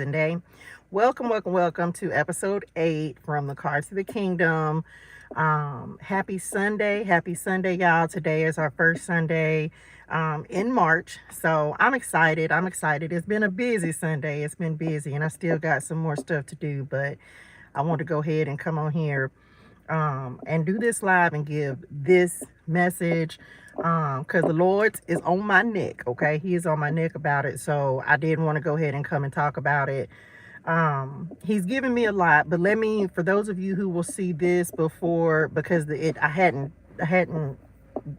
Day. Welcome to episode 8 from the Cards to the Kingdom. Happy Sunday, y'all. Today is our first Sunday in March, so I'm excited. It's been a busy Sunday. It's been busy, and I still got some more stuff to do, but I want to go ahead and come on here and do this live and give this message because the Lord is on my neck. Okay, He is on my neck about it, so I did want to go ahead and come and talk about it. He's given me a lot, but let me, for those of you who will see this before, because I hadn't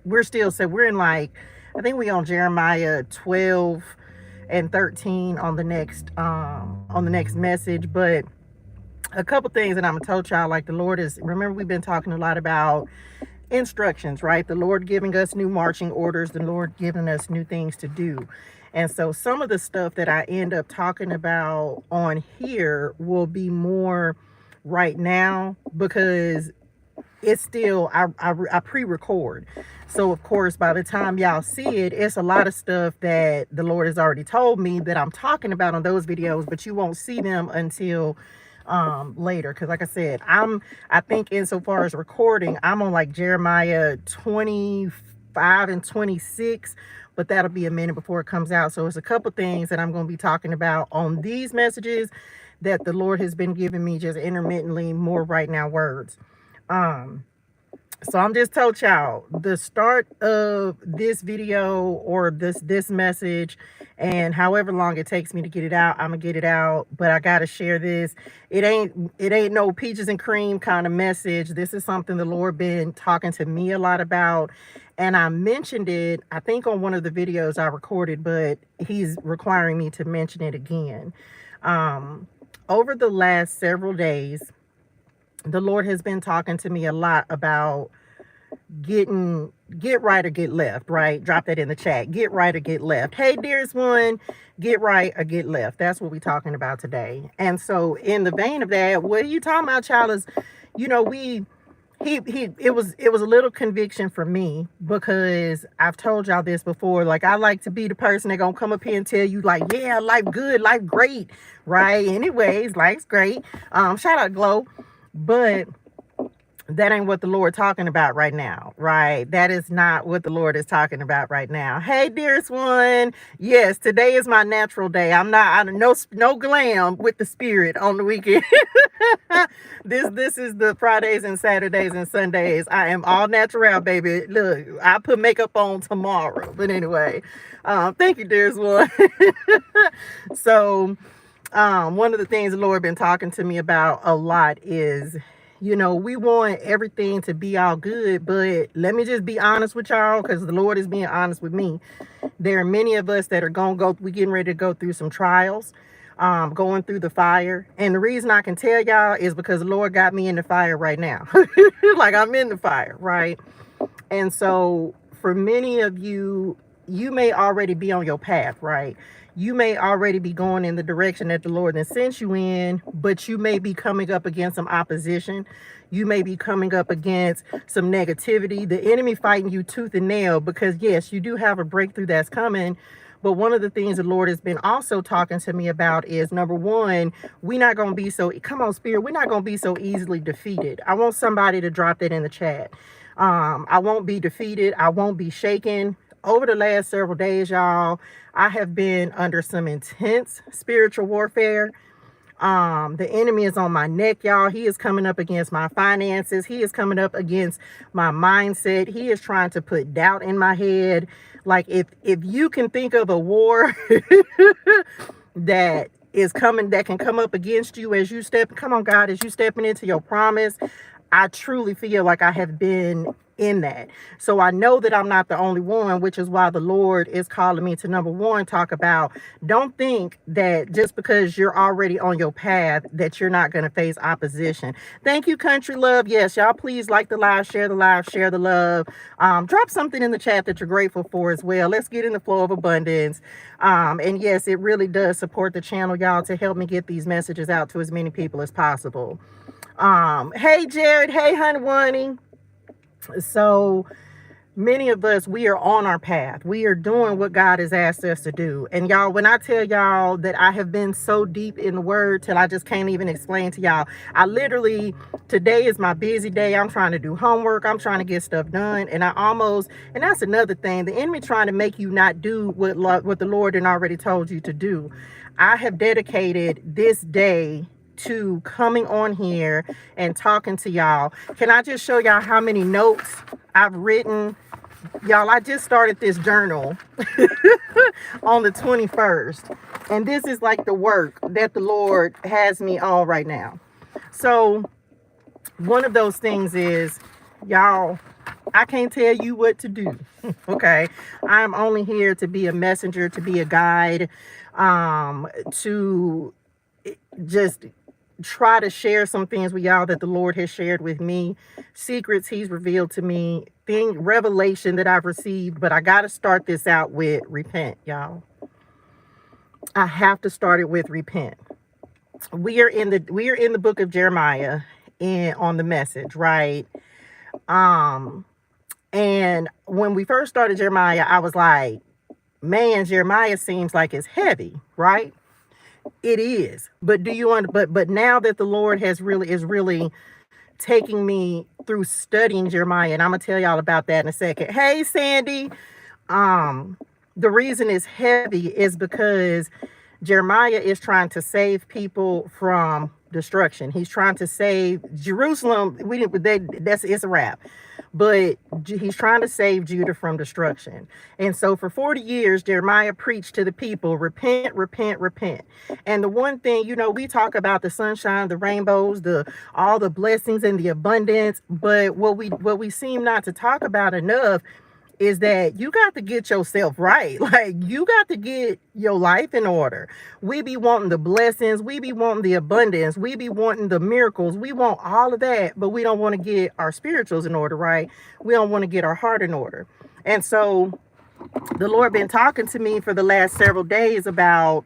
we're still, so we're in, like, I think we on Jeremiah 12 and 13 on the next message. But a couple things that I'm gonna tell y'all, like, the Lord is, remember, we've been talking a lot about instructions, right? The Lord giving us new marching orders, the Lord giving us new things to do. And so some of the stuff that I end up talking about on here will be more right now, because it's still, I pre-record. So of course, by the time y'all see it, it's a lot of stuff that the Lord has already told me that I'm talking about on those videos, but you won't see them until later. Because like I said, I think insofar as recording, I'm on like Jeremiah 25 and 26, but that'll be a minute before it comes out. So it's a couple things that I'm going to be talking about on these messages that the Lord has been giving me just intermittently more right now words. So I'm just told y'all, the start of this video or this message, and however long it takes me to get it out, I'm gonna get it out. But I gotta share this. It ain't no peaches and cream kind of message. This is something the Lord been talking to me a lot about, and I mentioned it, I think, on one of the videos I recorded, but He's requiring me to mention it again. Over the last several days, the Lord has been talking to me a lot about get right or get left, right? Drop that in the chat. Get right or get left. Hey, dearest one, get right or get left. That's what we're talking about today. And so in the vein of that, what are you talking about, child, is, you know, it was a little conviction for me, because I've told y'all this before. Like, I like to be the person that gonna come up here and tell you, like, yeah, life good, life great, right? Anyways, life's great. Shout out Glow. But that ain't what the Lord talking about right now, right? That is not what the Lord is talking about right now. Hey, dearest one. Yes, today is my natural day. I no glam with the spirit on the weekend. This is the Fridays and Saturdays and Sundays. I am all natural, baby. Look, I put makeup on tomorrow. But anyway, thank you, dearest one. So, one of the things the Lord been talking to me about a lot is, you know, we want everything to be all good, but let me just be honest with y'all, because the Lord is being honest with me. There are many of us that are we getting ready to go through some trials, going through the fire. And the reason I can tell y'all is because the Lord got me in the fire right now. Like, I'm in the fire, right? And so for many of you, you may already be on your path, right? You may already be going in the direction that the Lord has sent you in, but you may be coming up against some opposition. You may be coming up against some negativity. The enemy fighting you tooth and nail, because yes, you do have a breakthrough that's coming. But one of the things the Lord has been also talking to me about is, number one, we're not going to be so, come on, Spirit, we're not going to be so easily defeated. I want somebody to drop that in the chat. I won't be defeated. I won't be shaken. Over the last several days, y'all, I have been under some intense spiritual warfare. The enemy is on my neck, y'all. He is coming up against my finances. He is coming up against my mindset. He is trying to put doubt in my head. Like, if you can think of a war that is coming, that can come up against you as you come on, God, as you stepping into your promise, I truly feel like I have been in that. So I know that I'm not the only one, which is why the Lord is calling me to, number one, talk about, don't think that just because you're already on your path that you're not going to face opposition. Thank you, Country Love. Yes, y'all, please like the live, share the love. Drop something in the chat that you're grateful for as well. Let's get in the flow of abundance. And yes, it really does support the channel, y'all, to help me get these messages out to as many people as possible. Hey, Jared. Hey, Honey Wunny. So many of us, we are on our path. We are doing what God has asked us to do. And y'all, when I tell y'all that I have been so deep in the word till I just can't even explain to y'all, I literally, today is my busy day. I'm trying to do homework. I'm trying to get stuff done. And and that's another thing, the enemy trying to make you not do what the Lord had already told you to do. I have dedicated this day to coming on here and talking to y'all. Can I just show y'all how many notes I've written? Y'all, I just started this journal on the 21st. And this is like the work that the Lord has me on right now. So one of those things is, y'all, I can't tell you what to do. Okay. I'm only here to be a messenger, to be a guide, to just try to share some things with y'all that the Lord has shared with me, secrets he's revealed to me, revelation that I've received. But I got to start this out with repent, y'all. I have to start it with repent. We are in the book of Jeremiah on the message, right? And when we first started Jeremiah, I was like, man, Jeremiah seems like it's heavy, right? It is. But but now that the Lord is really taking me through studying Jeremiah, and I'm gonna tell y'all about that in a second. Hey, Sandy. The reason it's heavy is because Jeremiah is trying to save people from destruction. He's trying to save Jerusalem. It's a wrap. But he's trying to save Judah from destruction. And so for 40 years, Jeremiah preached to the people, repent, repent, repent. And the one thing, we talk about the sunshine, the rainbows, all the blessings and the abundance. But what we seem not to talk about enough is that you got to get yourself right. Like, you got to get your life in order. We be wanting the blessings. We be wanting the abundance. We be wanting the miracles. We want all of that, but we don't want to get our spirituals in order, right? We don't want to get our heart in order. And so the Lord been talking to me for the last several days about,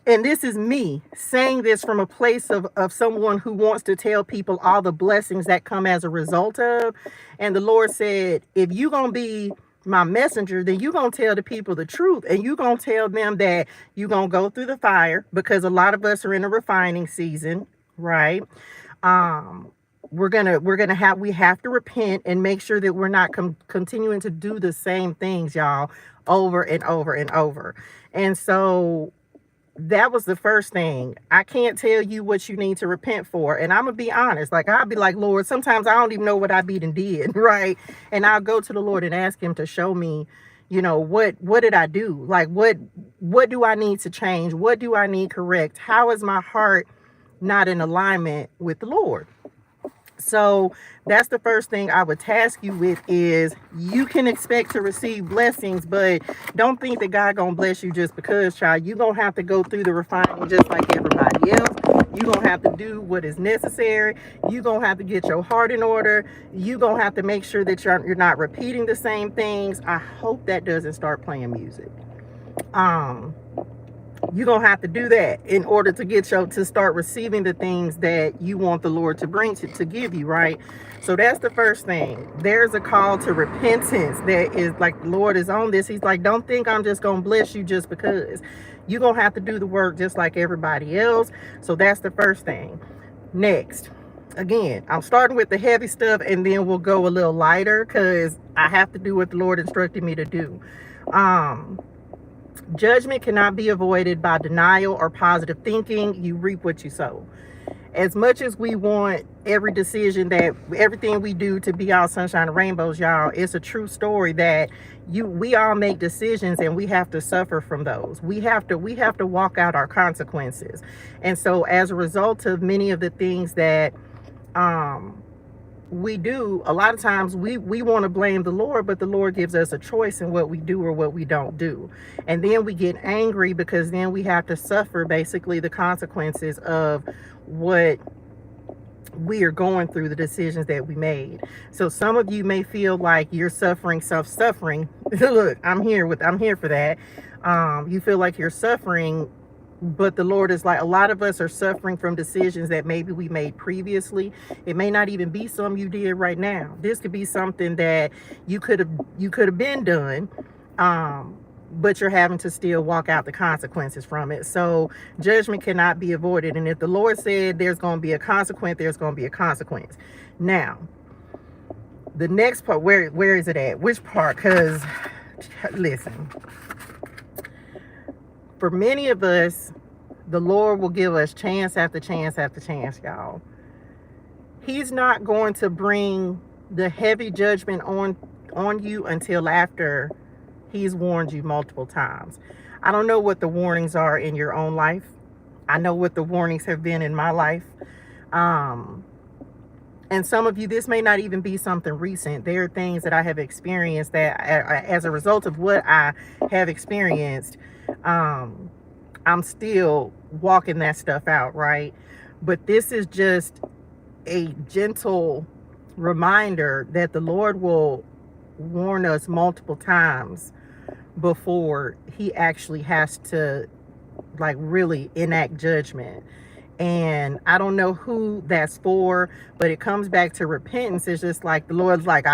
and this is me saying this from a place of someone who wants to tell people all the blessings that come as a result of. And the Lord said, if you going to be my messenger, then you're going to tell the people the truth, and you're going to tell them that you're going to go through the fire, because a lot of us are in a refining season, right? We have to repent and make sure that we're not continuing to do the same things, y'all, over and over and over. And so that was the first thing. I can't tell you what you need to repent for. And I'm going to be honest. Like, I'll be like, Lord, sometimes I don't even know what I beat and did, right? And I'll go to the Lord and ask him to show me, what did I do? Like, what do I need to change? What do I need correct? How is my heart not in alignment with the Lord? So that's the first thing I would task you with, is you can expect to receive blessings, but don't think that God gonna bless you just because, child. You're gonna have to go through the refining just like everybody else. You're gonna have to do what is necessary. You're gonna have to get your heart in order. You're gonna have to make sure that you're not repeating the same things. I hope that doesn't start playing music. You're going to have to do that in order to start receiving the things that you want the Lord to bring to give you, right? So that's the first thing. There's a call to repentance that is like, the Lord is on this. He's like, don't think I'm just going to bless you just because. You're going to have to do the work just like everybody else. So that's the first thing. Next, again, I'm starting with the heavy stuff, and then we'll go a little lighter because I have to do what the Lord instructed me to do. Judgment cannot be avoided by denial or positive thinking. You reap what you sow. As much as we want everything we do to be all sunshine and rainbows, y'all, it's a true story that we all make decisions, and we have to suffer from those. We have to walk out our consequences. And so as a result of many of the things that we do, a lot of times we want to blame the Lord, but the Lord gives us a choice in what we do or what we don't do. And then we get angry because then we have to suffer basically the consequences of what we are going through, the decisions that we made. So some of you may feel like you're suffering self-suffering. Look, I'm here for that. You feel like you're suffering But the Lord is like, a lot of us are suffering from decisions that maybe we made previously. It may not even be something you did right now. This could be something that you could have been done, but you're having to still walk out the consequences from it. So judgment cannot be avoided. And if the Lord said there's going to be a consequence, there's going to be a consequence. Now, the next part, where is it at? Which part? Because listen, for many of us, the Lord will give us chance after chance after chance, y'all. He's not going to bring the heavy judgment on you until after he's warned you multiple times. I don't know what the warnings are in your own life. I know what the warnings have been in my life. And some of you, this may not even be something recent. There are things that I have experienced that as a result of what I have experienced, I'm still walking that stuff out, right? But this is just a gentle reminder that the Lord will warn us multiple times before he actually has to like really enact judgment. And I don't know who that's for, but it comes back to repentance. It's just like the Lord's like,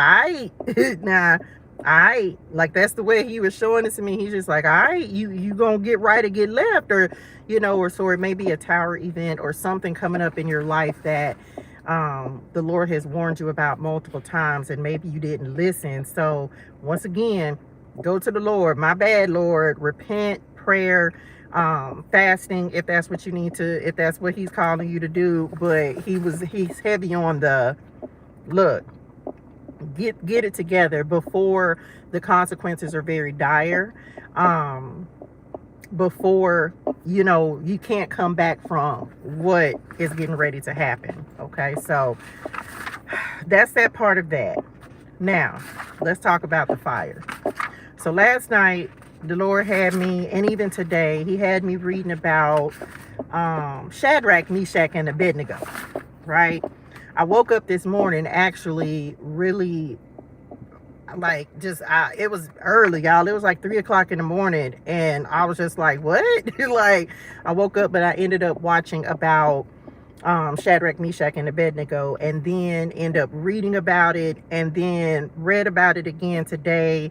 now, like that's the way he was showing it to me. He's just like, you gonna get right or get left, or or so it may be a tower event or something coming up in your life that the Lord has warned you about multiple times, and maybe you didn't listen. So once again, go to the Lord. My bad, Lord. Repent, prayer, fasting, if that's what you need to, if that's what he's calling you to do. But he's heavy on the look, get it together before the consequences are very dire, before you can't come back from what is getting ready to happen. Okay, so that's that part of that. Now let's talk about the fire. So last night the Lord had me, and even today he had me reading about Shadrach, Meshach, and Abednego, right? I woke up this morning actually really like it was early, y'all. It was like 3 o'clock in the morning, and I was just like, what? Like, I woke up, but I ended up watching about Shadrach, Meshach, and Abednego, and then end up reading about it, and then read about it again today.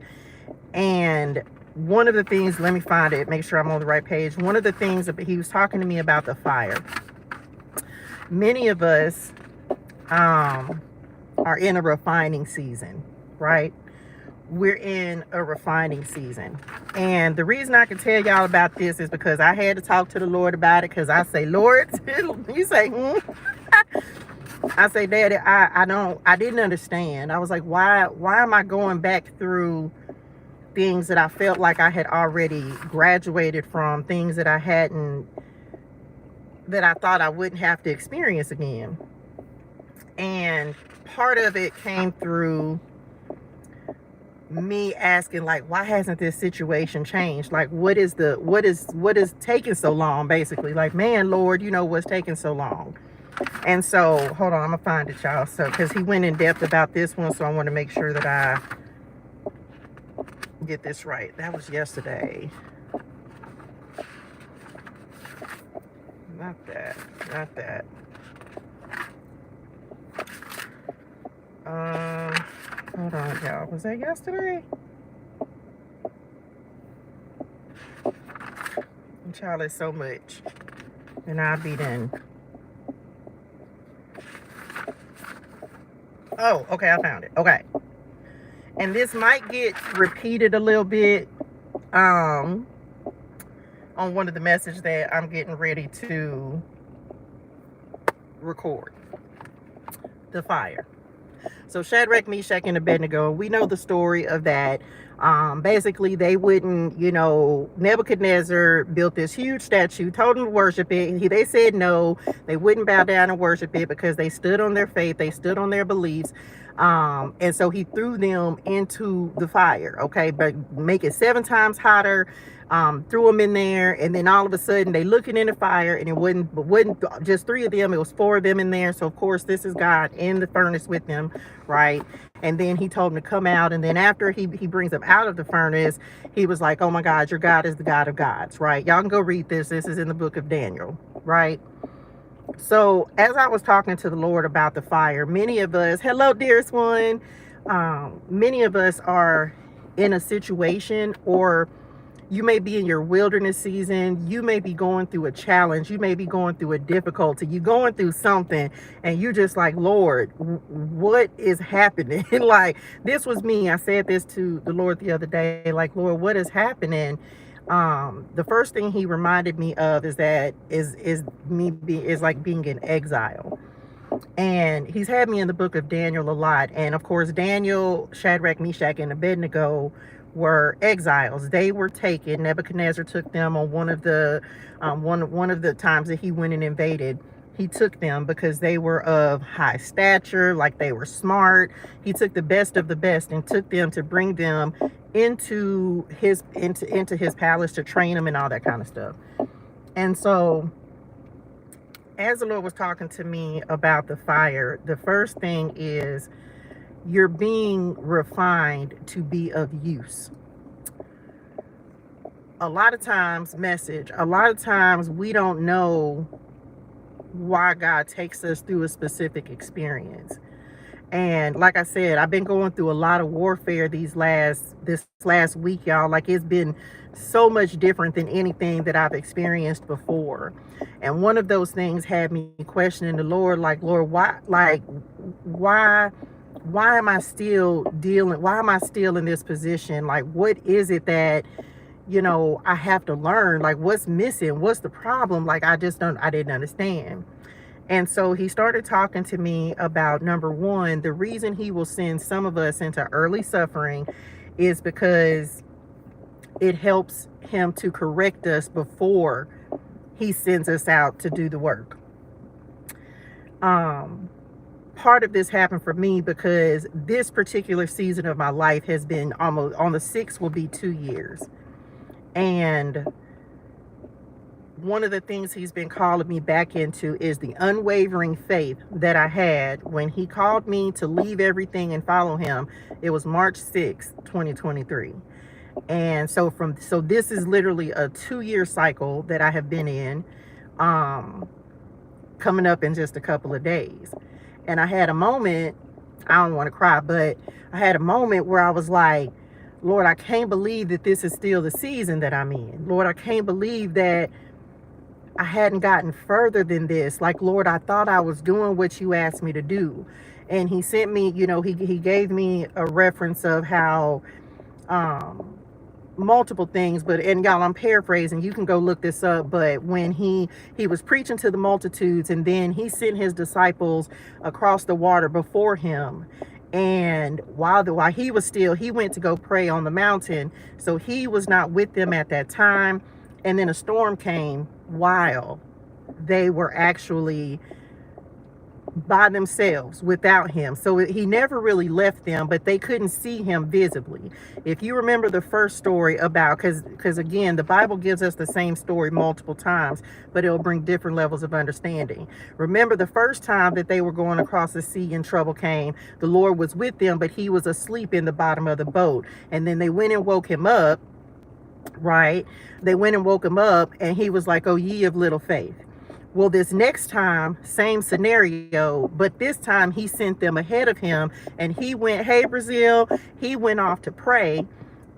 And one of the things, let me find it, make sure I'm on the right page. One of the things that he was talking to me about the fire. Many of us are in a refining season, right? We're in a refining season. And the reason I can tell y'all about this is because I had to talk to the Lord about it, because I say, Lord, you say, I say, Daddy, I didn't understand. I was like, why am I going back through things that I felt like I had already graduated from, things that I thought I wouldn't have to experience again? And part of it came through me asking, like, why hasn't this situation changed? Like, what is taking so long, basically? Like, man, Lord, what's taking so long? And so, hold on, I'm gonna find it, y'all. So, because he went in depth about this one, so I want to make sure that I get this right. That was yesterday. Not that. Hold on, y'all. Was that yesterday? Child, is so much. And I'll be done. Oh, okay, I found it. Okay. And this might get repeated a little bit on one of the messages that I'm getting ready to record. The fire. So Shadrach, Meshach, and Abednego, we know the story of that. Basically, they wouldn't, Nebuchadnezzar built this huge statue, told them to worship it. They said no, they wouldn't bow down and worship it because they stood on their faith, they stood on their beliefs. And so he threw them into the fire, okay, but make it 7 times hotter, threw them in there, and then all of a sudden they looking in the fire, and it wasn't just three of them, it was four of them in there. So of course this is God in the furnace with them, right? And then he told them to come out, and then after he brings them out of the furnace, he was like, oh my God, your God is the God of gods, right? Y'all can go read this. This is in the book of Daniel, right? So as I was talking to the Lord about the fire, many of us, hello dearest one, many of us are in a situation, or you may be in your wilderness season. You may be going through a challenge. You may be going through a difficulty. You're going through something, and you're just like, Lord, what is happening? Like, this was me. I said this to the Lord the other day, like, Lord, what is happening? The first thing he reminded me of is that is like being in exile. And he's had me in the book of Daniel a lot. And of course, Daniel, Shadrach, Meshach, and Abednego were exiles. They were taken. Nebuchadnezzar took them on one of the times that he went and invaded. He took them because they were of high stature, like they were smart. He took the best of the best and took them to bring them into his palace to train them and all that kind of stuff. And so as the Lord was talking to me about the fire, the first thing is you're being refined to be of use. A lot of times we don't know why God takes us through a specific experience. And like I said, I've been going through a lot of warfare this last week, y'all. Like, it's been so much different than anything that I've experienced before. And one of those things had me questioning the Lord, like, Lord, why am I still in this position? Like, what is it that, I have to learn? Like, what's missing? What's the problem? Like, I didn't understand. And so he started talking to me about, number one, the reason he will send some of us into early suffering is because it helps him to correct us before he sends us out to do the work. Part of this happened for me because this particular season of my life has been almost, on the 6th will be 2 years. And one of the things he's been calling me back into is the unwavering faith that I had when he called me to leave everything and follow him. It was March 6th, 2023. And so this is literally a 2-year cycle that I have been in, coming up in just a couple of days. And I had a moment, I don't want to cry, but I had a moment where I was like, Lord, I can't believe that this is still the season that I'm in. Lord, I can't believe that I hadn't gotten further than this. Like, Lord, I thought I was doing what you asked me to do. And he sent me, he gave me a reference of how multiple things, and y'all, I'm paraphrasing, you can go look this up, but when he was preaching to the multitudes, and then he sent his disciples across the water before him, and while he went to go pray on the mountain, so he was not with them at that time. And then a storm came while they were actually by themselves without him. So he never really left them, but they couldn't see him visibly. If you remember the first story about, because again, the Bible gives us the same story multiple times, but it'll bring different levels of understanding. Remember the first time that they were going across the sea and trouble came, the Lord was with them, but he was asleep in the bottom of the boat. And then they went and woke him up, right? They went and woke him up, and he was like, oh, ye of little faith. Well, this next time, same scenario, but this time he sent them ahead of him, and he went, hey, Brazil, he went off to pray,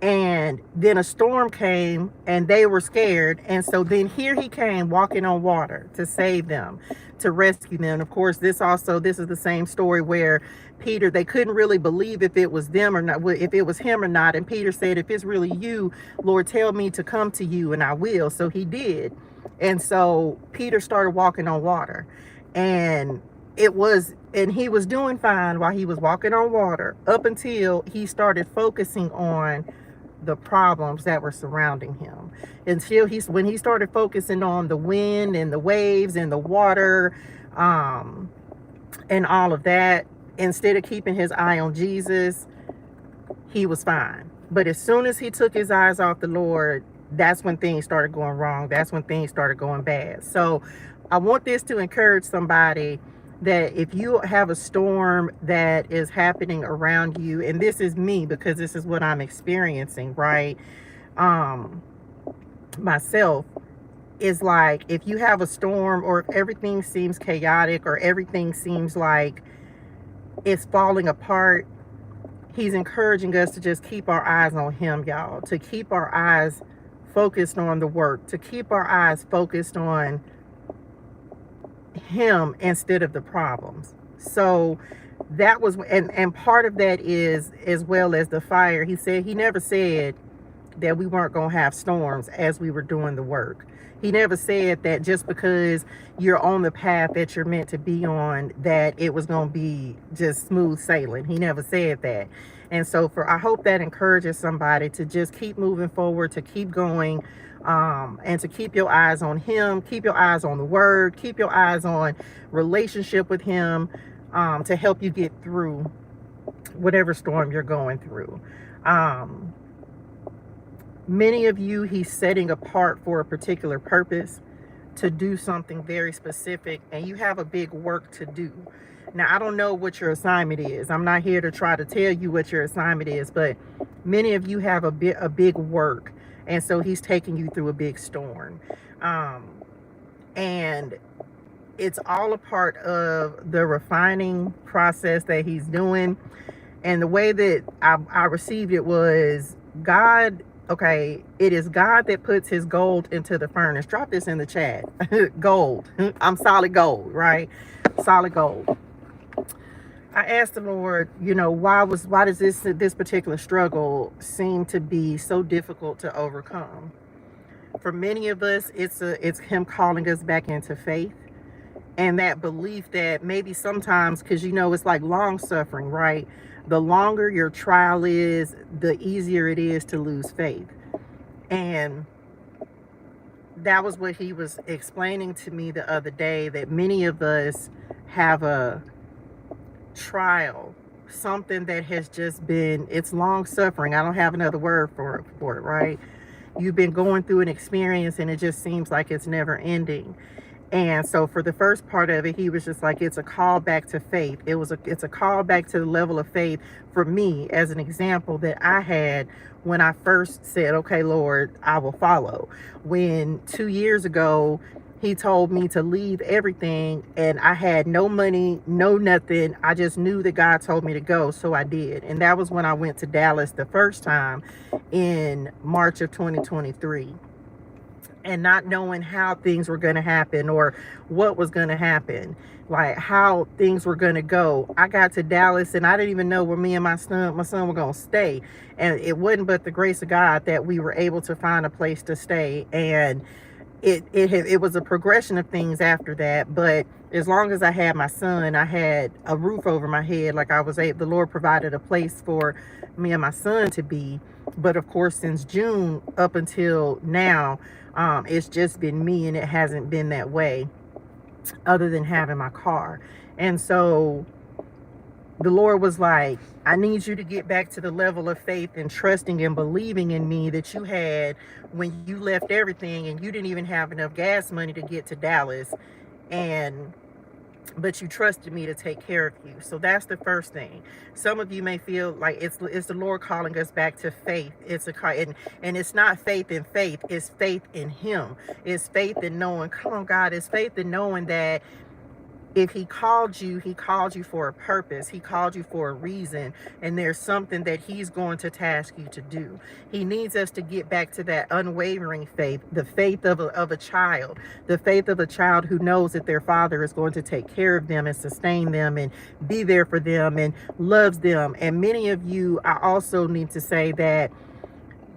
and then a storm came, and they were scared, and so then here he came walking on water to save them, to rescue them. Of course, this is the same story where Peter, they couldn't really believe if it was them or not, if it was him or not, and Peter said, if it's really you, Lord, tell me to come to you, and I will. So he did. And so Peter started walking on water, and he was doing fine while he was walking on water, up until he started focusing on the problems that were surrounding him. Until when he started focusing on the wind and the waves and the water, and all of that, instead of keeping his eye on Jesus, he was fine. But as soon as he took his eyes off the Lord, that's when things started going wrong. That's when things started going bad. So I want this to encourage somebody that if you have a storm that is happening around you, and this is me because this is what I'm experiencing, right? Um, Myself, is like if you have a storm, or if everything seems chaotic, or everything seems like it's falling apart, he's encouraging us to just keep our eyes on him, y'all, to keep our eyes focused on the work, to keep our eyes focused on him instead of the problems. So that was, and part of that is, as well as the fire, he never said that we weren't going to have storms as we were doing the work. He never said that just because you're on the path that you're meant to be on, that it was going to be just smooth sailing. He never said that. And so I hope that encourages somebody to just keep moving forward, to keep going, and to keep your eyes on him, keep your eyes on the word, keep your eyes on relationship with him, to help you get through whatever storm you're going through. Many of you, he's setting apart for a particular purpose, to do something very specific, and you have a big work to do. Now, I don't know what your assignment is. I'm not here to try to tell you what your assignment is, but many of you have a big work, and so he's taking you through a big storm. And it's all a part of the refining process that he's doing. And the way that I received it was, God, okay, it is God that puts his gold into the furnace. Drop this in the chat. Gold. I'm solid gold, right? Solid gold. I asked the Lord, why does this particular struggle seem to be so difficult to overcome? For many of us, it's him calling us back into faith, and that belief that maybe sometimes, because it's like long suffering, right? The longer your trial is, the easier it is to lose faith. And that was what he was explaining to me the other day, that many of us have a trial, something that has just been, it's long suffering. I don't have another word for it, right? You've been going through an experience and it just seems like it's never ending. And so for the first part of it, he was just like, it's a call back to faith. It's a call back to the level of faith for me, as an example that I had when I first said, okay, Lord, I will follow. When 2 years ago, he told me to leave everything, and I had no money, no nothing. I just knew that God told me to go, so I did. And that was when I went to Dallas the first time in March of 2023. And not knowing how things were going to happen, or what was going to happen, like how things were going to go. I got to Dallas and I didn't even know where me and my son were going to stay. And it wasn't but the grace of God that we were able to find a place to stay. And it was a progression of things after that. But as long as I had my son, I had a roof over my head. Like the Lord provided a place for me and my son to be. But of course, since June up until now, it's just been me, and it hasn't been that way other than having my car. And so the Lord was like, I need you to get back to the level of faith and trusting and believing in me that you had when you left everything and you didn't even have enough gas money to get to Dallas, but you trusted me to take care of you. So that's the first thing. Some of you may feel like it's the Lord calling us back to faith. And it's not faith in faith. It's faith in him. It's faith in knowing, come on, God, it's faith in knowing that if he called you for a purpose. He called you for a reason, and there's something that he's going to task you to do. He needs us to get back to that unwavering faith, the faith of a child, the faith of a child who knows that their father is going to take care of them and sustain them and be there for them and loves them. And many of you, I also need to say that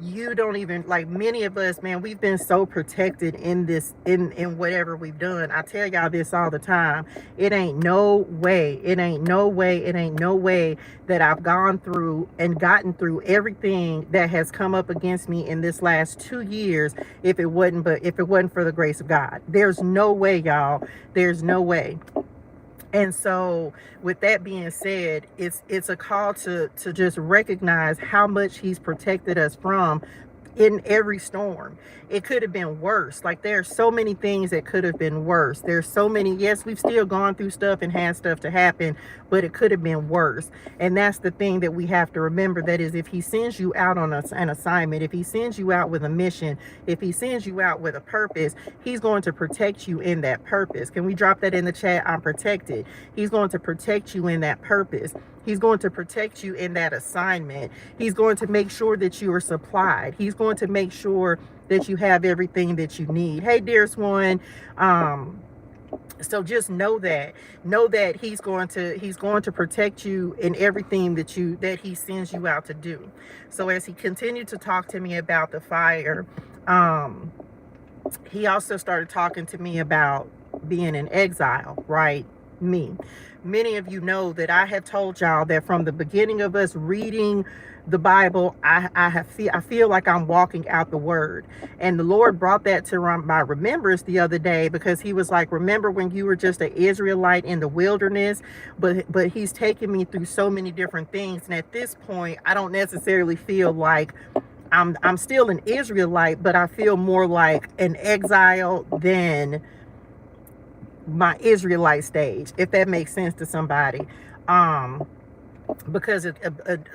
you don't even, like many of us, man, we've been so protected in this, in whatever we've done. I tell y'all this all the time. It ain't no way that I've gone through and gotten through everything that has come up against me in this last 2 years if it wasn't for the grace of God. There's no way, y'all. There's no way. And so with that being said, it's a call to just recognize how much he's protected us from in every storm. It could have been worse. Like, there's so many things that could have been worse. There's so many, yes, we've still gone through stuff and had stuff to happen, but it could have been worse. And that's the thing that we have to remember. That is, if he sends you out on an assignment, if he sends you out with a mission, if he sends you out with a purpose, he's going to protect you in that purpose. Can we drop that in the chat? I'm protected. He's going to protect you in that purpose. He's going to protect you in that assignment. He's going to make sure that you are supplied. He's going to make sure that you have everything that you need. Hey, dearest one. So just know that he's going to protect you in everything that he sends you out to do. So as he continued to talk to me about the fire, he also started talking to me about being in exile, right? Many of you know that I have told y'all that from the beginning of us reading the Bible, I feel like I'm walking out the word. And the Lord brought that to my remembrance the other day, because he was like, remember when you were just an Israelite in the wilderness? But he's taken me through so many different things. And at this point, I don't necessarily feel like I'm still an Israelite, but I feel more like an exile than my Israelite stage, if that makes sense to somebody. Because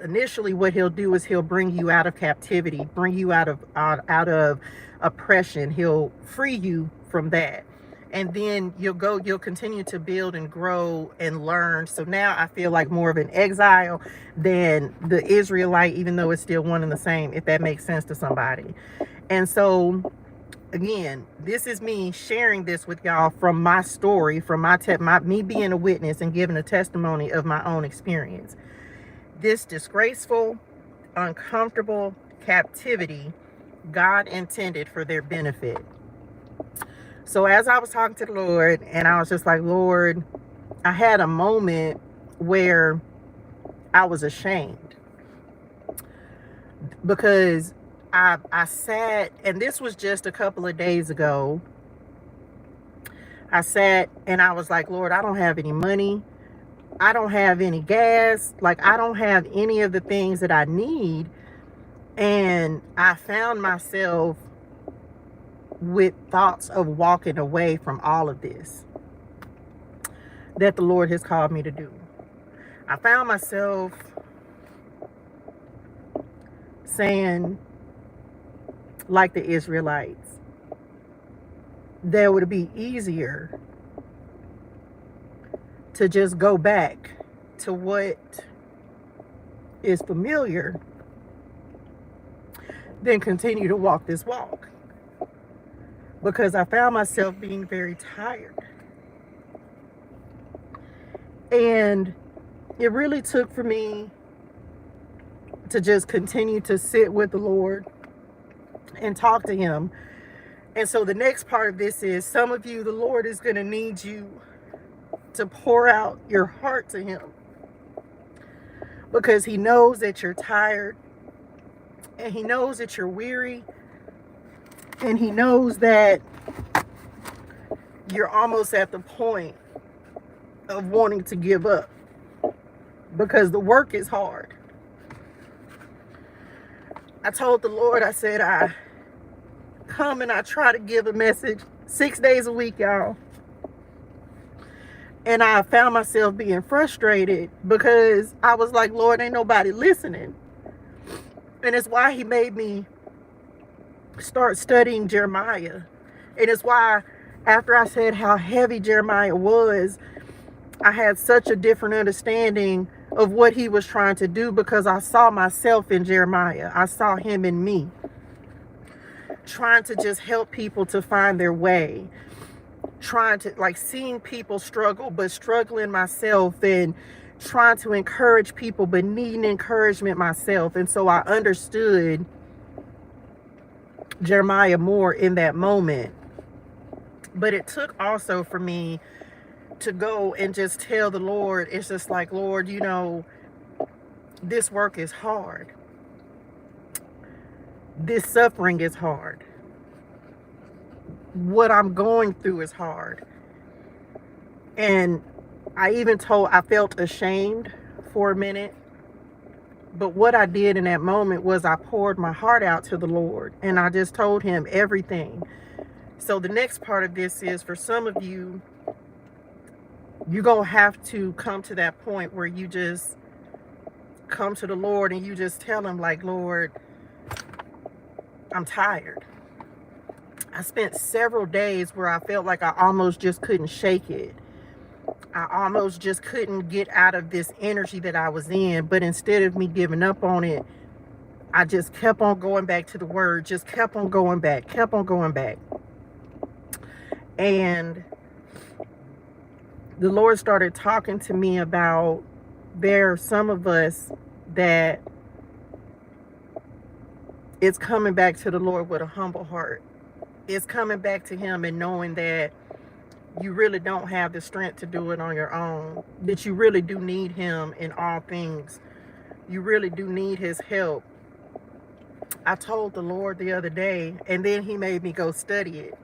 initially what he'll do is he'll bring you out of captivity, bring you out of oppression. He'll free you from that, and then you'll continue to build and grow and learn. So now I feel like more of an exile than the Israelite, even though it's still one and the same, if that makes sense to somebody. And so again, this is me sharing this with y'all from my story, from me being a witness and giving a testimony of my own experience. This disgraceful, uncomfortable captivity, God intended for their benefit. So as I was talking to the Lord, and I was just like, Lord, I had a moment where I was ashamed, because I sat, and this was just a couple of days ago. I sat and I was like, Lord, I don't have any money. I don't have any gas. Like, I don't have any of the things that I need. And I found myself with thoughts of walking away from all of this that the Lord has called me to do. I found myself saying, like the Israelites, that it would be easier to just go back to what is familiar than continue to walk this walk. Because I found myself being very tired. And it really took for me to just continue to sit with the Lord and talk to him. And so the next part of this is, some of you, the Lord is going to need you to pour out your heart to him, because he knows that you're tired, and he knows that you're weary, and he knows that you're almost at the point of wanting to give up, because the work is hard. I told the Lord, I said, I come and I try to give a message 6 days a week, y'all. And I found myself being frustrated, because I was like, Lord, ain't nobody listening. And it's why he made me start studying Jeremiah. And it's why, after I said how heavy Jeremiah was, I had such a different understanding of what he was trying to do, because I saw myself in Jeremiah. I saw him in me, trying to just help people to find their way, trying to, like, seeing people struggle, but struggling myself, and trying to encourage people, but needing encouragement myself. And so I understood Jeremiah more in that moment. But it took also for me to go and just tell the Lord, it's just like, Lord, you know, this work is hard. This suffering is hard. What I'm going through is hard. And I felt ashamed for a minute, But what I did in that moment was I poured my heart out to the Lord, and I just told him everything. So the next part of this is, for some of you, you're going to have to come to that point where you just come to the Lord and you just tell him, like, Lord, I'm tired. I spent several days where I felt like I almost just couldn't shake it. I almost just couldn't get out of this energy that I was in. But instead of me giving up on it, I just kept on going back to the word, just kept on going back, kept on going back. And the Lord started talking to me about, there are some of us that it's coming back to the Lord with a humble heart. It's coming back to him and knowing that you really don't have the strength to do it on your own, that you really do need him in all things. You really do need his help. I told the Lord the other day, and then he made me go study it.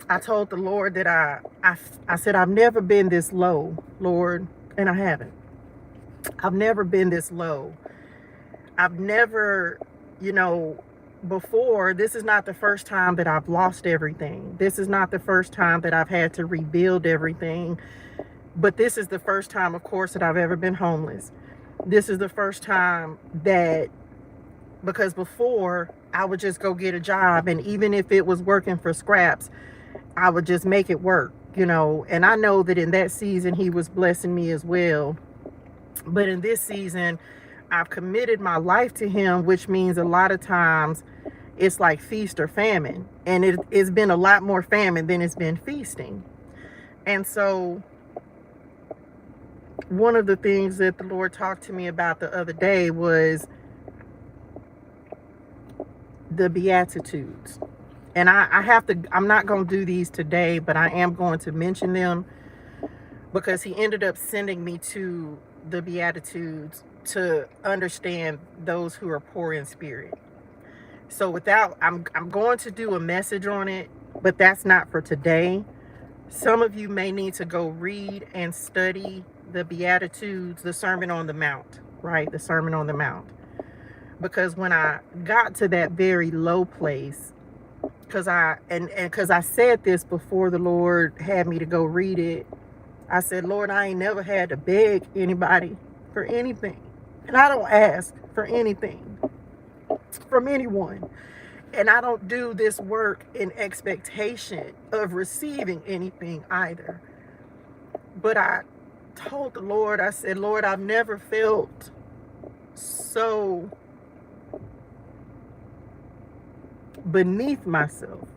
I told the Lord that I said, I've never been this low, Lord, and I haven't. I've never been this low. I've never, before, this is not the first time that I've lost everything. This is not the first time that I've had to rebuild everything. But this is the first time, of course, that I've ever been homeless. This is the first time that, because before, I would just go get a job, and even if it was working for scraps, I would just make it work, and I know that in that season he was blessing me as well. But in this season, I've committed my life to him, which means a lot of times it's like feast or famine, and it's been a lot more famine than it's been feasting. And so one of the things that the Lord talked to me about the other day was the Beatitudes. And I'm not going to do these today, but I am going to mention them, because he ended up sending me to the Beatitudes to understand those who are poor in spirit. So I'm going to do a message on it, but that's not for today. Some of you may need to go read and study the Beatitudes, the Sermon on the Mount, right? The Sermon on the Mount. Because when I got to that very low place, because I said this before the Lord had me to go read it, I said, Lord, I ain't never had to beg anybody for anything. And I don't ask for anything from anyone. And I don't do this work in expectation of receiving anything either. But I told the Lord, I said, Lord, I've never felt so beneath myself.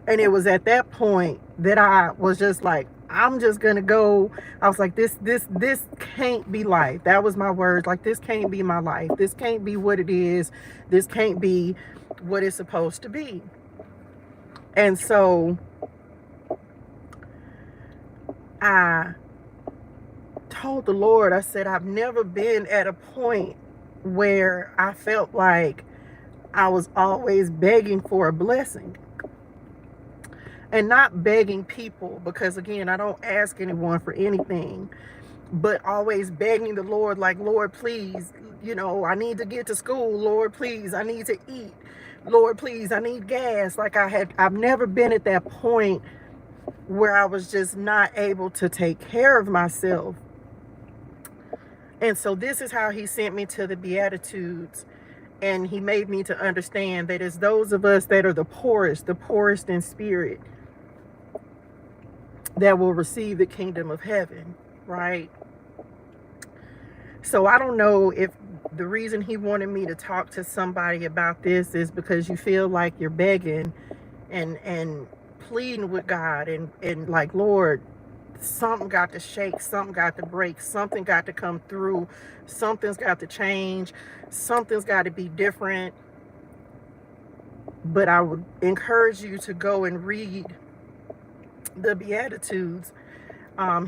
And it was at that point that I was just like, I'm just gonna go. I was like, this can't be life. That was my words. Like, this can't be my life. This can't be what it is. This can't be what it's supposed to be. And so I told the Lord, I said, I've never been at a point where I felt like I was always begging for a blessing. And not begging people, because again, I don't ask anyone for anything, but always begging the Lord, like, Lord, please, I need to get to school. Lord, please, I need to eat. Lord, please, I need gas. Like, I've never been at that point where I was just not able to take care of myself. And so this is how he sent me to the Beatitudes. And he made me to understand that it's those of us that are the poorest in spirit, that will receive the kingdom of heaven, right? So I don't know if the reason he wanted me to talk to somebody about this is because you feel like you're begging and pleading with God and like, Lord, something got to shake, something got to break, something got to come through, something's got to change, something's got to be different. But I would encourage you to go and read the Beatitudes.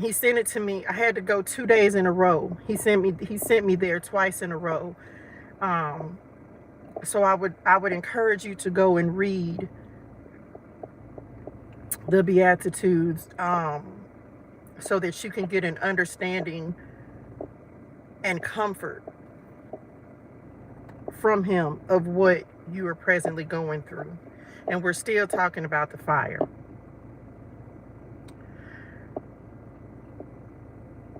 He sent it to me. I had to go 2 days in a row. He sent me there twice in a row. So I would encourage you to go and read the Beatitudes, so that you can get an understanding and comfort from him of what you are presently going through. And we're still talking about the fire.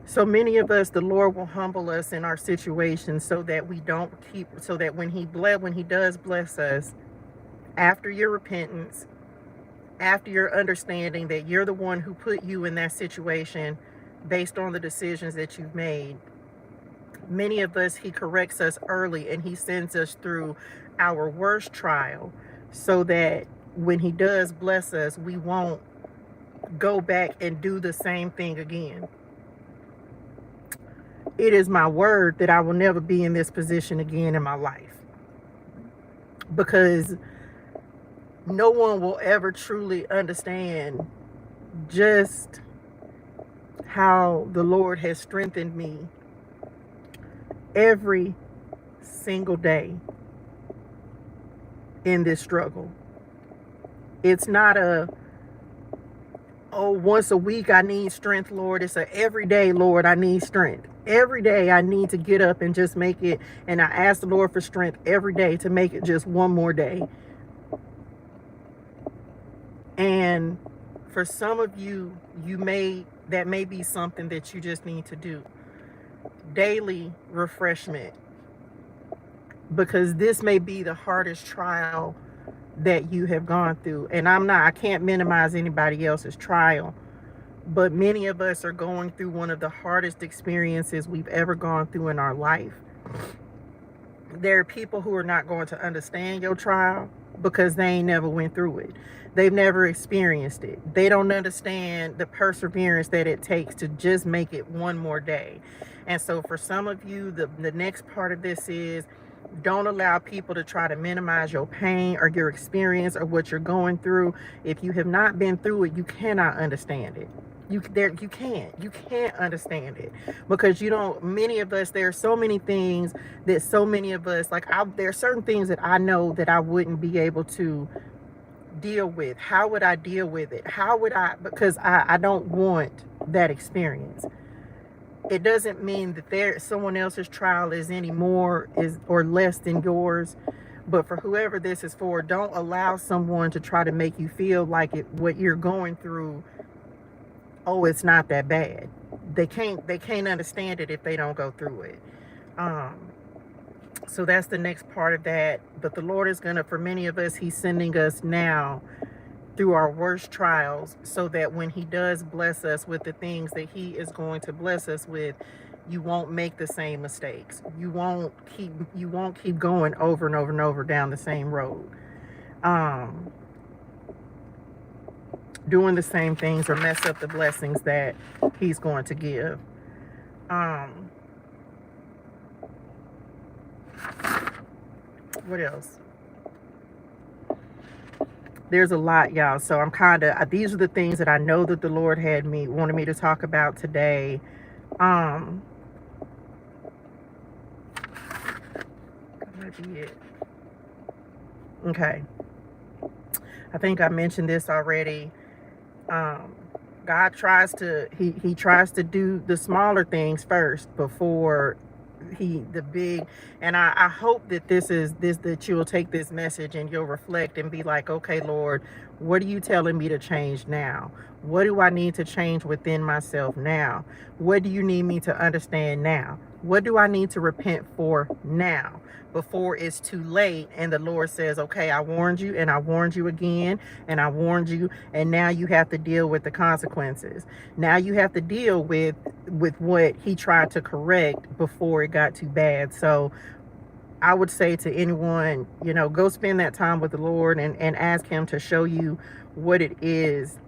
So many of us, the Lord will humble us in our situations so that we don't keep, so that when he does bless us, after your repentance, after your understanding that you're the one who put you in that situation based on the decisions that you've made, many of us, he corrects us early and he sends us through our worst trial so that when he does bless us, we won't go back and do the same thing again. It is my word that I will never be in this position again in my life, because no one will ever truly understand just how the Lord has strengthened me every single day in this struggle. It's not a, oh, once a week I need strength, Lord. It's a every day, Lord, I need strength. Every day I need to get up and just make it. And I ask the Lord for strength every day to make it just one more day. And for some of you, that may be something that you just need to do. Daily refreshment. Because this may be the hardest trial that you have gone through. And I can't minimize anybody else's trial. But many of us are going through one of the hardest experiences we've ever gone through in our life. There are people who are not going to understand your trial because they ain't never went through it. They've never experienced it. They don't understand the perseverance that it takes to just make it one more day. And so for some of you, the next part of this is, don't allow people to try to minimize your pain or your experience or what you're going through. If you have not been through it, you cannot understand it. You can't understand it, because many of us, there are so many things that so many of us, there are certain things that I know that I wouldn't be able to deal with. How would I deal with it? Because I don't want that experience. It doesn't mean that someone else's trial is any more or less than yours. But for whoever this is for, don't allow someone to try to make you feel like what you're going through, oh, it's not that bad. They can't understand it if they don't go through it. So that's the next part of that. But the Lord is for many of us, he's sending us now through our worst trials so that when he does bless us with the things that he is going to bless us with, you won't make the same mistakes. You won't keep going over and over and over down the same road. Doing the same things or mess up the blessings that he's going to give. What else? There's a lot, y'all. So I'm these are the things that I know that the Lord wanted me to talk about today. That might be it. Okay. I think I mentioned this already. God tries to he tries to do the smaller things first before the big. And I hope that that you'll take this message and you'll reflect and be like, okay, Lord, what are you telling me to change now? What do I need to change within myself now? What do you need me to understand now? What do I need to repent for now, before it's too late and the Lord says, okay, I warned you and I warned you again and I warned you, and now you have to deal with the consequences. Now you have to deal with what he tried to correct before it got too bad. So I would say to anyone, go spend that time with the Lord and ask him to show you what it is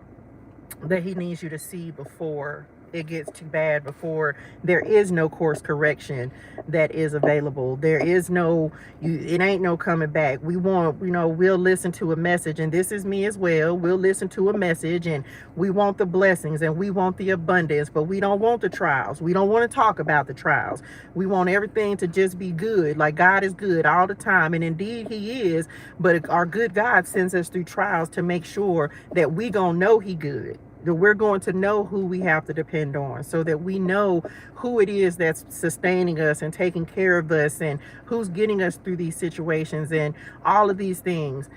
that he needs you to see before it gets too bad, before there is no course correction that is available. There is it ain't no coming back. We'll listen to a message, and this is me as well. We'll listen to a message and we want the blessings and we want the abundance, but we don't want the trials. We don't want to talk about the trials. We want everything to just be good. Like God is good all the time. And indeed he is, but our good God sends us through trials to make sure that we gonna know he good. that we're going to know who we have to depend on, so that we know who it is that's sustaining us and taking care of us, and who's getting us through these situations and all of these things.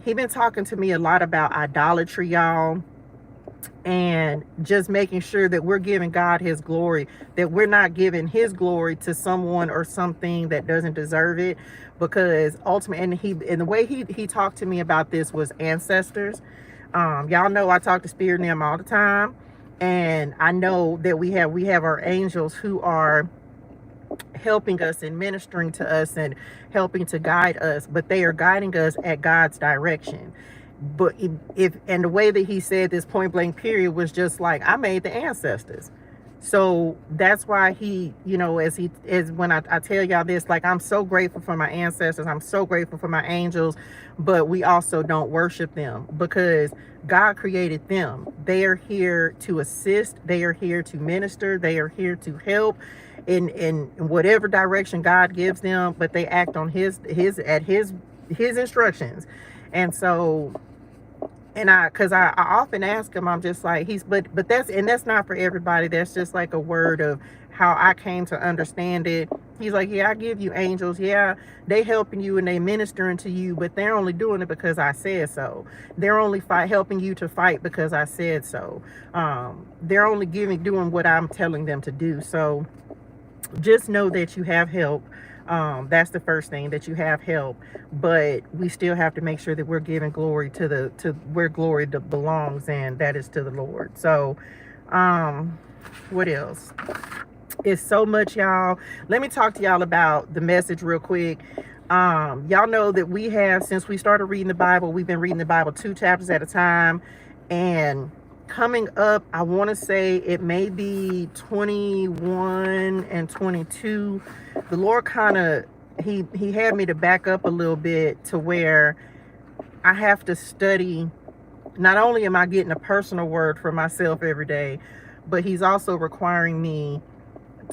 He been talking to me a lot about idolatry, y'all, and just making sure that we're giving God his glory, that we're not giving his glory to someone or something that doesn't deserve it. Because ultimately, and the way he talked to me about this was ancestors. Y'all know I talk to Spirit and them all the time, and I know that we have our angels who are helping us and ministering to us and helping to guide us, but they are guiding us at God's direction. But if and the way that he said this point blank period was just like, I made the ancestors. So that's why he, as when I tell y'all this, like, I'm so grateful for my ancestors, I'm so grateful for my angels, but we also don't worship them because God created them. They are here to assist, they are here to minister, they are here to help in whatever direction God gives them, but they act on his instructions. And so, because I often ask him, I'm just like, but that's not for everybody. That's just like a word of how I came to understand it. He's like, yeah, I give you angels. Yeah, they helping you and they ministering to you, but they're only doing it because I said so. They're only helping you to fight because I said so. They're only doing what I'm telling them to do. So just know that you have help. That's the first thing, that you have help, but we still have to make sure that we're giving glory to where glory belongs, and that is to the Lord. So what else? It's so much, y'all. Let me talk to y'all about the message real quick. Y'all know that we have, since we started reading the Bible, we've been reading the Bible 2 chapters at a time, and coming up, I want to say it may be 21 and 22. The Lord kind of, he had me to back up a little bit to where I have to study. Not only am I getting a personal word for myself every day, but he's also requiring me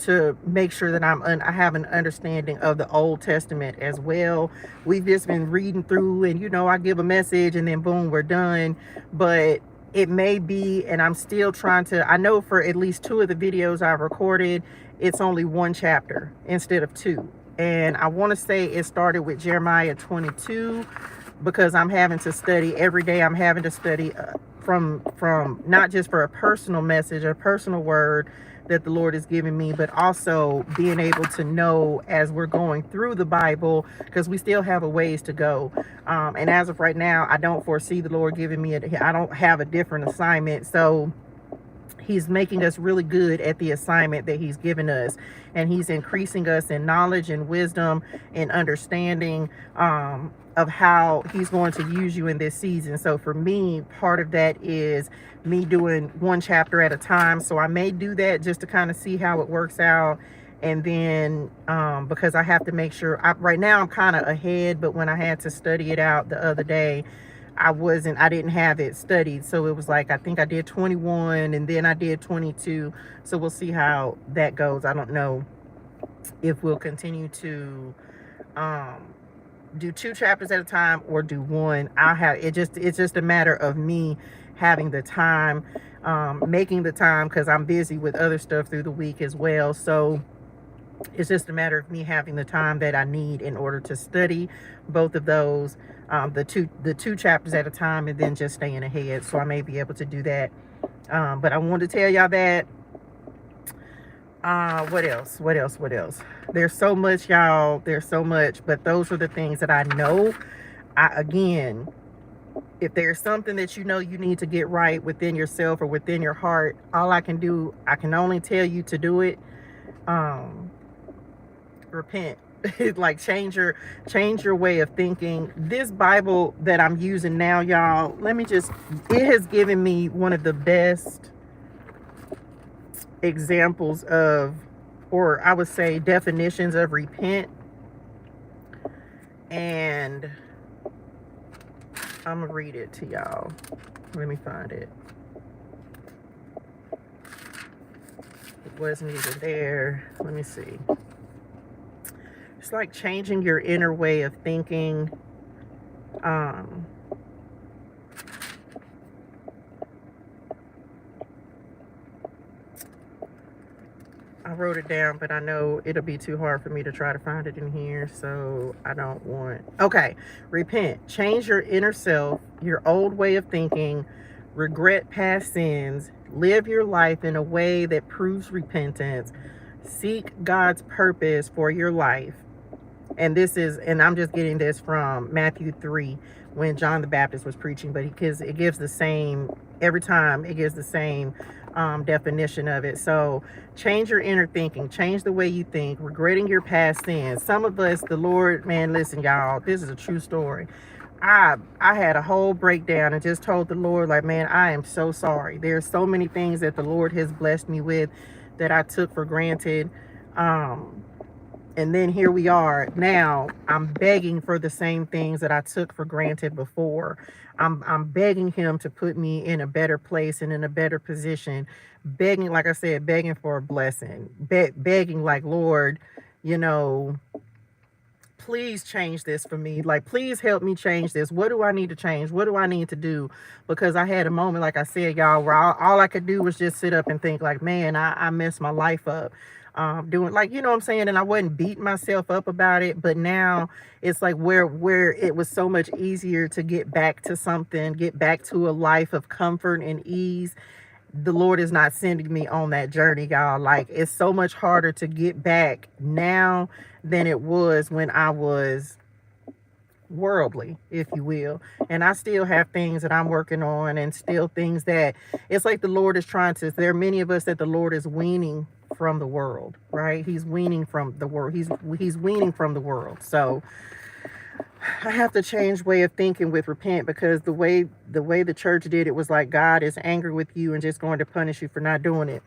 to make sure that I have an understanding of the Old Testament as well. We've just been reading through, and I give a message and then boom, we're done. But it may be, and I'm still trying to, I know for at least 2 of the videos I've recorded, it's only 1 chapter instead of 2. And I want to say it started with Jeremiah 22, because I'm having to study every day. I'm having to study from not just for a personal message, a personal word that the Lord is giving me, but also being able to know as we're going through the Bible, because we still have a ways to go. And as of right now, I don't foresee the Lord giving me I don't have a different assignment. So he's making us really good at the assignment that he's given us, and he's increasing us in knowledge and wisdom and understanding of how he's going to use you in this season. So for me, part of that is me doing 1 chapter at a time. So I may do that just to kind of see how it works out. And then because I have to make sure, right now I'm kind of ahead, but when I had to study it out the other day, I didn't have it studied. So it was like, I think I did 21 and then I did 22. So we'll see how that goes. I don't know if we'll continue to do 2 chapters at a time or do 1. It's just a matter of me having the time, making the time, because I'm busy with other stuff through the week as well. So it's just a matter of me having the time that I need in order to study both of those, the two chapters at a time, and then just staying ahead. So I may be able to do that. But I wanted to tell y'all that. What else? There's so much, y'all. There's so much, but those are the things that I know. Again, if there's something that you need to get right within yourself or within your heart, all I can do, I can only tell you to do it. Repent. Like change your way of thinking. This Bible that I'm using now, y'all, it has given me one of the best examples of, or I would say definitions of repent. And I'm gonna read it to y'all. Let me find it. It wasn't even there. Let me see. It's like changing your inner way of thinking. wrote it down, but I know it'll be too hard for me to try to find it in here, so I don't want. Okay, repent. Change your inner self, your old way of thinking, regret past sins, live your life in a way that proves repentance, seek God's purpose for your life. And this is, and I'm just getting this from Matthew 3 when John the Baptist was preaching, but because it gives the same, every time it gives the same definition of it. So change your inner thinking, change the way you think, regretting your past sins. Some of us, the Lord, man, listen, y'all, this is a true story. I had a whole breakdown and just told the Lord, like, man, I am so sorry. There's so many things that the Lord has blessed me with that I took for granted. And then here we are now. I'm begging for the same things that I took for granted before. I'm begging him to put me in a better place and in a better position. Begging, like I said, begging for a blessing. Begging like, Lord, you know, please change this for me. Like, please help me change this. What do I need to change? What do I need to do? Because I had a moment, like I said, y'all, where all I could do was just sit up and think like, man, I messed my life up. Doing, like, you know what I'm saying? And I wasn't beating myself up about it, but now it's like where it was so much easier to get back to something, get back to a life of comfort and ease. The Lord is not sending me on that journey, y'all. Like, it's so much harder to get back now than it was when I was worldly, if you will. And I still have things that I'm working on, and still things that it's like the Lord is trying to, there are many of us that the Lord is weaning from the world, right? He's weaning from the world. He's weaning from the world. So I have to change way of thinking with repent, because the way the church did it was like God is angry with you and just going to punish you for not doing it.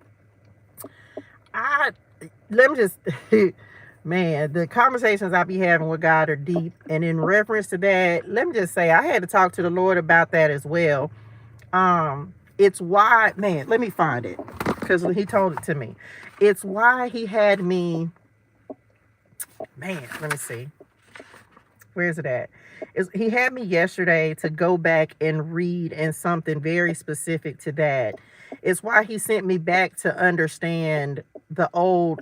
Let me just man, the conversations I be having with God are deep. And in reference to that, let me just say, I had to talk to the Lord about that as well. It's why, man, let me find it, because he told it to me. It's why he had me, man, let me see. Where is it at? He had me yesterday to go back and read in something very specific to that. It's why he sent me back to understand the Old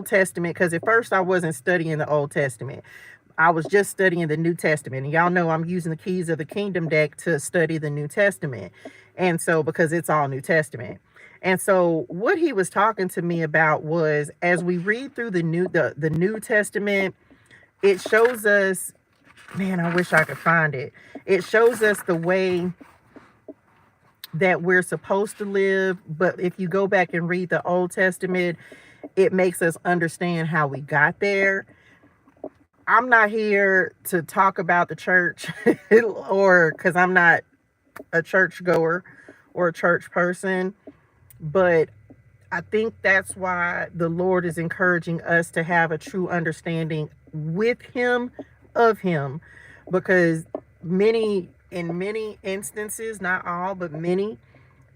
Testament, because at first I wasn't studying the Old Testament. I was just studying the New Testament. And y'all know I'm using the Keys of the Kingdom deck to study the New Testament. And so, because it's all New Testament. And so what he was talking to me about was, as we read through the New Testament, it shows us, man, I wish I could find it. It shows us the way that we're supposed to live. But if you go back and read the Old Testament, it makes us understand how we got there. I'm not here to talk about the church or because I'm not a church goer or a church person, but I think that's why the Lord is encouraging us to have a true understanding with him, of him, because in many instances, not all, but many,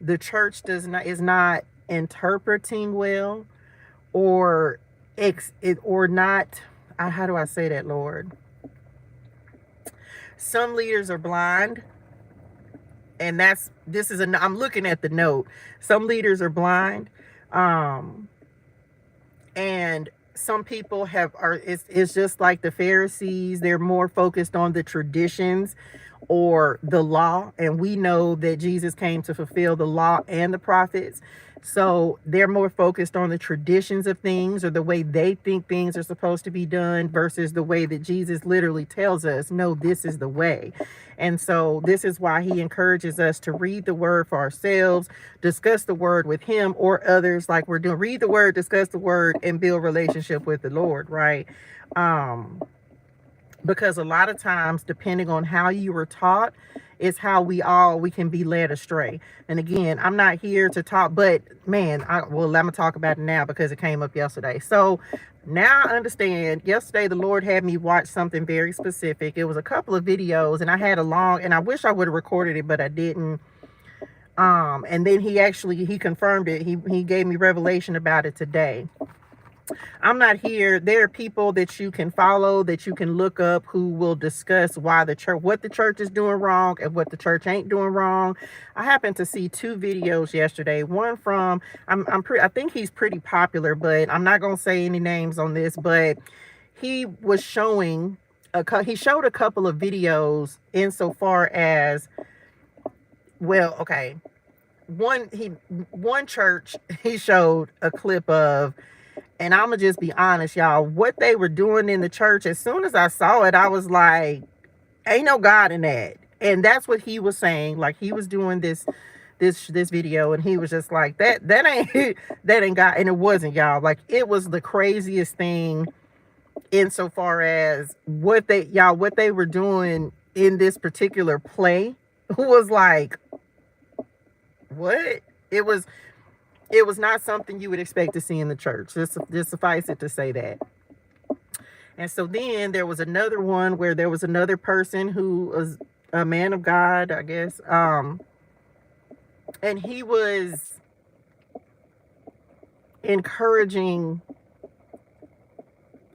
the church is not interpreting well, or not. How do I say that, Lord? Some leaders are blind, and I'm looking at the note. Some leaders are blind, and some people it's just like the Pharisees. They're more focused on the traditions or the law, and we know that Jesus came to fulfill the law and the prophets. So they're more focused on the traditions of things, or the way they think things are supposed to be done, versus the way that Jesus literally tells us, no, this is the way. And so this is why he encourages us to read the word for ourselves, discuss the word with him or others, like we're doing. Read the word, discuss the word, and build relationship with the Lord, right? Because a lot of times, depending on how you were taught, is how we can be led astray. And again, I'm not here to talk, but man, I'm gonna talk about it now because it came up yesterday. So now I understand. Yesterday, the Lord had me watch something very specific. It was a couple of videos, and I had and I wish I would have recorded it, but I didn't. And then he confirmed it. He gave me revelation about it today. I'm not here. There are people that you can follow, that you can look up, who will discuss why the church, what the church is doing wrong and what the church ain't doing wrong. I happened to see two videos yesterday. One from, I think he's pretty popular, but I'm not gonna say any names on this. But he was showing he showed a couple of videos insofar as, well, okay, one church he showed a clip of. And I'm gonna just be honest, y'all, what they were doing in the church, as soon as I saw it, I was like, ain't no God in that. And that's what he was saying. Like, he was doing this video, and he was just like, that ain't that ain't God. And it wasn't, y'all. Like, it was the craziest thing insofar as what they were doing in this particular play was like, what? It was not something you would expect to see in the church. Just suffice it to say that. And so then there was another one where there was another person who was a man of God, I guess. And he was encouraging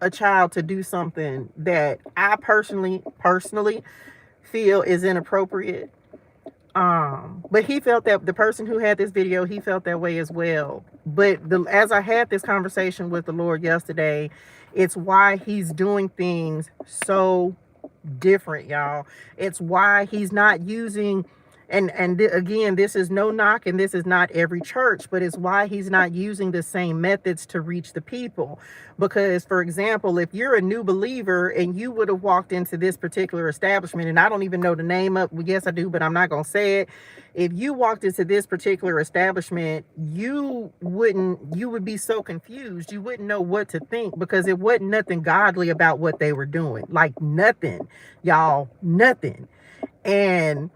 a child to do something that I personally feel is inappropriate. But he felt that, the person who had this video, he felt that way as well. But as I had this conversation with the Lord yesterday, it's why he's doing things so different, y'all. It's why he's not using, again, this is no knock, and this is not every church, but it's why he's not using the same methods to reach the people. Because, for example, if you're a new believer and you would have walked into this particular establishment, and I don't even know the name of, well, yes I do, but I'm not gonna say it. If you walked into this particular establishment, you would be so confused. You wouldn't know what to think, because it wasn't nothing godly about what they were doing. Like, nothing, y'all, nothing. And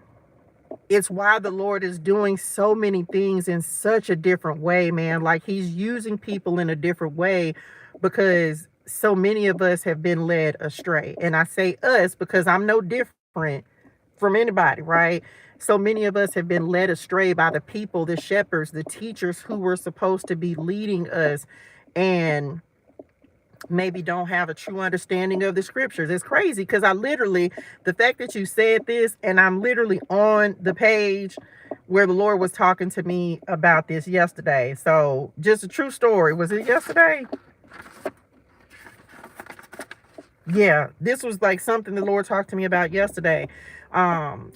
it's why the Lord is doing so many things in such a different way, man. Like, he's using people in a different way, because so many of us have been led astray. And I say us because I'm no different from anybody, right? So many of us have been led astray by the people, the shepherds, the teachers who were supposed to be leading us, and maybe don't have a true understanding of the scriptures. It's crazy, because the fact that you said this, and I'm literally on the page where the Lord was talking to me about this yesterday. So, just a true story. Was it yesterday? Yeah, this was like something the Lord talked to me about yesterday.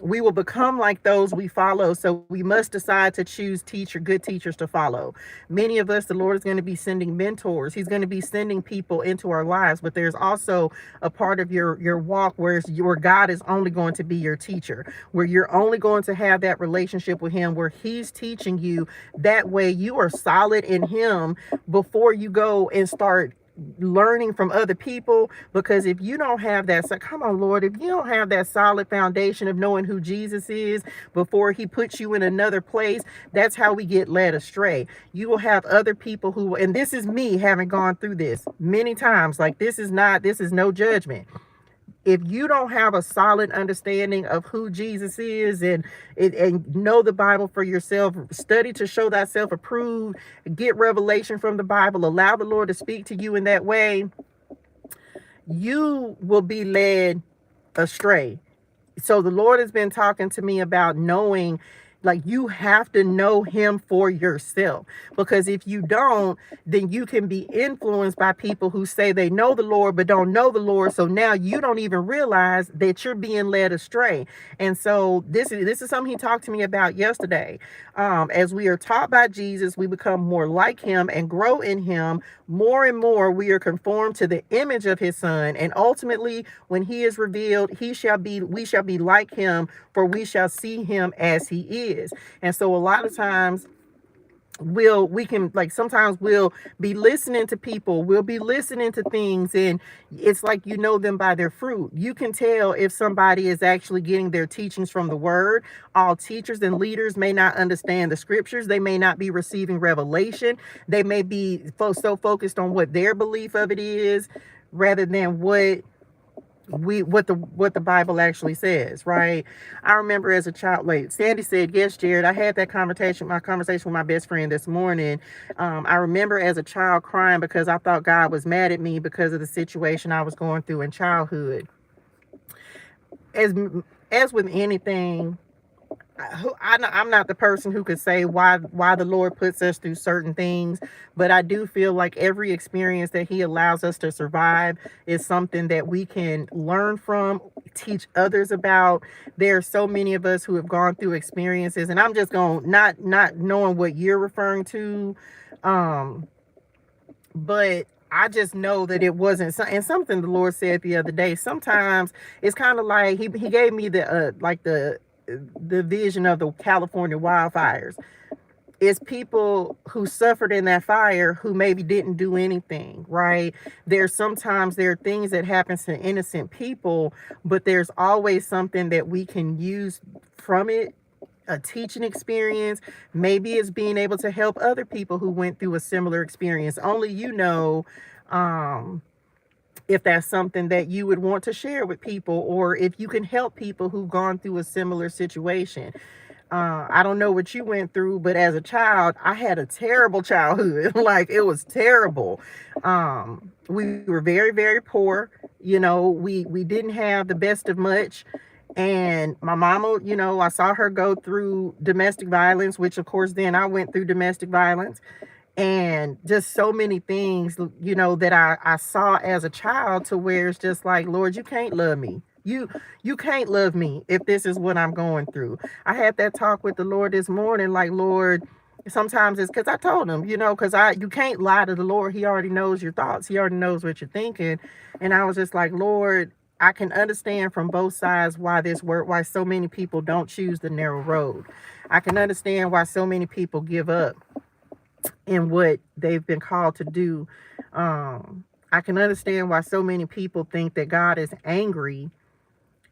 We will become like those we follow, so we must decide to choose good teachers to follow. Many of us, the Lord is going to be sending mentors. He's going to be sending people into our lives, but there's also a part of your walk where God is only going to be your teacher, where you're only going to have that relationship with him, where he's teaching you. That way you are solid in him before you go and start learning from other people. Because if you don't have that, so come on, Lord, if you don't have that solid foundation of knowing who Jesus is before he puts you in another place, that's how we get led astray. You will have other people who, and this is me having gone through this many times, like, this is no judgment. If you don't have a solid understanding of who Jesus is, and know the Bible for yourself, study to show thyself approved, get revelation from the Bible, allow the Lord to speak to you in that way, you will be led astray. So the Lord has been talking to me about knowing, like, you have to know him for yourself, because if you don't, then you can be influenced by people who say they know the Lord but don't know the Lord. So now you don't even realize that you're being led astray. And so this is something he talked to me about yesterday. As we are taught by Jesus, we become more like him and grow in him. More and more we are conformed to the image of his son, and ultimately when he is revealed, we shall be like him, for we shall see him as he is. And so a lot of times sometimes we'll be listening to people, we'll be listening to things, and it's like, you know them by their fruit. You can tell if somebody is actually getting their teachings from the word. All teachers and leaders may not understand the scriptures. They may not be receiving revelation. They may be so focused on what their belief of it is, rather than what what the Bible actually says, right? I remember as a child, like Sandy said, yes, Jared, I had that conversation with my best friend this morning. I remember as a child crying because I thought God was mad at me because of the situation I was going through in childhood. As as with anything, I'm not the person who could say why the Lord puts us through certain things, but I do feel like every experience that He allows us to survive is something that we can learn from, teach others about. There are so many of us who have gone through experiences, and I'm just going not knowing what you're referring to, um, but I just know that it wasn't and something the Lord said the other day. Sometimes it's kind of like he gave me the like the vision of the California wildfires. It's people who suffered in that fire who maybe didn't do anything, right? Sometimes there are things that happen to innocent people, but there's always something that we can use from it, a teaching experience. Maybe it's being able to help other people who went through a similar experience. Only you know, um, if that's something that you would want to share with people, or if you can help people who've gone through a similar situation. I don't know what you went through, but as a child, I had a terrible childhood. Like, it was terrible. We were very, very poor. We didn't have the best of much. And my mama, I saw her go through domestic violence, which of course then I went through domestic violence, and just so many things, that I saw as a child, to where it's just like, Lord, you can't love me. You can't love me if this is what I'm going through. I had that talk with the Lord this morning, like, Lord, sometimes it's because I told him, because you can't lie to the Lord. He already knows your thoughts. He already knows what you're thinking. And I was just like, Lord, I can understand from both sides why so many people don't choose the narrow road. I can understand why so many people give up in what they've been called to do. I can understand why so many people think that God is angry.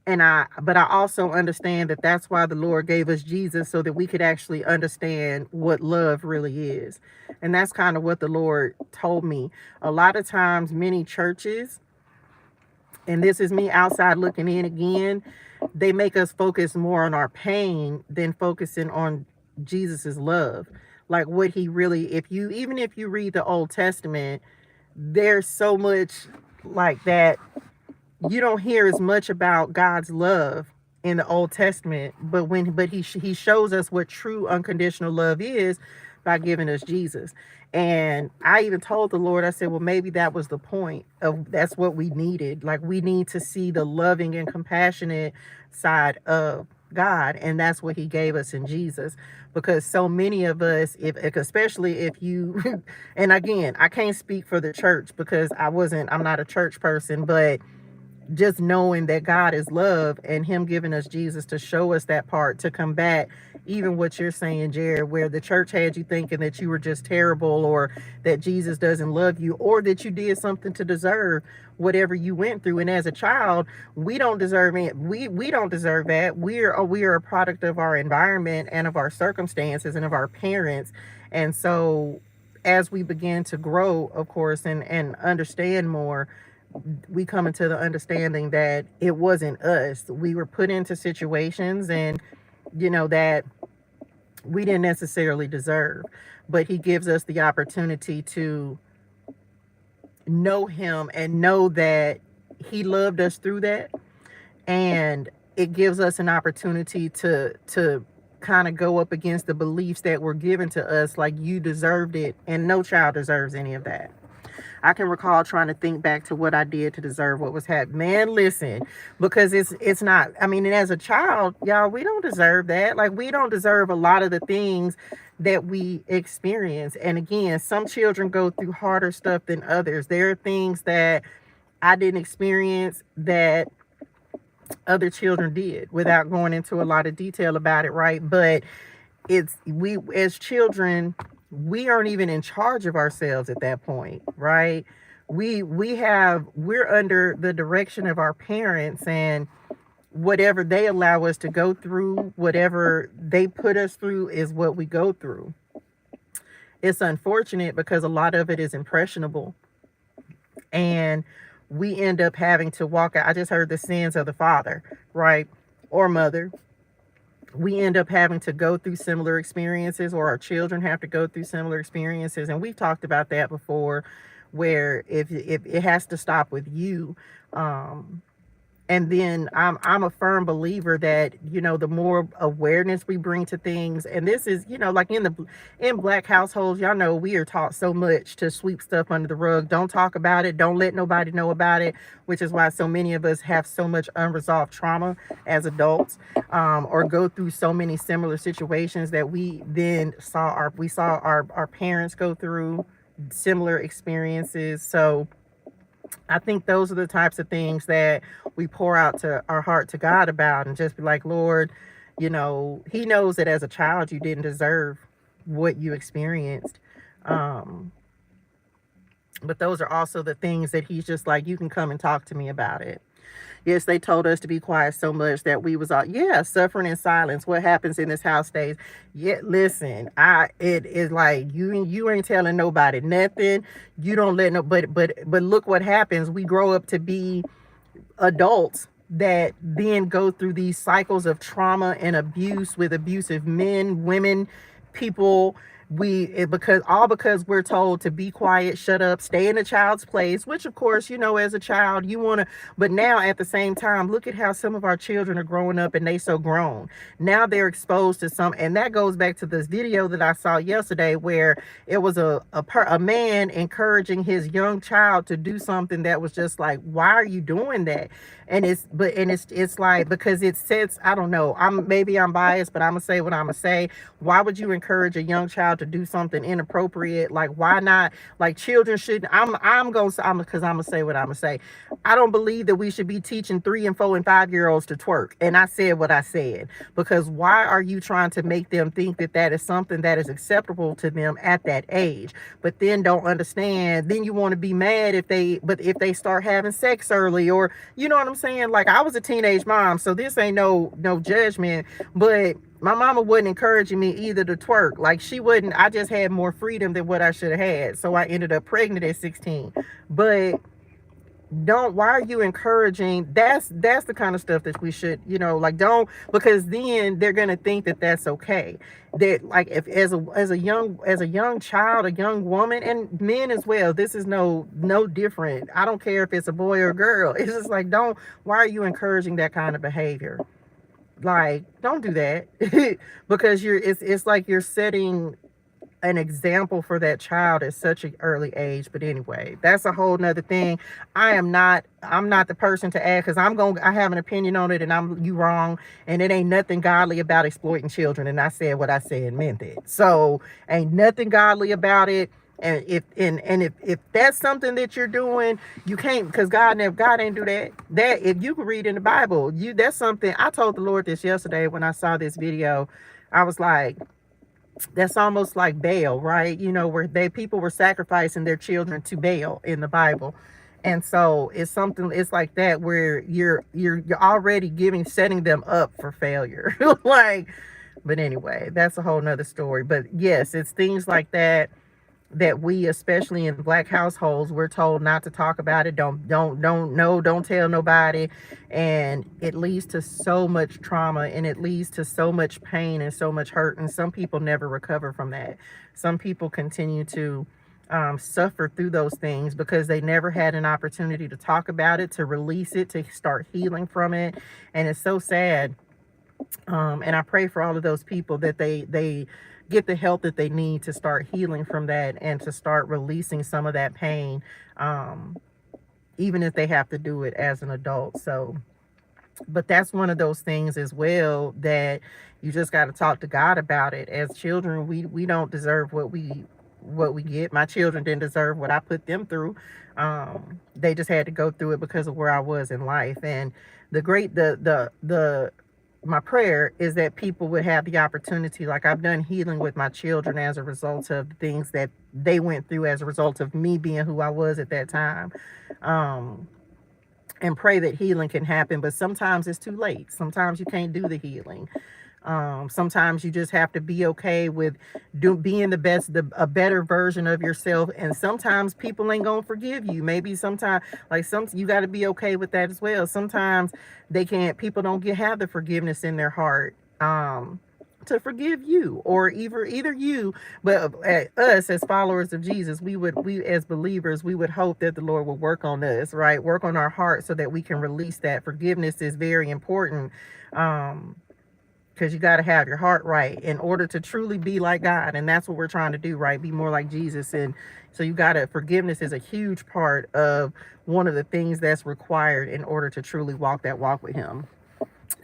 But I also understand that that's why the Lord gave us Jesus, so that we could actually understand what love really is. And that's kind of what the Lord told me. A lot of times, many churches, and this is me outside looking in again, they make us focus more on our pain than focusing on Jesus's love. Like, what he really, even if you read the Old Testament, there's so much like that. You don't hear as much about God's love in the Old Testament, but he shows us what true unconditional love is by giving us Jesus. And I even told the Lord, I said, well, maybe that was the point of, that's what we needed. Like, we need to see the loving and compassionate side of God, and that's what he gave us in Jesus. Because so many of us, especially if you and again, I can't speak for the church because I'm not a church person, but just knowing that God is love, and him giving us Jesus to show us that part, to combat even what you're saying, Jared, where the church had you thinking that you were just terrible, or that Jesus doesn't love you, or that you did something to deserve whatever you went through. And as a child, we don't deserve it. We don't deserve that. We are a product of our environment and of our circumstances and of our parents. And so as we begin to grow, of course, and understand more, we come into the understanding that it wasn't us. We were put into situations, and that we didn't necessarily deserve, but he gives us the opportunity to know him and know that he loved us through that. And it gives us an opportunity to kind of go up against the beliefs that were given to us, like, you deserved it, and no child deserves any of that. I can recall trying to think back to what I did to deserve what was happening. Man, listen, because it's not, I mean, and as a child, y'all, we don't deserve that. Like, we don't deserve a lot of the things that we experience. And again, some children go through harder stuff than others. There are things that I didn't experience that other children did, without going into a lot of detail about it, right? But we as children, we aren't even in charge of ourselves at that point, right? We're under the direction of our parents, and whatever they allow us to go through, whatever they put us through, is what we go through. It's unfortunate because a lot of it is impressionable, and we end up having to walk out. I just heard the sins of the father, right? Or mother. We end up having to go through similar experiences, or our children have to go through similar experiences. And we've talked about that before, where if it has to stop with you. And then I'm a firm believer that, the more awareness we bring to things, and this is, like in black households, y'all know we are taught so much to sweep stuff under the rug. Don't talk about it, don't let nobody know about it, which is why so many of us have so much unresolved trauma as adults, or go through so many similar situations that we then saw our parents go through similar experiences. So I think those are the types of things that we pour out to our heart to God about, and just be like, Lord, He knows that as a child you didn't deserve what you experienced. But those are also the things that He's just like, you can come and talk to me about it. Yes, they told us to be quiet so much that we was all, suffering in silence. What happens in this house stays. Yeah, listen, it is like you ain't telling nobody nothing. You don't let no, but look what happens. We grow up to be adults that then go through these cycles of trauma and abuse with abusive men, women, people. Because we're told to be quiet, shut up, stay in a child's place, which of course, as a child you want to, but now at the same time, look at how some of our children are growing up and they so grown. Now they're exposed to some, and that goes back to this video that I saw yesterday where it was a man encouraging his young child to do something that was just like, why are you doing that? And it's like, because it says, I don't know, maybe I'm biased, but I'm gonna say what I'm gonna say. Why would you encourage a young child to do something inappropriate? Like, why not? Like, children shouldn't. Because I'm gonna say what I'm gonna say. I don't believe that we should be teaching 3 and 4 and 5-year-olds to twerk. And I said what I said, because why are you trying to make them think that that is something that is acceptable to them at that age? But then don't understand. Then you want to be mad if they start having sex early, or you know what I'm saying? Like, I was a teenage mom, so this ain't no judgment, but my mama wasn't encouraging me either to twerk. Like, she wouldn't. I just had more freedom than what I should have had, so I ended up pregnant at 16. But why are you encouraging? That's the kind of stuff that we should, like, don't, because then they're gonna think that that's okay. That, like, if as a young child, a young woman, and men as well, this is no different. I don't care if it's a boy or a girl. It's just like, why are you encouraging that kind of behavior? Like, don't do that. Because it's like you're setting an example for that child at such an early age. But anyway, that's a whole nother thing. I'm not the person to add, because I have an opinion on it, and you wrong, and it ain't nothing godly about exploiting children. And I said what I said, meant it. So ain't nothing godly about it. And if that's something that you're doing, you can't, because God ain't do that. That, if you can read in the Bible, that's something. I told the Lord this yesterday when I saw this video. I was like, that's almost like Baal, right? Where people were sacrificing their children to Baal in the Bible. And so it's like that, where you're already setting them up for failure. Like, but anyway, that's a whole nother story. But yes, it's things like that we, especially in black households, we're told not to talk about it. Don't tell nobody. And it leads to so much trauma, and it leads to so much pain and so much hurt. And some people never recover from that. Some people continue to suffer through those things because they never had an opportunity to talk about it, to release it, to start healing from it. And it's so sad. And I pray for all of those people that they get the help that they need to start healing from that, and to start releasing some of that pain, even if they have to do it as an adult. So, but that's one of those things as well, that you just got to talk to God about it. As children, we don't deserve what we get. My children didn't deserve what I put them through. They just had to go through it because of where I was in life. And my prayer is that people would have the opportunity, like I've done healing with my children as a result of things that they went through as a result of me being who I was at that time. And pray that healing can happen, but sometimes it's too late. Sometimes you can't do the healing. Sometimes you just have to be okay with being a better version of yourself. And sometimes people ain't gonna forgive you. Maybe sometimes, like you got to be okay with that as well. Sometimes people don't have the forgiveness in their heart. To forgive you, or either you, but us as followers of Jesus, we as believers, we would hope that the Lord will work on us, right? Work on our heart so that we can release that. Forgiveness is very important, because you got to have your heart right in order to truly be like God, and that's what we're trying to do, right? Be more like Jesus. And so forgiveness is a huge part of one of the things that's required in order to truly walk that walk with Him.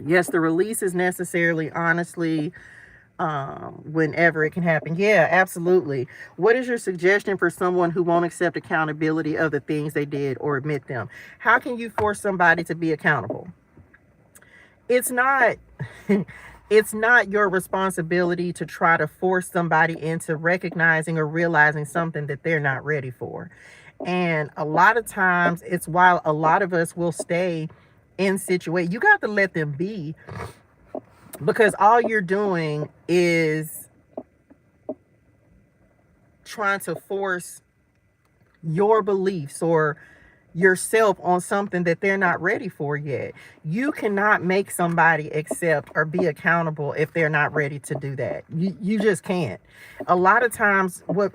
Yes, the release is necessarily, honestly, whenever it can happen. Yeah, absolutely. What is your suggestion for someone who won't accept accountability of the things they did or admit them? How can you force somebody to be accountable? It's not it's not your responsibility to try to force somebody into recognizing or realizing something that they're not ready for. And a lot of times, it's why a lot of us will stay in situations. You got to let them be, because all you're doing is trying to force your beliefs or yourself on something that they're not ready for yet. You cannot make somebody accept or be accountable if they're not ready to do that. You just can't. A lot of times, what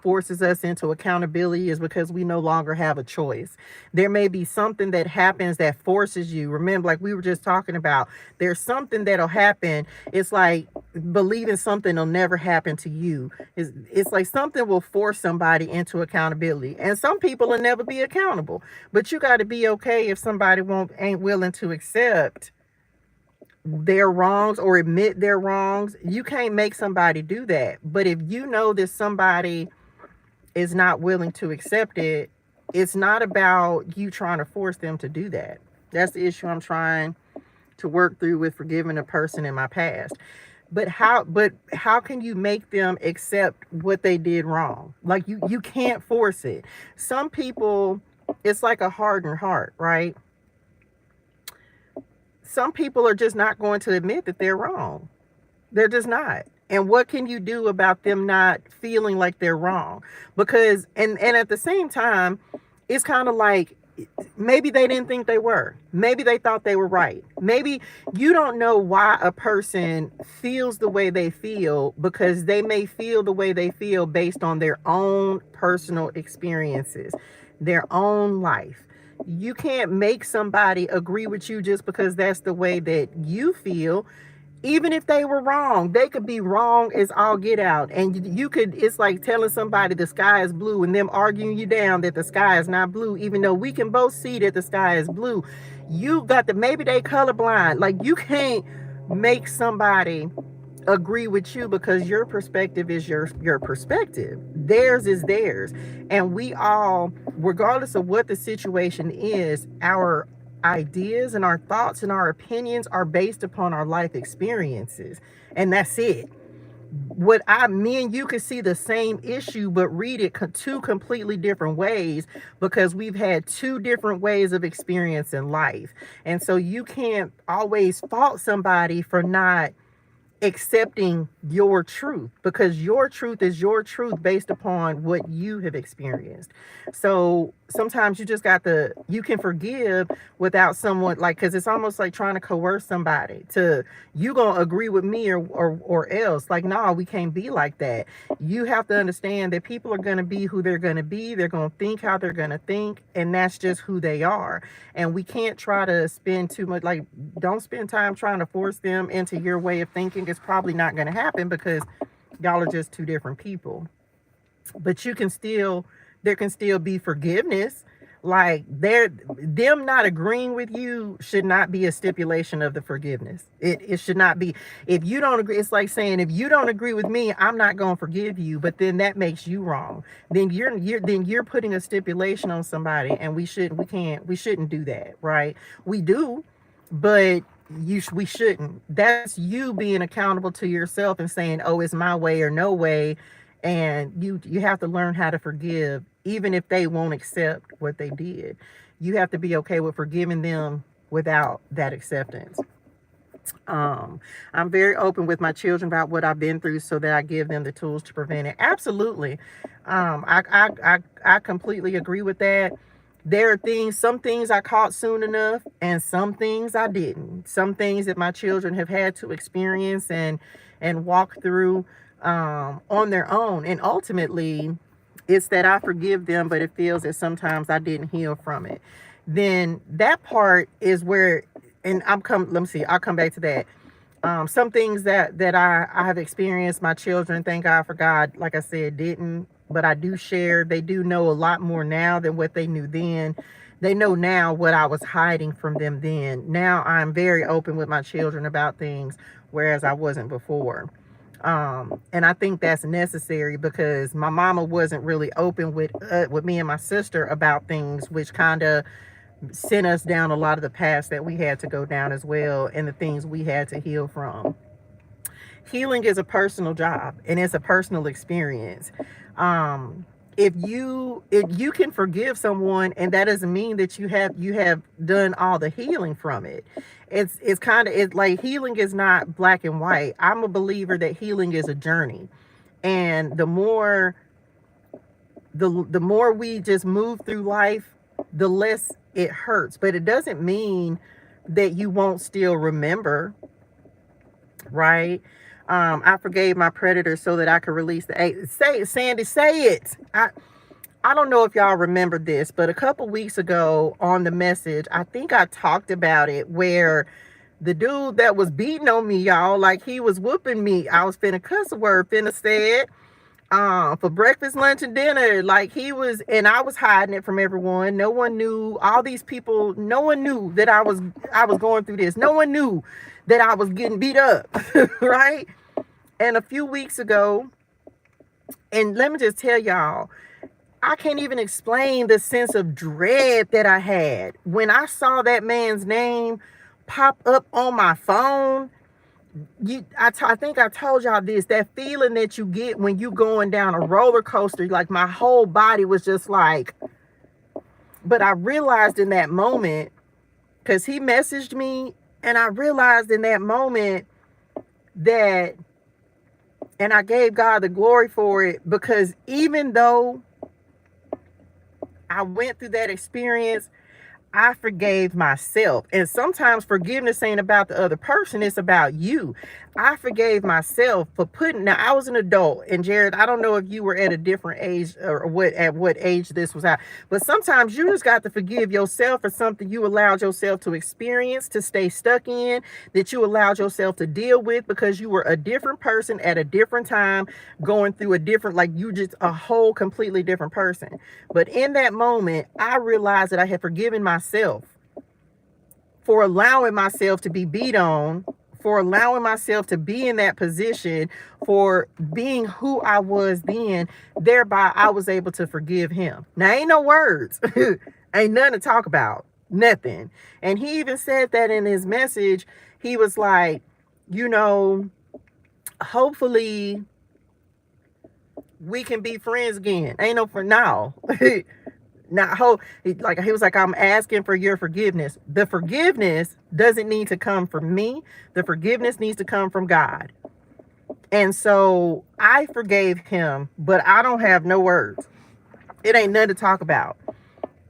forces us into accountability is because we no longer have a choice. There may be something that happens that forces you. Remember, like we were just talking about, there's something that'll happen. It's like believing something will never happen to you. It's like something will force somebody into accountability, and some people will never be accountable. But you got to be okay if somebody ain't willing to accept their wrongs or admit their wrongs. You can't make somebody do that. But if you know that somebody is not willing to accept it, it's not about you trying to force them to do that. That's the issue I'm trying to work through with forgiving a person in my past. But how can you make them accept what they did wrong? Like you can't force it. Some people, it's like a hardened heart, right? Some people are just not going to admit that they're wrong. They're just not. And what can you do about them not feeling like they're wrong? Because and at the same time, it's kind of like, maybe they didn't think they were. Maybe they thought they were right. Maybe you don't know why a person feels the way they feel, because they may feel the way they feel based on their own personal experiences, their own life. You can't make somebody agree with you just because that's the way that you feel. Even if they were wrong, they could be wrong as all get out. And it's like telling somebody the sky is blue and them arguing you down that the sky is not blue, even though we can both see that the sky is blue. Maybe they colorblind. Like, you can't make somebody agree with you, because your perspective is your perspective. Theirs is theirs. And we all, regardless of what the situation is, our ideas and our thoughts and our opinions are based upon our life experiences. And that's it. Me and you could see the same issue, but read it two completely different ways, because we've had two different ways of experiencing life. And so you can't always fault somebody for not accepting your truth, because your truth is your truth based upon what you have experienced. So sometimes you can forgive without someone, like, because it's almost like trying to coerce somebody to, you gonna agree with me or else. Like, no, we can't be like that. You have to understand that people are going to be who they're going to be. They're going to think how they're going to think, and that's just who they are. And we can't try to spend too much, like, don't spend time trying to force them into your way of thinking. It's probably not going to happen, because y'all are just two different people. But there can still be forgiveness. Like, them not agreeing with you should not be a stipulation of the forgiveness. It should not be. If you don't agree, it's like saying, if you don't agree with me, I'm not going to forgive you. But then that makes you wrong. Then you're putting a stipulation on somebody, and we shouldn't do that, right? We do, but we shouldn't. That's you being accountable to yourself and saying, oh, it's my way or no way. And you have to learn how to forgive, even if they won't accept what they did. You have to be okay with forgiving them without that acceptance. Um, I'm very open with my children about what I've been through so that I give them the tools to prevent it. Absolutely. I completely agree with that. There are things, some things I caught soon enough, and some things I didn't. Some things that my children have had to experience and walk through on their own. And ultimately, it's that I forgive them, but it feels that sometimes I didn't heal from it. Then that part is where, and let me see, I'll come back to that. Some things that I have experienced, my children, thank God for God, like I said, didn't, but I do share. They do know a lot more now than what they knew then. They know now what I was hiding from them then. Now I'm very open with my children about things, whereas I wasn't before. And I think that's necessary because my mama wasn't really open with me and my sister about things, which kind of sent us down a lot of the paths that we had to go down as well, and the things we had to heal from. Healing is a personal job and it's a personal experience. um if you can forgive someone, and that doesn't mean that you have done all the healing from it. It's kind of, it's like healing is not black and white. I'm a believer that healing is a journey, and the more we just move through life, the less it hurts. But it doesn't mean that you won't still remember, right? I forgave my predator so that I could release the eight. Say it, Sandy, say it. I don't know if y'all remember this, but a couple weeks ago on the message, I think I talked about it, where the dude that was beating on me, y'all, like he was whooping me. I was finna cuss a word, finna say it, for breakfast, lunch, and dinner. Like he was, and I was hiding it from everyone. No one knew. All these people, no one knew that I was going through this. No one knew that I was getting beat up, right? And a few weeks ago, and let me just tell y'all, I can't even explain the sense of dread that I had when I saw that man's name pop up on my phone. I think I told y'all this, that feeling that you get when you going down a roller coaster, like my whole body was just like, but I realized in that moment, because he messaged me, and I realized in that moment that, and I gave God the glory for it, because even though I went through that experience, I forgave myself. And sometimes forgiveness ain't about the other person, it's about you. I forgave myself for putting, now I was an adult, and Jared, I don't know if you were at a different age or at what age this was at, but sometimes you just got to forgive yourself for something you allowed yourself to experience, to stay stuck in, that you allowed yourself to deal with because you were a different person at a different time, going through a different, like you just a whole completely different person. But in that moment, I realized that I had forgiven myself for allowing myself to be beat on, for allowing myself to be in that position, for being who I was then. Thereby, I was able to forgive him. Now, ain't no words, ain't nothing to talk about, nothing. And he even said that in his message. He was like, hopefully we can be friends again. Ain't no for now. Now, he was like, I'm asking for your forgiveness. The forgiveness doesn't need to come from me. The forgiveness needs to come from God. And so I forgave him, but I don't have no words. It ain't nothing to talk about.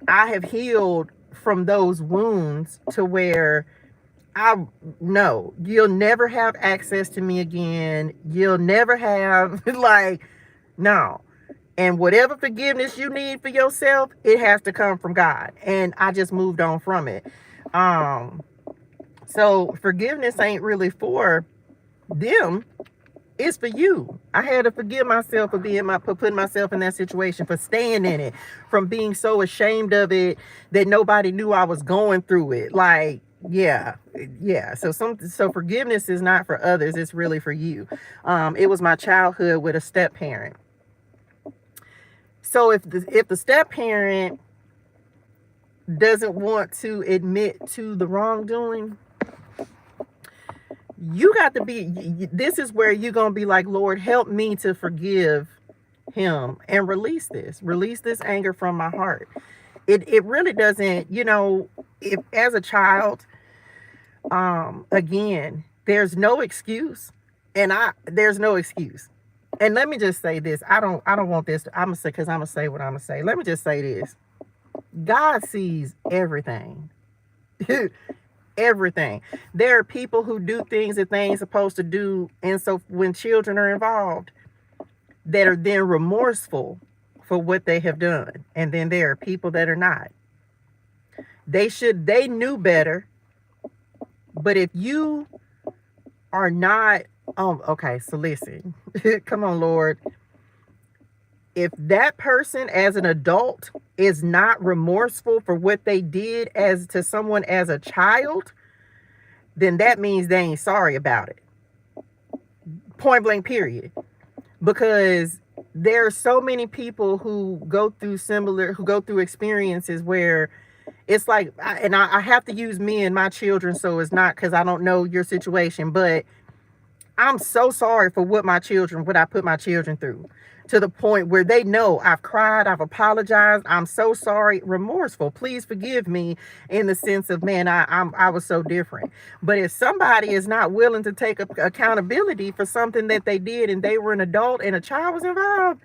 I have healed from those wounds to where no, you'll never have access to me again. You'll never have, no. And whatever forgiveness you need for yourself, it has to come from God. And I just moved on from it. So forgiveness ain't really for them. It's for you. I had to forgive myself for putting myself in that situation, for staying in it, from being so ashamed of it that nobody knew I was going through it. Yeah. So forgiveness is not for others. It's really for you. It was my childhood with a step parent. So if the step parent doesn't want to admit to the wrongdoing, you got to be, this is where you're going to be like, Lord, help me to forgive him and release this anger from my heart. It really doesn't, if as a child, Again, there's no excuse, and there's no excuse. And let me just say this. I don't want this to, I'm gonna say, because I'm gonna say what I'm gonna say. Let me just say this. God sees everything. Everything. There are people who do things that they ain't supposed to do, and so when children are involved, that are then remorseful for what they have done. And then there are people that are not. They knew better. But if you are not, okay, so listen. Come on, Lord. If that person as an adult is not remorseful for what they did as to someone as a child, then that means they ain't sorry about it. Point blank, period. Because there are so many people who go through experiences where it's like, I have to use me and my children, so it's not because I don't know your situation, but I'm so sorry for what I put my children through, to the point where they know I've cried, I've apologized, I'm so sorry, remorseful. Please forgive me, in the sense of, man, I was so different. But if somebody is not willing to take accountability for something that they did, and they were an adult and a child was involved,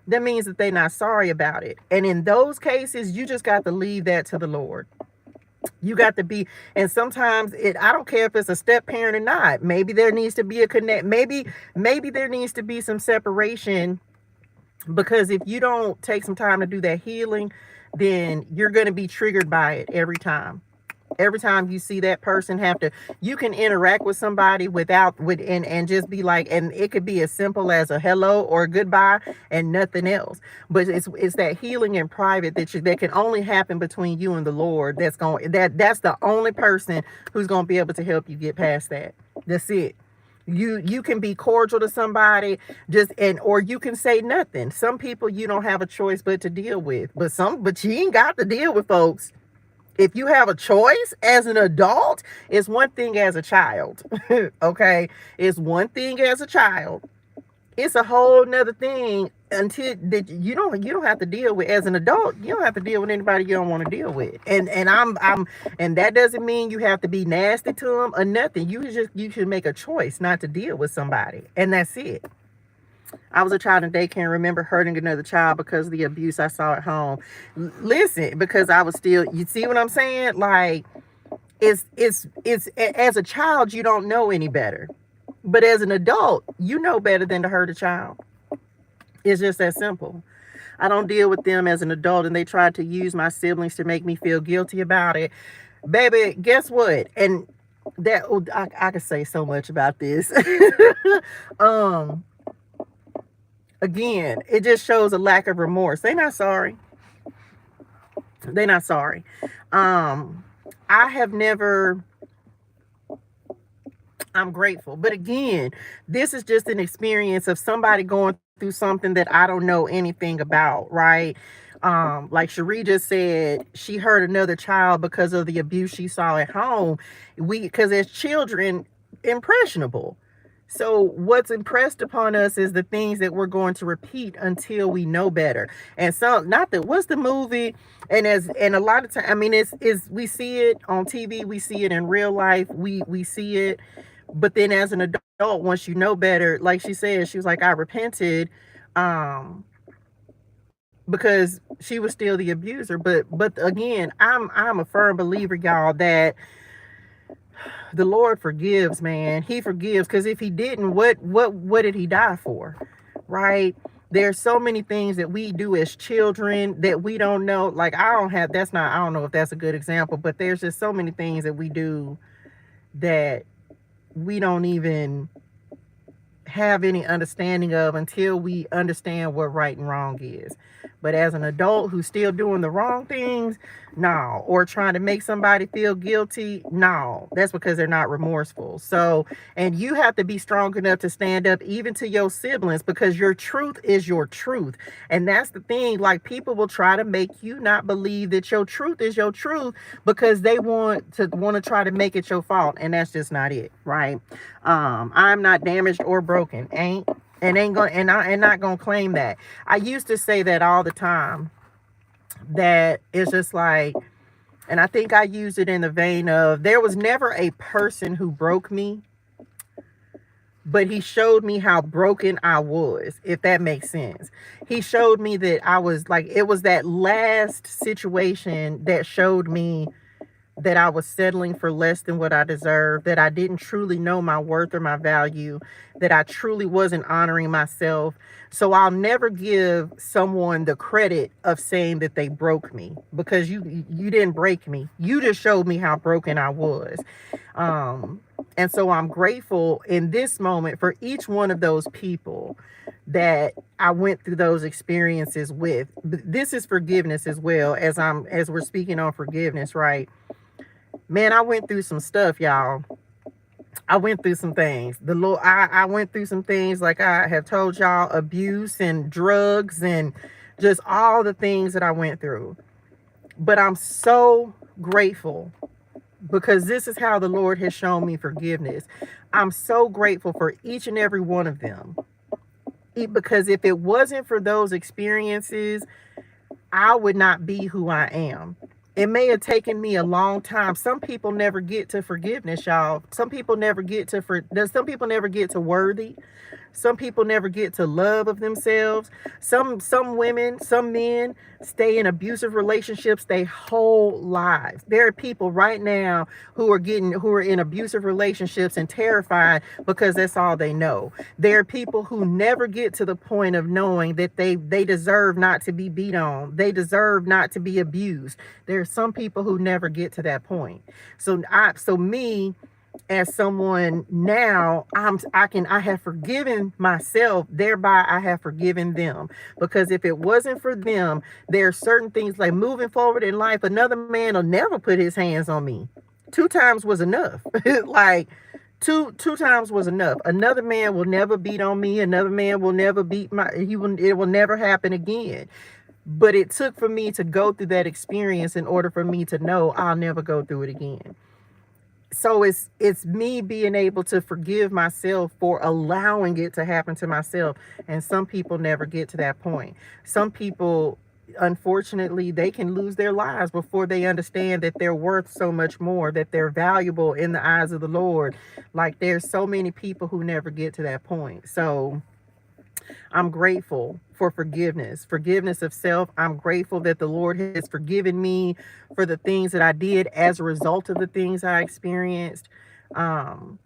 that means that they're not sorry about it. And in those cases, you just got to leave that to the Lord. You got to be, and sometimes I don't care if it's a step parent or not. Maybe there needs to be a connect. Maybe there needs to be some separation, because if you don't take some time to do that healing, then you're going to be triggered by it every time. Every time you see that person you can interact with somebody and just be like, and it could be as simple as a hello or a goodbye and nothing else. But it's that healing in private that can only happen between you and the Lord. That's the only person who's going to be able to help you get past that. That's it. You can be cordial to somebody, or you can say nothing. Some people you don't have a choice but to deal with, but you ain't got to deal with folks. If you have a choice as an adult, it's one thing as a child. Okay? It's one thing as a child. It's a whole nother thing until that you don't have to deal with as an adult. You don't have to deal with anybody you don't want to deal with. And that doesn't mean you have to be nasty to them or nothing. You should make a choice not to deal with somebody. And that's it. I was a child in daycare and remember hurting another child because of the abuse I saw at home. Listen, because I was still, you see what I'm saying? Like, it's as a child, you don't know any better. But as an adult, you know better than to hurt a child. It's just that simple. I don't deal with them as an adult, and they tried to use my siblings to make me feel guilty about it. Baby, guess what? And that, I could say so much about this. Again, it just shows a lack of remorse. They're not sorry. They're not sorry. I'm grateful. But again, this is just an experience of somebody going through something that I don't know anything about, right? Like Cherie just said, she hurt another child because of the abuse she saw at home. Because as children, impressionable. So what's impressed upon us is the things that we're going to repeat until we know better. And so, what's the movie? And a lot of time, I mean, we see it on TV, we see it in real life, we see it. But then as an adult, once you know better, like she said, she was like, I repented, because she was still the abuser. But again, I'm a firm believer, y'all, that the Lord forgives, man. He forgives, because if he didn't, what did he die for? Right? There's so many things that we do as children that we don't know. Like, I don't know if that's a good example, but there's just so many things that we do that we don't even have any understanding of until we understand what right and wrong is. But as an adult who's still doing the wrong things, no. Or trying to make somebody feel guilty, no. That's because they're not remorseful. So, and you have to be strong enough to stand up even to your siblings, because your truth is your truth. And that's the thing. Like, people will try to make you not believe that your truth is your truth because they want to try to make it your fault. And that's just not it, right? I'm not damaged or broken. I'm not gonna claim that. I used to say that all the time. That it's just like, And I think I used it in the vein of there was never a person who broke me, but he showed me how broken I was, if that makes sense. He showed me that I was like, it was that last situation that showed me that I was settling for less than what I deserved, that I didn't truly know my worth or my value, that I truly wasn't honoring myself. So I'll never give someone the credit of saying that they broke me, because you didn't break me. You just showed me how broken I was. And so I'm grateful in this moment for each one of those people that I went through those experiences with. This is forgiveness as well, as we're speaking on forgiveness, right? Man, I went through some stuff, y'all. I went through some things. The Lord, I went through some things, like I have told y'all, abuse and drugs and just all the things that I went through. But I'm so grateful, because this is how the Lord has shown me forgiveness. I'm so grateful for each and every one of them. Because if it wasn't for those experiences, I would not be who I am. It may have taken me a long time. Some people never get to forgiveness, y'all. Some people never get to worthy. Some people never get to love of themselves. Some women, some men stay in abusive relationships their whole lives. There are people right now who are in abusive relationships and terrified because that's all they know. There are people who never get to the point of knowing that they deserve not to be beat on. They deserve not to be abused. There are some people who never get to that point. So me, as someone now, I have forgiven myself, thereby I have forgiven them. Because if it wasn't for them, there are certain things, like moving forward in life, another man will never put his hands on me. 2 times was enough. Like two times was enough. Another man will never beat on me. Another man will never it will never happen again. But it took for me to go through that experience in order for me to know I'll never go through it again. So it's me being able to forgive myself for allowing it to happen to myself. And some people never get to that point. Some people, unfortunately, they can lose their lives before they understand that they're worth so much more, that they're valuable in the eyes of the Lord. Like, there's so many people who never get to that point. So I'm grateful for forgiveness of self. I'm grateful that the Lord has forgiven me for the things that I did as a result of the things I experienced. Um,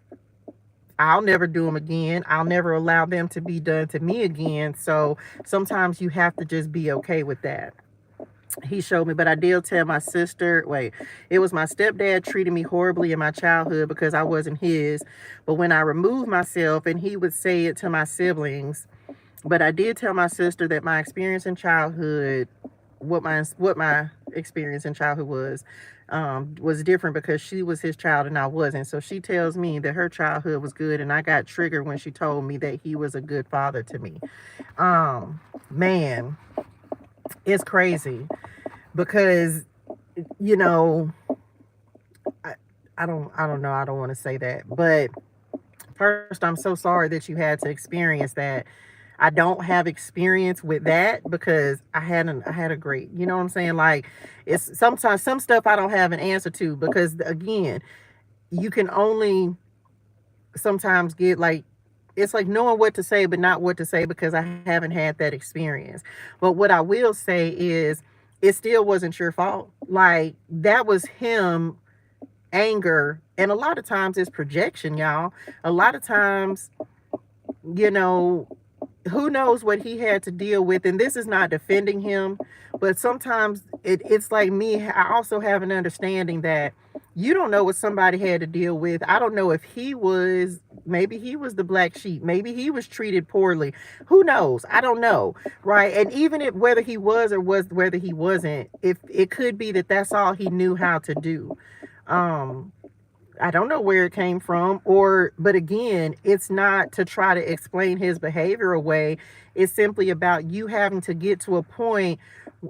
I'll never do them again. I'll never allow them to be done to me again. So sometimes you have to just be okay with that. He showed me, but I did tell my sister, it was my stepdad treated me horribly in my childhood because I wasn't his. But when I removed myself, and he would say it to my siblings, but I did tell my sister that my experience in childhood, what my experience in childhood was different, because she was his child and I wasn't. So she tells me that her childhood was good, and I got triggered when she told me that he was a good father to me. Man, it's crazy, because I don't know, I don't want to say that, but first, I'm so sorry that you had to experience that. I don't have experience with that, because I had a great, you know what I'm saying? Like, it's sometimes some stuff I don't have an answer to, because again, you can only sometimes get, like, it's like knowing what to say, but not what to say, because I haven't had that experience. But what I will say is, it still wasn't your fault. Like, that was him, anger. And a lot of times it's projection, y'all. A lot of times, who knows what he had to deal with. And this is not defending him, but sometimes it's like me. I also have an understanding that you don't know what somebody had to deal with. I don't know if maybe he was the black sheep. Maybe he was treated poorly. Who knows? I don't know. Right. And even if whether he was or whether he wasn't, if it could be that that's all he knew how to do. I don't know where it came from, but again, it's not to try to explain his behavior away. It's simply about you having to get to a point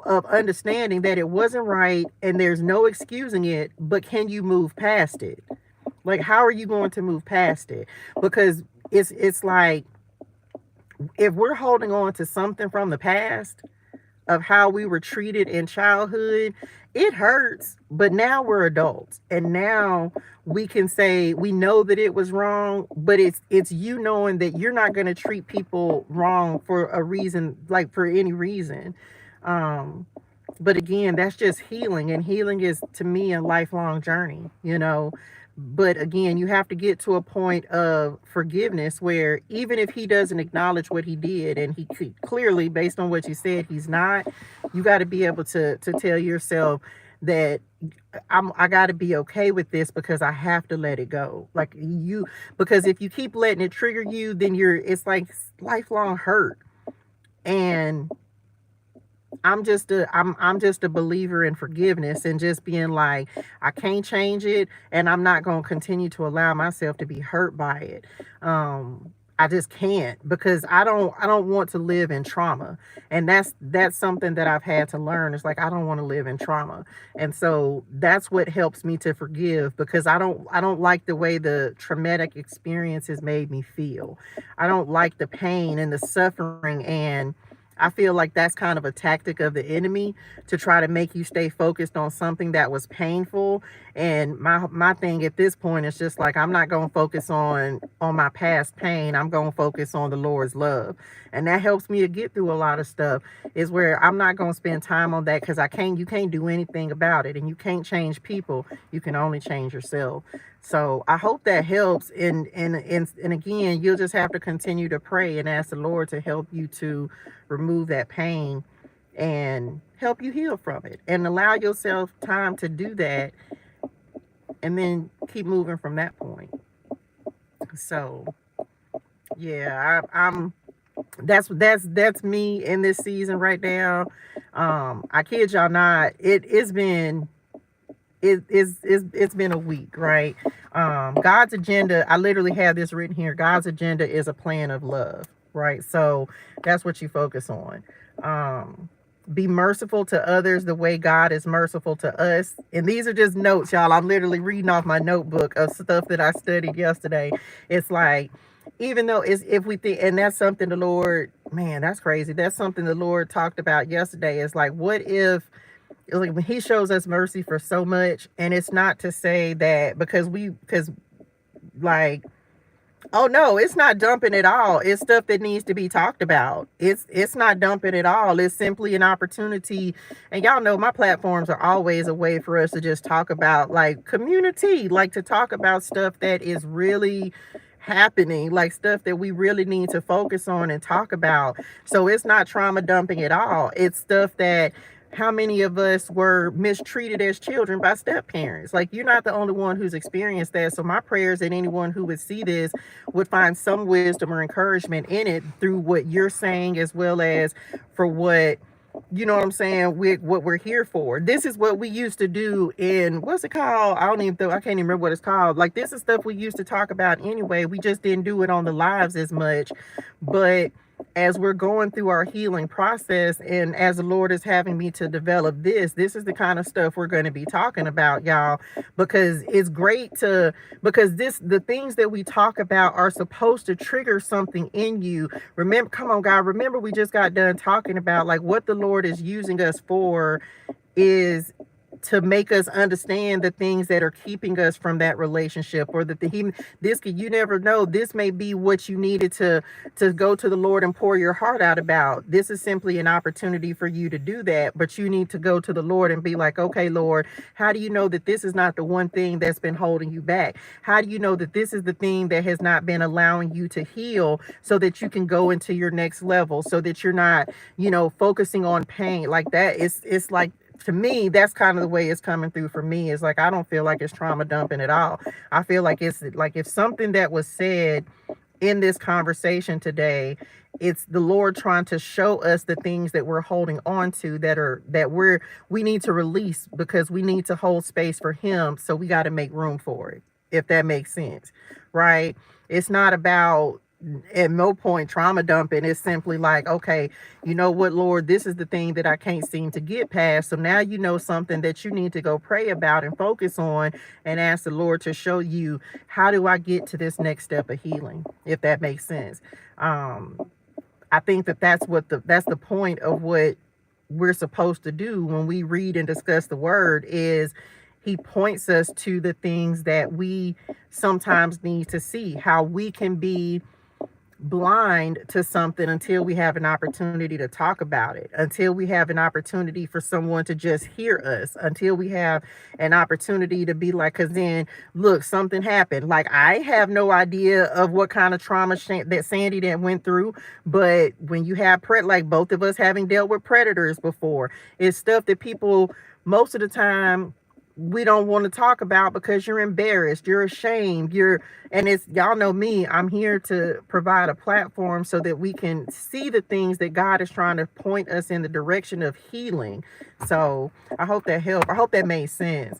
of understanding that it wasn't right and there's no excusing it, but can you move past it? Like, how are you going to move past it? Because it's like, if we're holding on to something from the past, of how we were treated in childhood, it hurts, but now we're adults and now we can say we know that it was wrong, but it's you knowing that you're not going to treat people wrong for a reason, like for any reason. um but again, that's just healing, and healing is to me a lifelong journey, you know. But again, you have to get to a point of forgiveness where even if he doesn't acknowledge what he did, and clearly, based on what you said, he's not, you got to be able to tell yourself that I got to be okay with this because I have to let it go. Like you, because if you keep letting it trigger you, then it's like lifelong hurt. And I'm just a believer in forgiveness and just being like, I can't change it, and I'm not going to continue to allow myself to be hurt by it. I just can't, because I don't want to live in trauma. And that's something that I've had to learn. It's like I don't want to live in trauma. And so that's what helps me to forgive, because I don't like the way the traumatic experience has made me feel. I don't like the pain and the suffering, and I feel like that's kind of a tactic of the enemy to try to make you stay focused on something that was painful. And my thing at this point is just like, I'm not going to focus on my past pain. I'm going to focus on the Lord's love. And that helps me to get through a lot of stuff, is where I'm not going to spend time on that, because you can't do anything about it, and you can't change people. You can only change yourself. So I hope that helps. And again, you'll just have to continue to pray and ask the Lord to help you to remove that pain and help you heal from it, and allow yourself time to do that, and then keep moving from that point. So yeah, I'm that's me in this season right now. I kid y'all not, it's been a week, right? God's agenda, I literally have this written here. God's agenda is a plan of love, right? So that's what you focus on. Be merciful to others the way God is merciful to us. And these are just notes, y'all. I'm literally reading off my notebook of stuff that I studied yesterday. It's like, even though it's, if we think, and that's something the Lord, man, that's crazy. That's something the Lord talked about yesterday. It's like, what if, like, when he shows us mercy for so much, and it's not to say that because like, oh no, it's not dumping at all. It's stuff that needs to be talked about. It's not dumping at all. It's simply an opportunity. And y'all know my platforms are always a way for us to just talk about, like, community, like to talk about stuff that is really happening, like stuff that we really need to focus on and talk about. So it's not trauma dumping at all. It's stuff that, how many of us were mistreated as children by step parents? Like, you're not the only one who's experienced that. So my prayers that anyone who would see this would find some wisdom or encouragement in it through what you're saying, as well as for what, you know what I'm saying, with what we're here for. This is what we used to do in, what's it called? I can't even remember what it's called. Like, this is stuff we used to talk about anyway. We just didn't do it on the lives as much. But as we're going through our healing process, and as the Lord is having me to develop this is the kind of stuff we're going to be talking about, y'all, because it's great because the things that we talk about are supposed to trigger something in you. Remember, come on, God, remember we just got done talking about, like, what the Lord is using us for is to make us understand the things that are keeping us from that relationship, or that you never know, this may be what you needed to go to the Lord and pour your heart out about. This is simply an opportunity for you to do that, but you need to go to the Lord and be like, okay, Lord, how do you know that this is not the one thing that's been holding you back? How do you know that this is the thing that has not been allowing you to heal, so that you can go into your next level, so that you're not, focusing on pain like that? It's like, to me, that's kind of the way it's coming through for me. Is like, I don't feel like it's trauma dumping at all. I feel like it's like, if something that was said in this conversation today, it's the Lord trying to show us the things that we're holding on to, we need to release, because we need to hold space for him. So we got to make room for it, if that makes sense, right? It's not about, at no point, trauma dumping. It's simply like, okay, you know what, Lord, this is the thing that I can't seem to get past. So now you know something that you need to go pray about and focus on, and ask the Lord to show you, how do I get to this next step of healing, if that makes sense. I think that's the point of what we're supposed to do when we read and discuss the word is he points us to the things that we sometimes need to see, how we can be blind to something until we have an opportunity to talk about it, until we have an opportunity for someone to just hear us, until we have an opportunity to be like, because then look, something happened. Like, I have no idea of what kind of trauma that Sandy that went through, but when you have like both of us having dealt with predators before, it's stuff that people most of the time we don't want to talk about because you're embarrassed, you're ashamed, and it's, y'all know me, I'm here to provide a platform so that we can see the things that God is trying to point us in the direction of healing. So I hope that helped. I hope that made sense.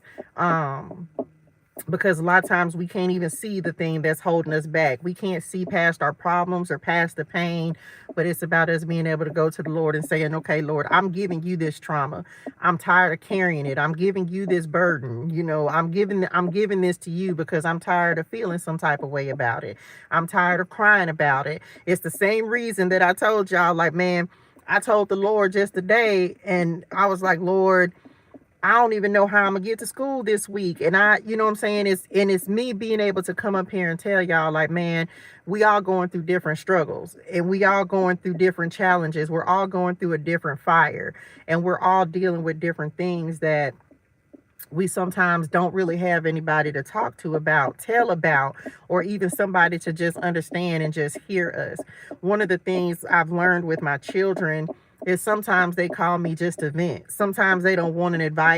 Because a lot of times we can't even see the thing that's holding us back. We can't see past our problems or past the pain, but it's about us being able to go to the Lord and saying, okay, Lord, I'm giving you this trauma. I'm tired of carrying it. I'm giving you this burden. You know, I'm giving this to you because I'm tired of feeling some type of way about it. I'm tired of crying about it. It's the same reason that I told y'all, like, man, I told the Lord just today, and I was like, Lord, I don't even know how I'm gonna get to school this week. And you know what I'm saying? It's me being able to come up here and tell y'all, like, man, we all going through different struggles, and we all going through different challenges. We're all going through a different fire, and we're all dealing with different things that we sometimes don't really have anybody to talk to about, tell about, or even somebody to just understand and just hear us. One of the things I've learned with my children is sometimes they call me just to vent. Sometimes they don't want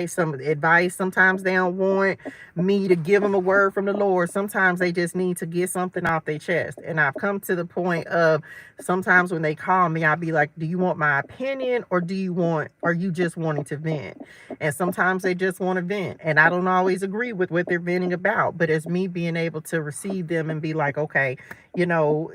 some advice. Sometimes they don't want me to give them a word from the Lord. Sometimes they just need to get something off their chest. And I've come to the point of sometimes when they call me, I'll be like, do you want my opinion, or are you just wanting to vent? And sometimes they just want to vent. And I don't always agree with what they're venting about, but it's me being able to receive them and be like, okay, you know,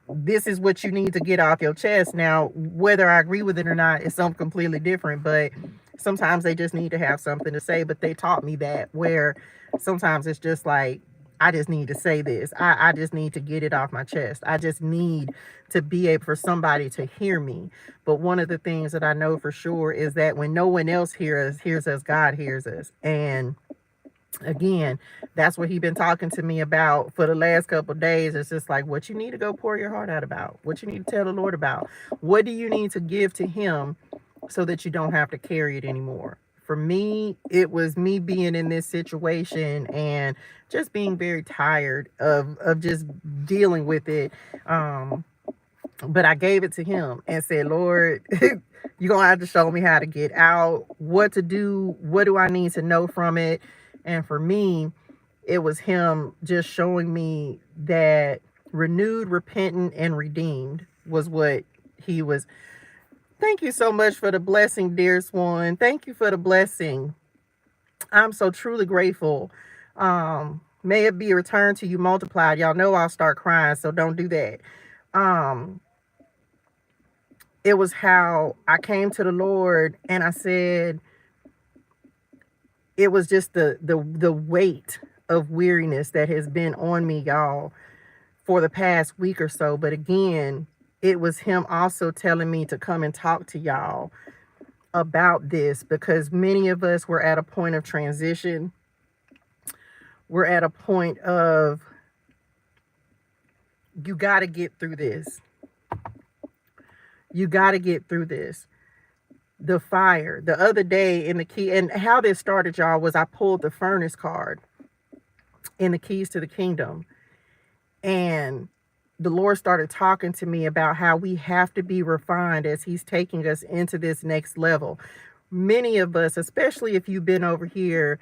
this is what you need to get off your chest. Now, whether I agree with it or not is something completely different, but sometimes they just need to have something to say. But they taught me that, where sometimes it's just like, I just need to say this. I just need to get it off my chest. I just need to be able for somebody to hear me. But one of the things that I know for sure is that when no one else hears us, God hears us. And again, that's what he's been talking to me about for the last couple of days. It's just like, what you need to go pour your heart out about, what you need to tell the Lord about, what do you need to give to him so that you don't have to carry it anymore. For me, it was me being in this situation and just being very tired of just dealing with it. But I gave it to him and said, Lord, you're going to have to show me how to get out, what to do, what do I need to know from it. And for me, it was him just showing me that renewed, repentant, and redeemed was what he was. Thank you so much for the blessing, dear Swan. Thank you for the blessing. I'm so truly grateful. May it be returned to you multiplied. Y'all know I'll start crying, so don't do that. It was how I came to the Lord and I said, it was just the weight of weariness that has been on me, y'all, for the past week or so. But again, it was him also telling me to come and talk to y'all about this, because many of us were at a point of transition. We're at a point of, you got to get through this. You got to get through this. The fire. The other day in the key, and how this started, y'all, was I pulled the furnace card in the keys to the kingdom. And the Lord started talking to me about how we have to be refined as he's taking us into this next level. Many of us, especially if you've been over here,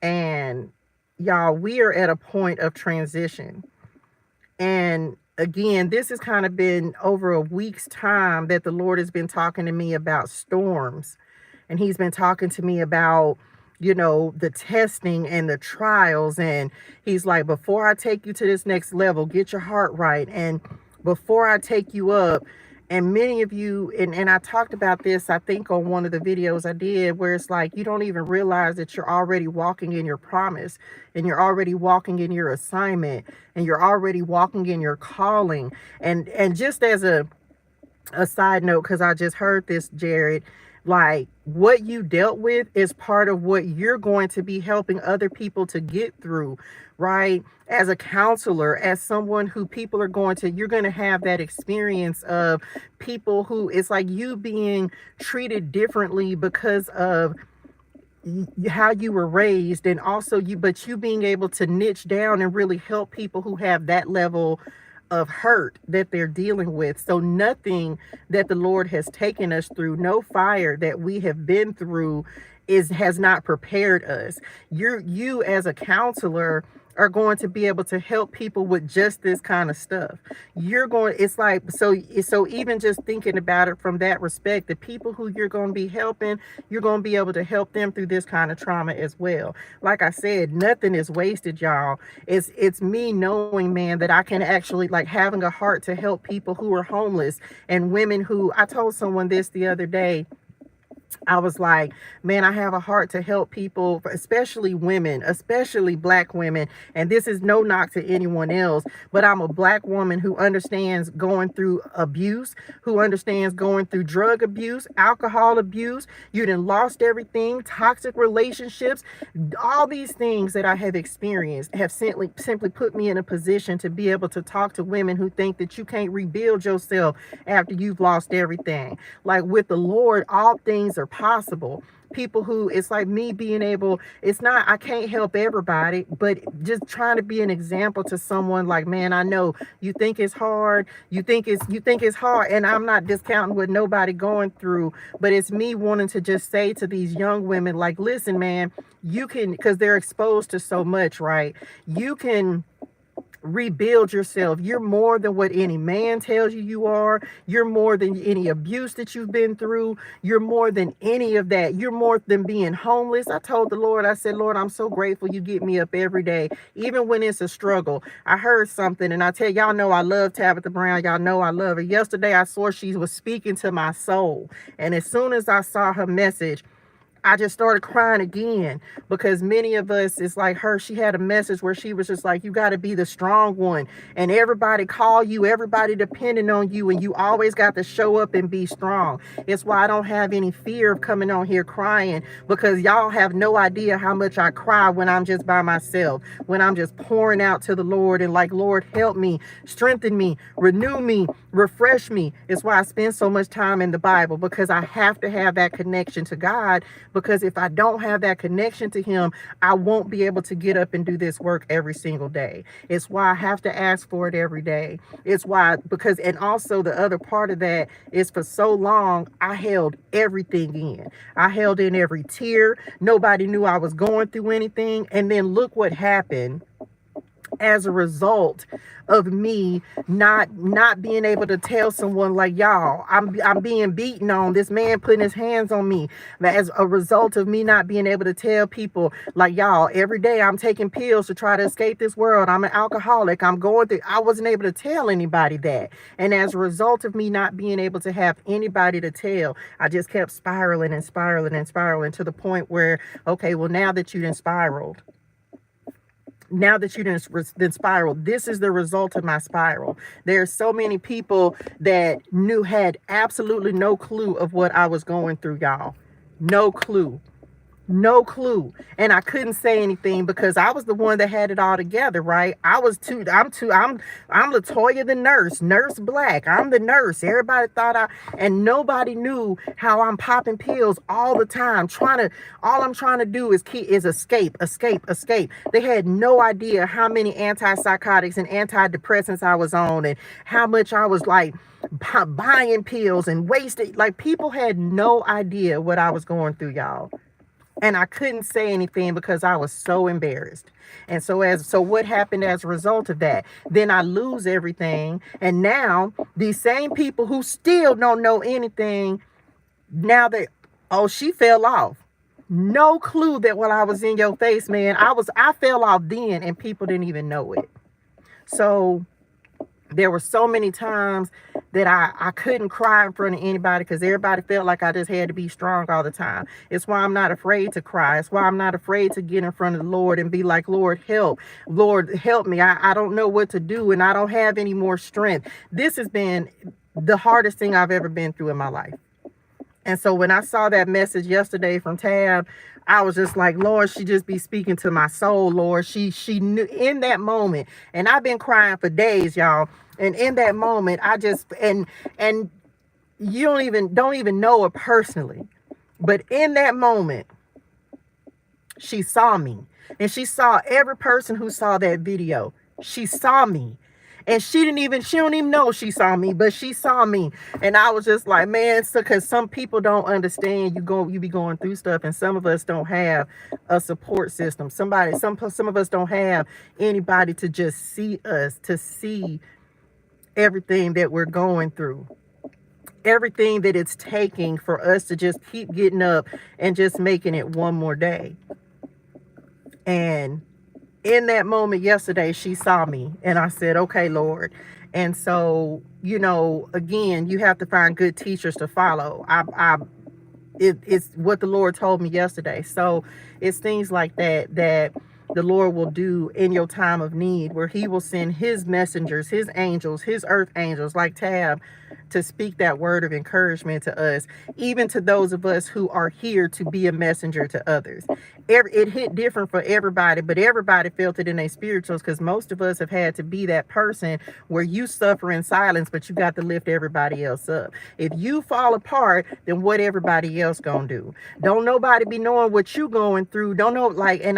and y'all, we are at a point of transition. And again, this has kind of been over a week's time that the Lord has been talking to me about storms. And he's been talking to me about, you know, the testing and the trials. And he's like, before I take you to this next level, get your heart right. And before I take you up, and many of you, and I talked about this, I think, on one of the videos I did, where it's like, you don't even realize that you're already walking in your promise, and you're already walking in your assignment, and you're already walking in your calling. And just as a a side note, because I just heard this, Jared, like what you dealt with is part of what you're going to be helping other people to get through, right? As a counselor, as someone who people are going to, you're going to have that experience of people who it's like you being treated differently because of how you were raised, and also but you being able to niche down and really help people who have that level of hurt that they're dealing with. So nothing that the Lord has taken us through, no fire that we have been through has not prepared us. You as a counselor are going to be able to help people with just this kind of stuff. You're going, it's like, so even just thinking about it from that respect, the people who you're going to be helping, you're going to be able to help them through this kind of trauma as well. Like I said, nothing is wasted, y'all. It's me knowing, man, that I can actually, like, having a heart to help people who are homeless and women who, I told someone this the other day. I was like, man, I have a heart to help people, especially women, especially black women. And this is no knock to anyone else, but I'm a black woman who understands going through abuse, who understands going through drug abuse, alcohol abuse. You done lost everything, toxic relationships, all these things that I have experienced have simply put me in a position to be able to talk to women who think that you can't rebuild yourself after you've lost everything. Like with the Lord, all things are possible. People who, it's like me being able, it's not, I can't help everybody, but just trying to be an example to someone like, man, I know you think it's hard, you think it's hard, and I'm not discounting what nobody going through, but it's me wanting to just say to these young women, like, listen, man, you can, because they're exposed to so much, right? You can rebuild yourself. You're more than what any man tells you you are. You're more than any abuse that you've been through. You're more than any of that. You're more than being homeless. I told the Lord, I said, Lord, I'm so grateful you get me up every day, even when it's a struggle. I heard something, and I tell y'all know I love Tabitha Brown. Y'all know I love her. Yesterday I saw she was speaking to my soul, and as soon as I saw her message, I just started crying again, because many of us, it's like her, she had a message where she was just like, you got to be the strong one, and everybody call you, everybody depending on you, and you always got to show up and be strong. It's why I don't have any fear of coming on here crying, because y'all have no idea how much I cry when I'm just by myself, when I'm just pouring out to the Lord and like, Lord, help me, strengthen me, renew me, refresh me. It's why I spend so much time in the Bible, because I have to have that connection to God, because if I don't have that connection to him, I won't be able to get up and do this work every single day. It's why I have to ask for it every day. It's why, because, and also the other part of that is, for so long, I held everything in. I held in every tear. Nobody knew I was going through anything. And then look what happened as a result of me not being able to tell someone, like, y'all, I'm being beaten on, this man putting his hands on me. As a result of me not being able to tell people, like, y'all, every day I'm taking pills to try to escape this world, I'm an alcoholic, I'm going through, I wasn't able to tell anybody that. And as a result of me not being able to have anybody to tell, I just kept spiraling and spiraling and spiraling, to the point where, okay, well, now that you done spiraled, now that you didn't spiral, this is the result of my spiral. There's so many people that had absolutely no clue of what I was going through, y'all. No clue. No clue. And I couldn't say anything because I was the one that had it all together, right? I'm Latoya the nurse, Nurse Black. I'm the nurse. Everybody thought and nobody knew how I'm popping pills all the time. All I'm trying to do is escape. They had no idea how many antipsychotics and antidepressants I was on, and how much I was like buying pills and wasting. Like, people had no idea what I was going through, y'all. And I couldn't say anything because I was so embarrassed. And so what happened as a result of that? Then I lose everything. And now these same people who still don't know anything, now she fell off. No clue that while I was in your face, man, I fell off then, and people didn't even know it. So There were so many times that I couldn't cry in front of anybody because everybody felt like I just had to be strong all the time. It's why I'm not afraid to cry. It's why I'm not afraid to get in front of the Lord and be like, Lord, help. Lord, help me. I don't know what to do and I don't have any more strength. This has been the hardest thing I've ever been through in my life. And so when I saw that message yesterday from Tab, I was just like, Lord, she just be speaking to my soul, Lord. She knew in that moment, and I've been crying for days, y'all. And in that moment, I just and you don't even know her personally, but in that moment, she saw me, and she saw every person who saw that video. She saw me. And she don't even know she saw me, but she saw me. And I was just like, man, so because some people don't understand you be going through stuff, and some of us don't have a support system. Some of us don't have anybody to just see us, to see everything that we're going through. Everything that it's taking for us to just keep getting up and just making it one more day. And in that moment yesterday, she saw me, and I said, okay, Lord. And so, again, you have to find good teachers to follow. It's what the Lord told me yesterday. So it's things like that the Lord will do in your time of need, where he will send his messengers, his angels, his earth angels like Tab, to speak that word of encouragement to us, even to those of us who are here to be a messenger to others. It hit different for everybody, but everybody felt it in their spirituals, because most of us have had to be that person where you suffer in silence, but you got to lift everybody else up. If you fall apart, then what everybody else gonna do? Don't nobody be knowing what you going through. Don't know, like, and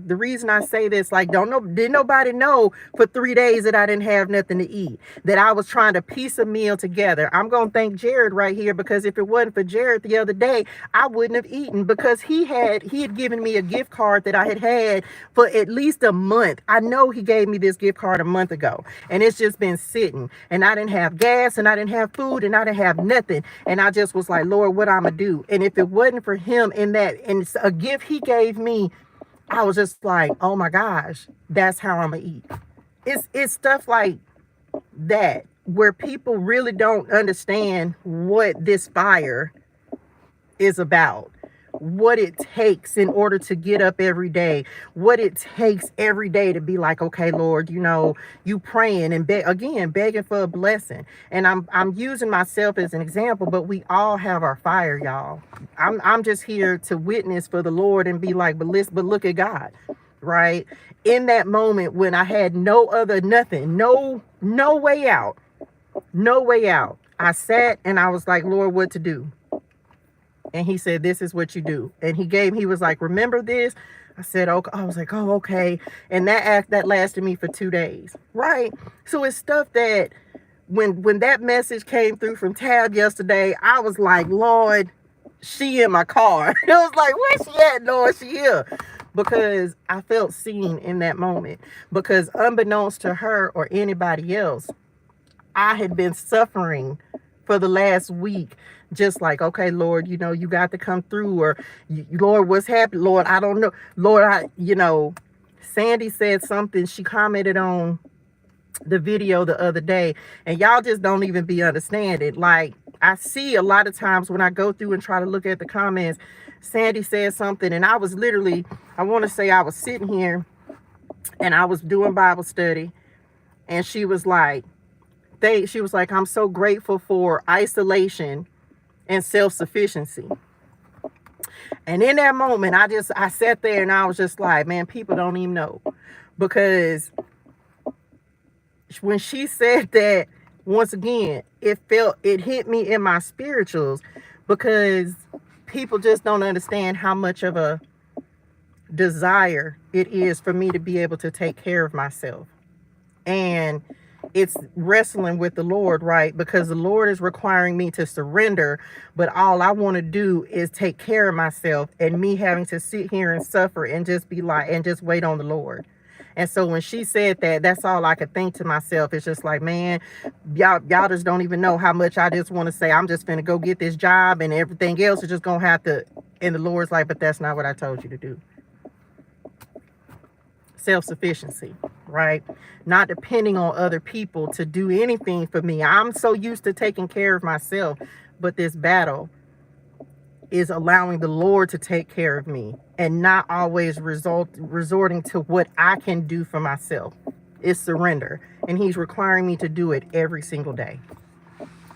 the reason I say this, like, didn't nobody know for 3 days that I didn't have nothing to eat, that I was trying to piece a meal together. I'm gonna thank Jared right here, because if it wasn't for Jared the other day, I wouldn't have eaten, because he had given me a gift card that I had for at least a month. I know he gave me this gift card a month ago, and it's just been sitting, and I didn't have gas, and I didn't have food, and I didn't have nothing. And I just was like, Lord, what I'm gonna do? And if it wasn't for him and it's a gift he gave me, I was just like, oh my gosh, that's how I'm gonna eat. It's stuff like that where people really don't understand what this fire is about, what it takes in order to get up every day, what it takes every day to be like, okay, Lord, you praying and begging for a blessing. And I'm using myself as an example, but we all have our fire, y'all. I'm just here to witness for the Lord and be like, but look at God, right? In that moment when I had no way out, I sat and I was like, Lord, what to do? And he said, this is what you do. And he was like, remember this? I said, okay. I was like, oh, okay. And that lasted me for 2 days. Right. So it's stuff that when that message came through from Tab yesterday, I was like, Lord, she in my car. I was like, where's she at, Lord? She here. Because I felt seen in that moment. Because unbeknownst to her or anybody else, I had been suffering for the last week, just like, okay, Lord, you got to come through, or Lord, what's happening? Lord, I don't know. Lord, Sandy said something. She commented on the video the other day, and y'all just don't even be understanding. Like, I see a lot of times when I go through and try to look at the comments, Sandy said something, and I was literally, I want to say I was sitting here and I was doing Bible study, and she was like, I'm so grateful for isolation and self-sufficiency. And in that moment, I sat there and I was just like, man, people don't even know. Because when she said that, once again, it hit me in my spirituals, because people just don't understand how much of a desire it is for me to be able to take care of myself. And it's wrestling with the Lord, right? Because the Lord is requiring me to surrender, but all I want to do is take care of myself, and me having to sit here and suffer and just be like, and just wait on the Lord. And so when she said that, that's all I could think to myself. It's just like, man, y'all just don't even know how much I just want to say, I'm just going to go get this job, and everything else is just going to have to, and the Lord's like, but that's not what I told you to do. self-sufficiency, right? Not depending on other people to do anything for me. I'm so used to taking care of myself, but this battle is allowing the Lord to take care of me and not always resorting to what I can do for myself. It's surrender, and he's requiring me to do it every single day.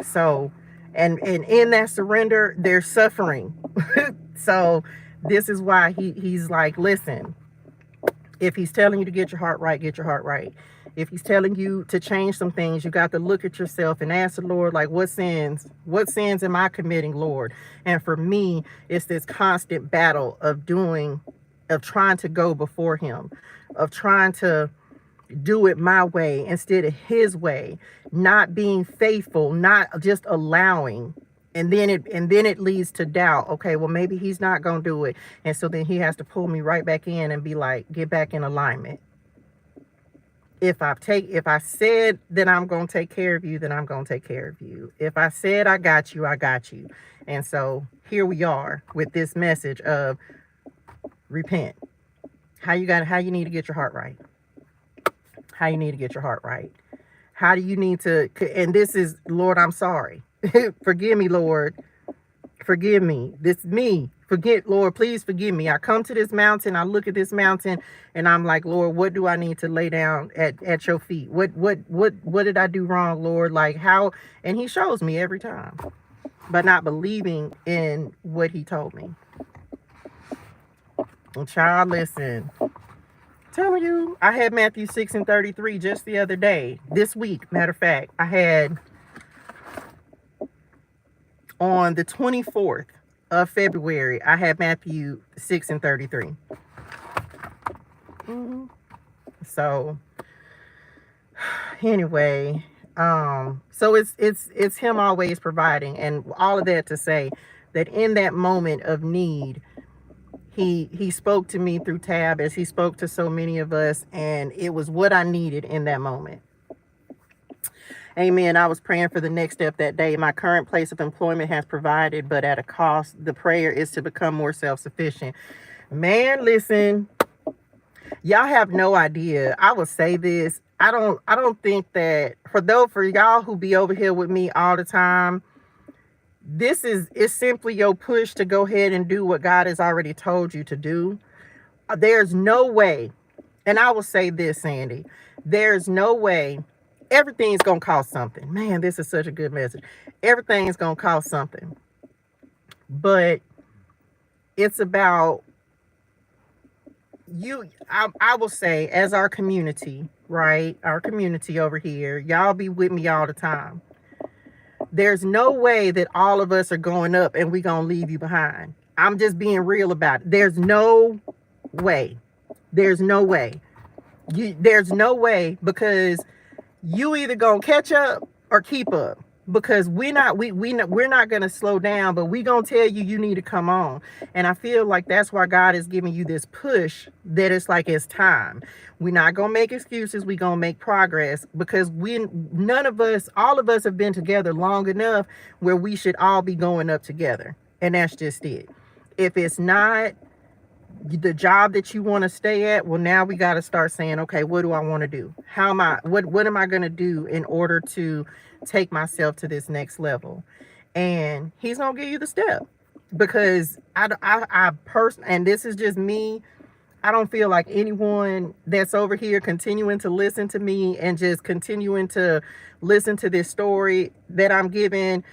So, and in that surrender, there's suffering. So this is why he's like, listen, if he's telling you to get your heart right, get your heart right. If he's telling you to change some things, you got to look at yourself and ask the Lord, like, what sins am I committing, Lord? And for me, it's this constant battle of trying to go before him, of trying to do it my way instead of his way, not being faithful, not just allowing. And then it leads to doubt. Okay, well, maybe he's not going to do it. And so then he has to pull me right back in and be like, get back in alignment. If I said that I'm going to take care of you, then I'm going to take care of you. If I said I got you, I got you. And so here we are with this message of repent. How you need to get your heart right. How you need to get your heart right. How do you need to, and this is, Lord, I'm sorry. Forgive me, Lord. Forgive me. This is me. Lord, please forgive me. I come to this mountain. I look at this mountain and I'm like, Lord, what do I need to lay down at your feet? What did I do wrong, Lord? Like how? And he shows me every time, but not believing in what he told me. And child, listen, telling you, I had Matthew 6:33 just the other day, this week. Matter of fact, I had on the 24th of February, I had Matthew 6:33. So anyway, so it's him always providing, and all of that to say that in that moment of need, he spoke to me through Tab, as he spoke to so many of us, and it was what I needed in that moment. Amen. I was praying for the next step that day. My current place of employment has provided, but at a cost. The prayer is to become more self-sufficient. Man, listen, y'all have no idea. I will say this. I don't think that for y'all who be over here with me all the time, it's simply your push to go ahead and do what God has already told you to do. There's no way, and I will say this, Sandy, there's no way. Everything's going to cost something. Man, this is such a good message. Everything's going to cost something. But it's about you. I will say, as our community, right? Our community over here, y'all be with me all the time. There's no way that all of us are going up and we're going to leave you behind. I'm just being real about it. There's no way. There's no way. There's no way, because you either gonna catch up or keep up, because we're not gonna slow down, but we gonna tell you need to come on. And I feel like that's why God is giving you this push, that it's like it's time. We're not gonna make excuses. We're gonna make progress, because all of us have been together long enough where we should all be going up together. And that's just it. If it's not the job that you want to stay at, well, now we got to start saying, okay, what do I want to do? What am I going to do in order to take myself to this next level? And he's going to give you the step, because I personally, and this is just me, I don't feel like anyone that's over here continuing to listen to me and just continuing to listen to this story that I'm giving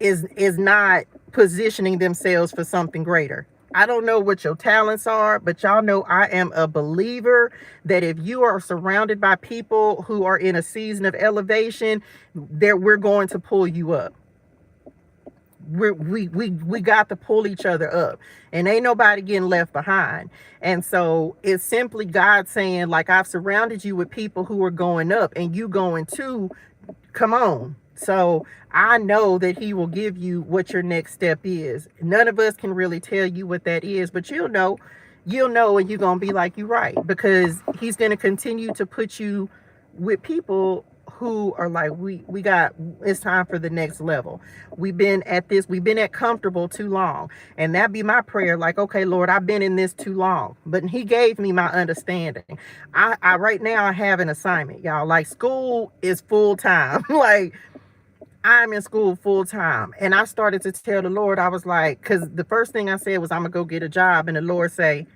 is not positioning themselves for something greater. I don't know what your talents are, but y'all know I am a believer that if you are surrounded by people who are in a season of elevation, we're going to pull you up. We got to pull each other up, and ain't nobody getting left behind. And so it's simply God saying, like, I've surrounded you with people who are going up, and you going too. Come on. So I know that he will give you what your next step is. None of us can really tell you what that is, but you'll know, and you're going to be like, you're right, because he's going to continue to put you with people who are like, it's time for the next level. We've been at comfortable too long. And that be my prayer, like, okay, Lord, I've been in this too long. But he gave me my understanding. I right now I have an assignment, y'all. Like, school is full time. Like, I'm in school full time. And I started to tell the Lord, I was like, because the first thing I said was, I'm gonna go get a job. And the Lord say,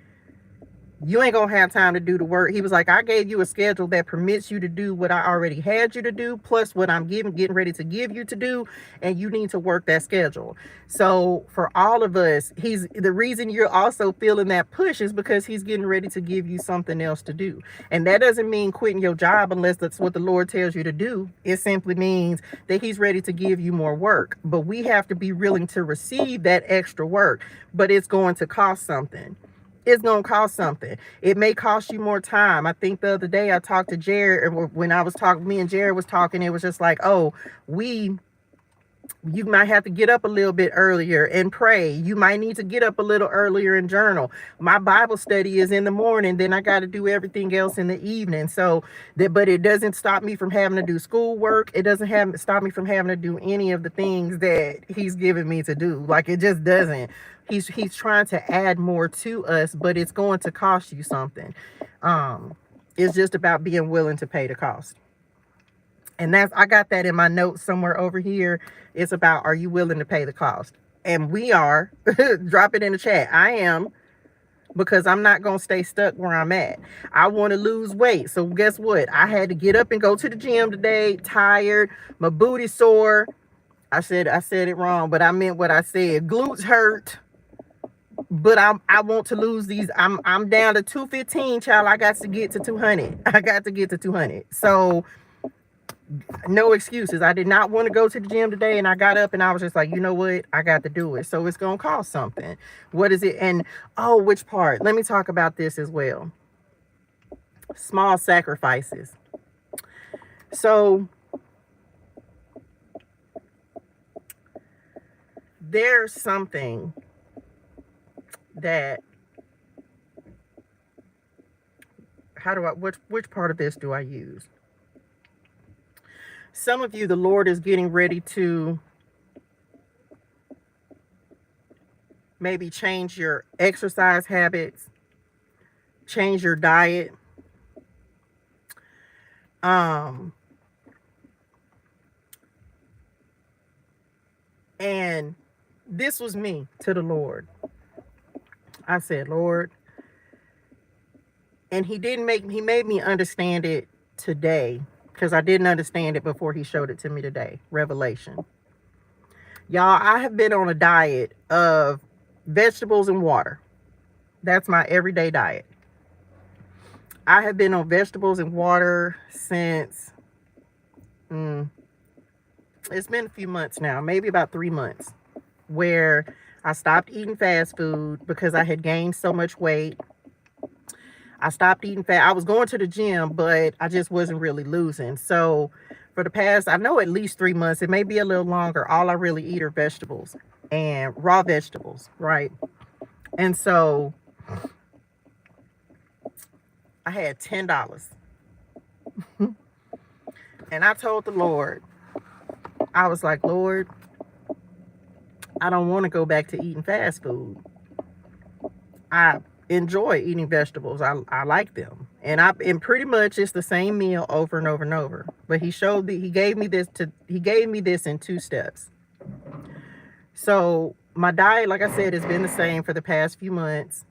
you ain't gonna have time to do the work. He was like, I gave you a schedule that permits you to do what I already had you to do, plus what I'm getting ready to give you to do, and you need to work that schedule. So for all of us, the reason you're also feeling that push is because he's getting ready to give you something else to do. And that doesn't mean quitting your job unless that's what the Lord tells you to do. It simply means that he's ready to give you more work. But we have to be willing to receive that extra work, but it's going to cost something. It's going to cost something. It may cost you more time. I think the other day I talked to Jared, when I was talking, me and Jared was talking, it was just like, oh, you might have to get up a little bit earlier and pray. You might need to get up a little earlier and journal. My Bible study is in the morning. Then I got to do everything else in the evening. But it doesn't stop me from having to do schoolwork. It doesn't stop me from having to do any of the things that he's given me to do. Like, it just doesn't. He's trying to add more to us, but it's going to cost you something. It's just about being willing to pay the cost. And I got that in my notes somewhere over here. It's about, are you willing to pay the cost? And we are. Drop it in the chat. I am, because I'm not going to stay stuck where I'm at. I want to lose weight. So guess what? I had to get up and go to the gym today, tired, my booty sore. I said it wrong, but I meant what I said. Glutes hurt. But I want to lose these. I'm down to 215, child. I got to get to 200. I got to get to 200. So no excuses. I did not want to go to the gym today, and I got up and I was just like, you know what? I got to do it. So it's going to cost something. What is it? And which part? Let me talk about this as well. Small sacrifices. So there's something that, which part of this do I use? Some of you, the Lord is getting ready to maybe change your exercise habits, change your diet. And this was me to the Lord. I said, Lord, and he made me understand it today, because I didn't understand it before he showed it to me today. Revelation. Y'all, I have been on a diet of vegetables and water. That's my everyday diet. I have been on vegetables and water since, it's been a few months now, maybe about 3 months, where I stopped eating fast food because I had gained so much weight. I stopped eating fat. I was going to the gym, but I just wasn't really losing. So for the past, I know at least 3 months, it may be a little longer, all I really eat are vegetables and raw vegetables, right? And so I had $10. And I told the Lord, I was like, Lord, I don't want to go back to eating fast food. I enjoy eating vegetables. I like them. And pretty much it's the same meal over and over and over. But he gave me this in 2 steps. So my diet, like I said, has been the same for the past few months.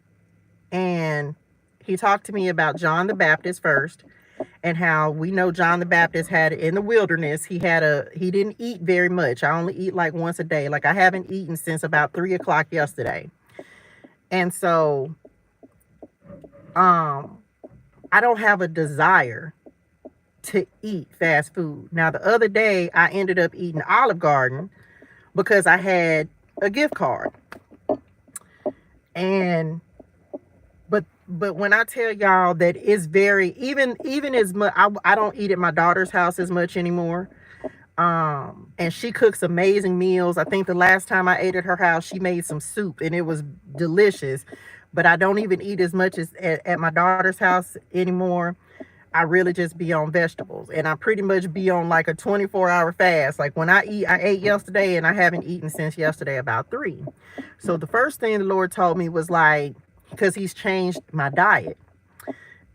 And he talked to me about John the Baptist first, and how we know John the Baptist had in the wilderness, he didn't eat very much. I only eat like once a day. Like, I haven't eaten since about 3 o'clock yesterday. And so I don't have a desire to eat fast food. Now, the other day I ended up eating Olive Garden because I had a gift card. And but when I tell y'all that it's very, even as much, I don't eat at my daughter's house as much anymore. And she cooks amazing meals. I think the last time I ate at her house, she made some soup and it was delicious. But I don't even eat as much as at my daughter's house anymore. I really just be on vegetables, and I pretty much be on like a 24-hour fast. Like when I eat, I ate yesterday and I haven't eaten since yesterday about 3. So the first thing the Lord told me was like, because he's changed my diet.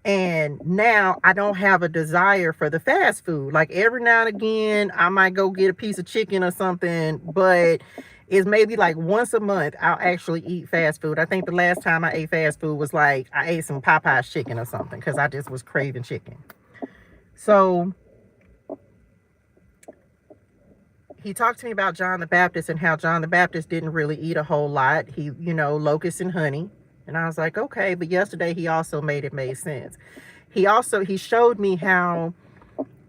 And now I don't have a desire for the fast food. Like every now and again, I might go get a piece of chicken or something, but it's maybe like once a month I'll actually eat fast food. I think the last time I ate fast food was like I ate some Popeye's chicken or something because I just was craving chicken. So he talked to me about John the Baptist and how John the Baptist didn't really eat a whole lot. He, locusts and honey. And I was like, okay. But yesterday he also made sense. He showed me how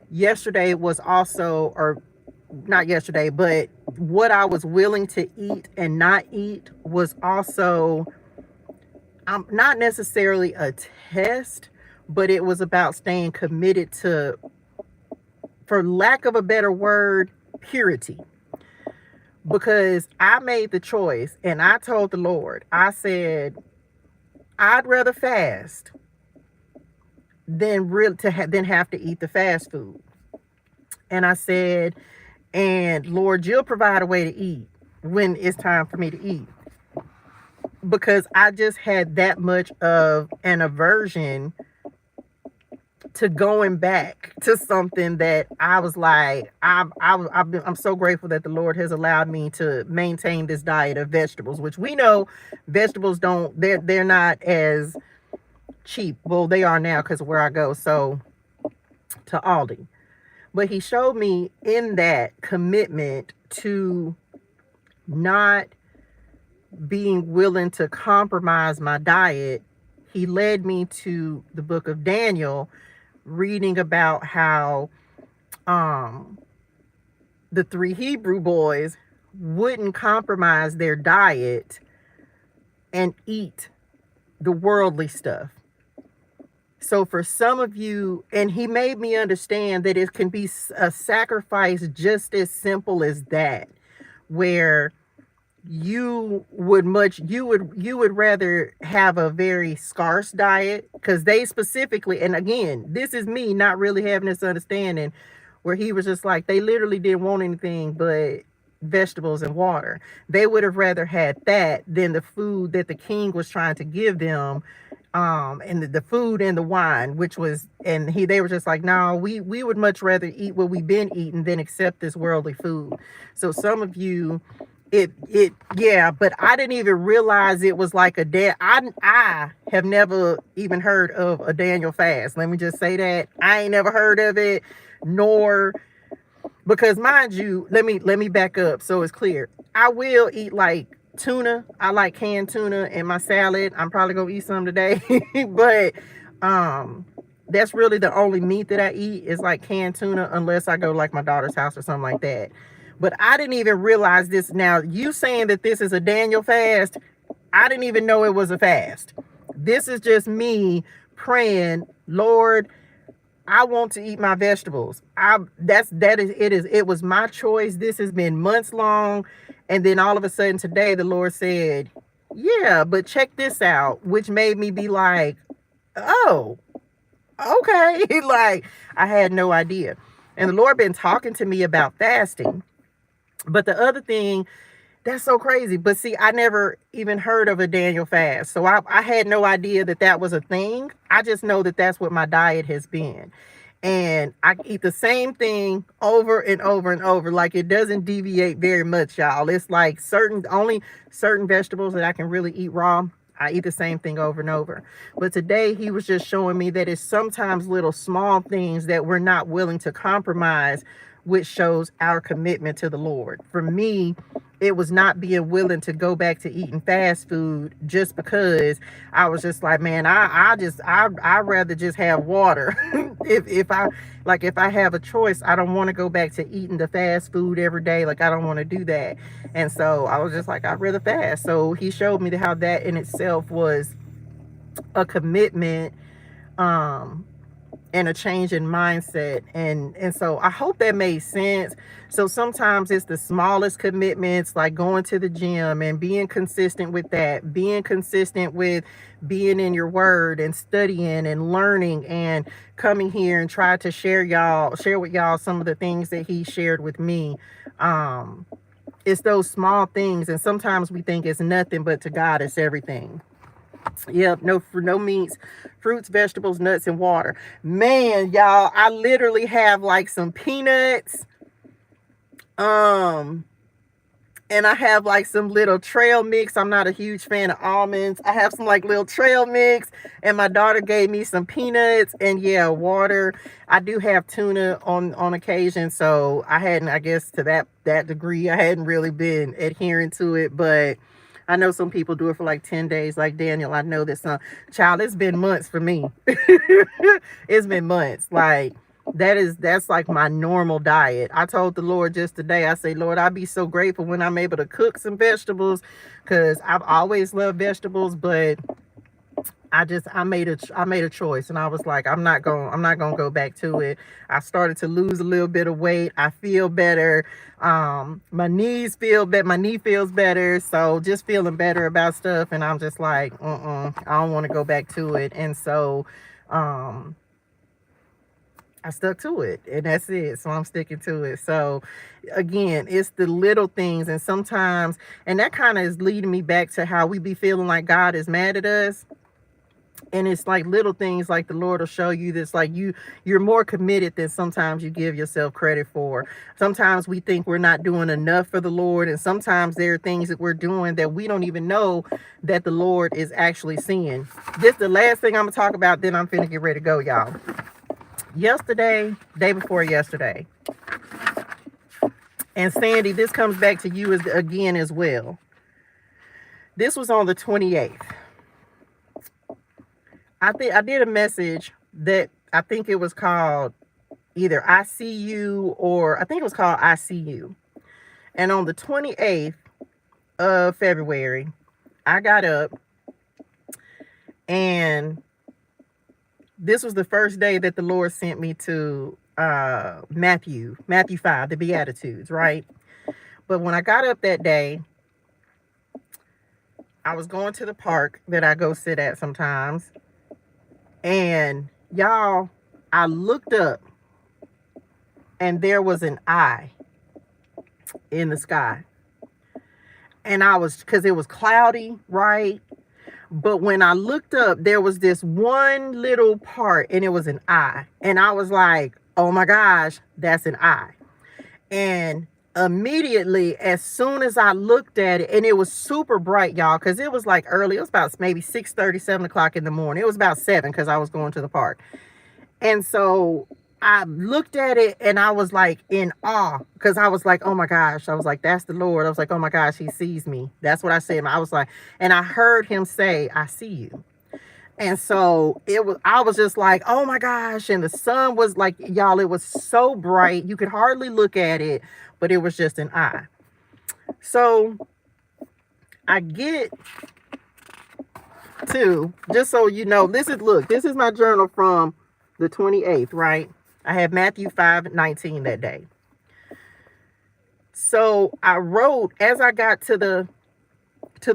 yesterday was also, or not yesterday, but what I was willing to eat and not eat was also not necessarily a test, but it was about staying committed to, for lack of a better word, purity. Because I made the choice and I told the Lord, I said, I'd rather fast than have to eat the fast food. And I said, and Lord, you'll provide a way to eat when it's time for me to eat. Because I just had that much of an aversion to going back to something that I was like, I'm so grateful that the Lord has allowed me to maintain this diet of vegetables, which we know vegetables they're not as cheap. Well, they are now because of where I go. So to Aldi. But he showed me in that commitment to not being willing to compromise my diet. He led me to the book of Daniel, reading about how the 3 Hebrew boys wouldn't compromise their diet and eat the worldly stuff. So for some of you, and he made me understand that it can be a sacrifice just as simple as that, where you would rather have a very scarce diet, because they specifically, and again, this is me not really having this understanding, where he was just like, they literally didn't want anything but vegetables and water. They would have rather had that than the food that the king was trying to give them, and the food and the wine, which was, and they were just like, no, we would much rather eat what we've been eating than accept this worldly food. So some of you, yeah, but I didn't even realize it was like I have never even heard of a Daniel fast. Let me just say that I ain't never heard of it, nor, because mind you, let me back up so it's clear. I will eat like tuna. I like canned tuna in my salad. I'm probably gonna eat some today, but that's really the only meat that I eat is like canned tuna, unless I go like my daughter's house or something like that. But I didn't even realize this. Now, you saying that this is a Daniel fast, I didn't even know it was a fast. This is just me praying, Lord, I want to eat my vegetables. It was my choice. This has been months long. And then all of a sudden today, the Lord said, yeah, but check this out, which made me be like, oh, okay. Like, I had no idea. And the Lord been talking to me about fasting. But the other thing, that's so crazy. But see, I never even heard of a Daniel fast. So I had no idea that was a thing. I just know that that's what my diet has been. And I eat the same thing over and over and over. Like, it doesn't deviate very much, y'all. It's like only certain vegetables that I can really eat raw. I eat the same thing over and over. But today he was just showing me that it's sometimes little small things that we're not willing to compromise, which shows our commitment to the Lord. For me, it was not being willing to go back to eating fast food just because I was just like, man, I'd rather just have water. if I have a choice, I don't want to go back to eating the fast food every day. Like, I don't want to do that. And so I was just like, I'd rather fast. So he showed me how that in itself was a commitment, and a change in mindset. And so I hope that made sense. So sometimes it's the smallest commitments, like going to the gym and being consistent with that, being consistent with being in your word and studying and learning and coming here and try to share with y'all some of the things that he shared with me. um it's those small things, and sometimes we think it's nothing, but to God it's everything. Yep, no meats, fruits, vegetables, nuts, and water. Man, y'all, I literally have like some peanuts. Um, and I have like some little trail mix. I'm not a huge fan of almonds. I have some like little trail mix, and my daughter gave me some peanuts and yeah, water. I do have tuna on occasion, so I hadn't, I guess to that degree, I hadn't really been adhering to it, but I know some people do it for like 10 days, like Daniel. I know that some child, it's been months for me. It's been months. Like that's like my normal diet. I told the Lord just today, I say, Lord, I'd be so grateful when I'm able to cook some vegetables, because I've always loved vegetables, but I made a choice, and I was like, I'm not gonna go back to it. I started to lose a little bit of weight. I feel better. My knees feel better. My knee feels better. So just feeling better about stuff. And I'm just like, I don't want to go back to it. And so, I stuck to it, and that's it. So I'm sticking to it. So again, it's the little things, and sometimes, and that kind of is leading me back to how we be feeling like God is mad at us. And it's like little things, like the Lord will show you this, like you're more committed than sometimes you give yourself credit for. Sometimes we think we're not doing enough for the Lord, and sometimes there are things that we're doing that we don't even know that the Lord is actually seeing. This the last thing I'm gonna talk about, then I'm finna get ready to go, y'all. Yesterday, day before yesterday, and Sandy, this comes back to you again as well. This was on the 28th. I did a message that I think it was called either I See You, or I think it was called I See You. And on the 28th of February, I got up, and this was the first day that the Lord sent me to Matthew 5, the Beatitudes, right? But when I got up that day, I was going to the park that I go sit at sometimes. And y'all, I looked up, and there was an eye in the sky. And because it was cloudy, right? But when I looked up, there was this one little part, and it was an eye. And I was like, oh my gosh, that's an eye. And immediately, as soon as I looked at it, and it was super bright, y'all, because it was like early. It was about maybe 6:30, 7 o'clock in the morning. It was about 7 because I was going to the park. And so I looked at it, and I was like in awe, because I was like, oh my gosh. I was like, that's the Lord. I was like, oh my gosh, he sees me. That's what I said. I was like, and I heard him say, I see you. And so I was just like, oh my gosh. And the sun was like, y'all, it was so bright. You could hardly look at it, but it was just an eye. So I get to, just so you know, this is my journal from the 28th, right? I had Matthew 5:19 that day. So I wrote, as I got to the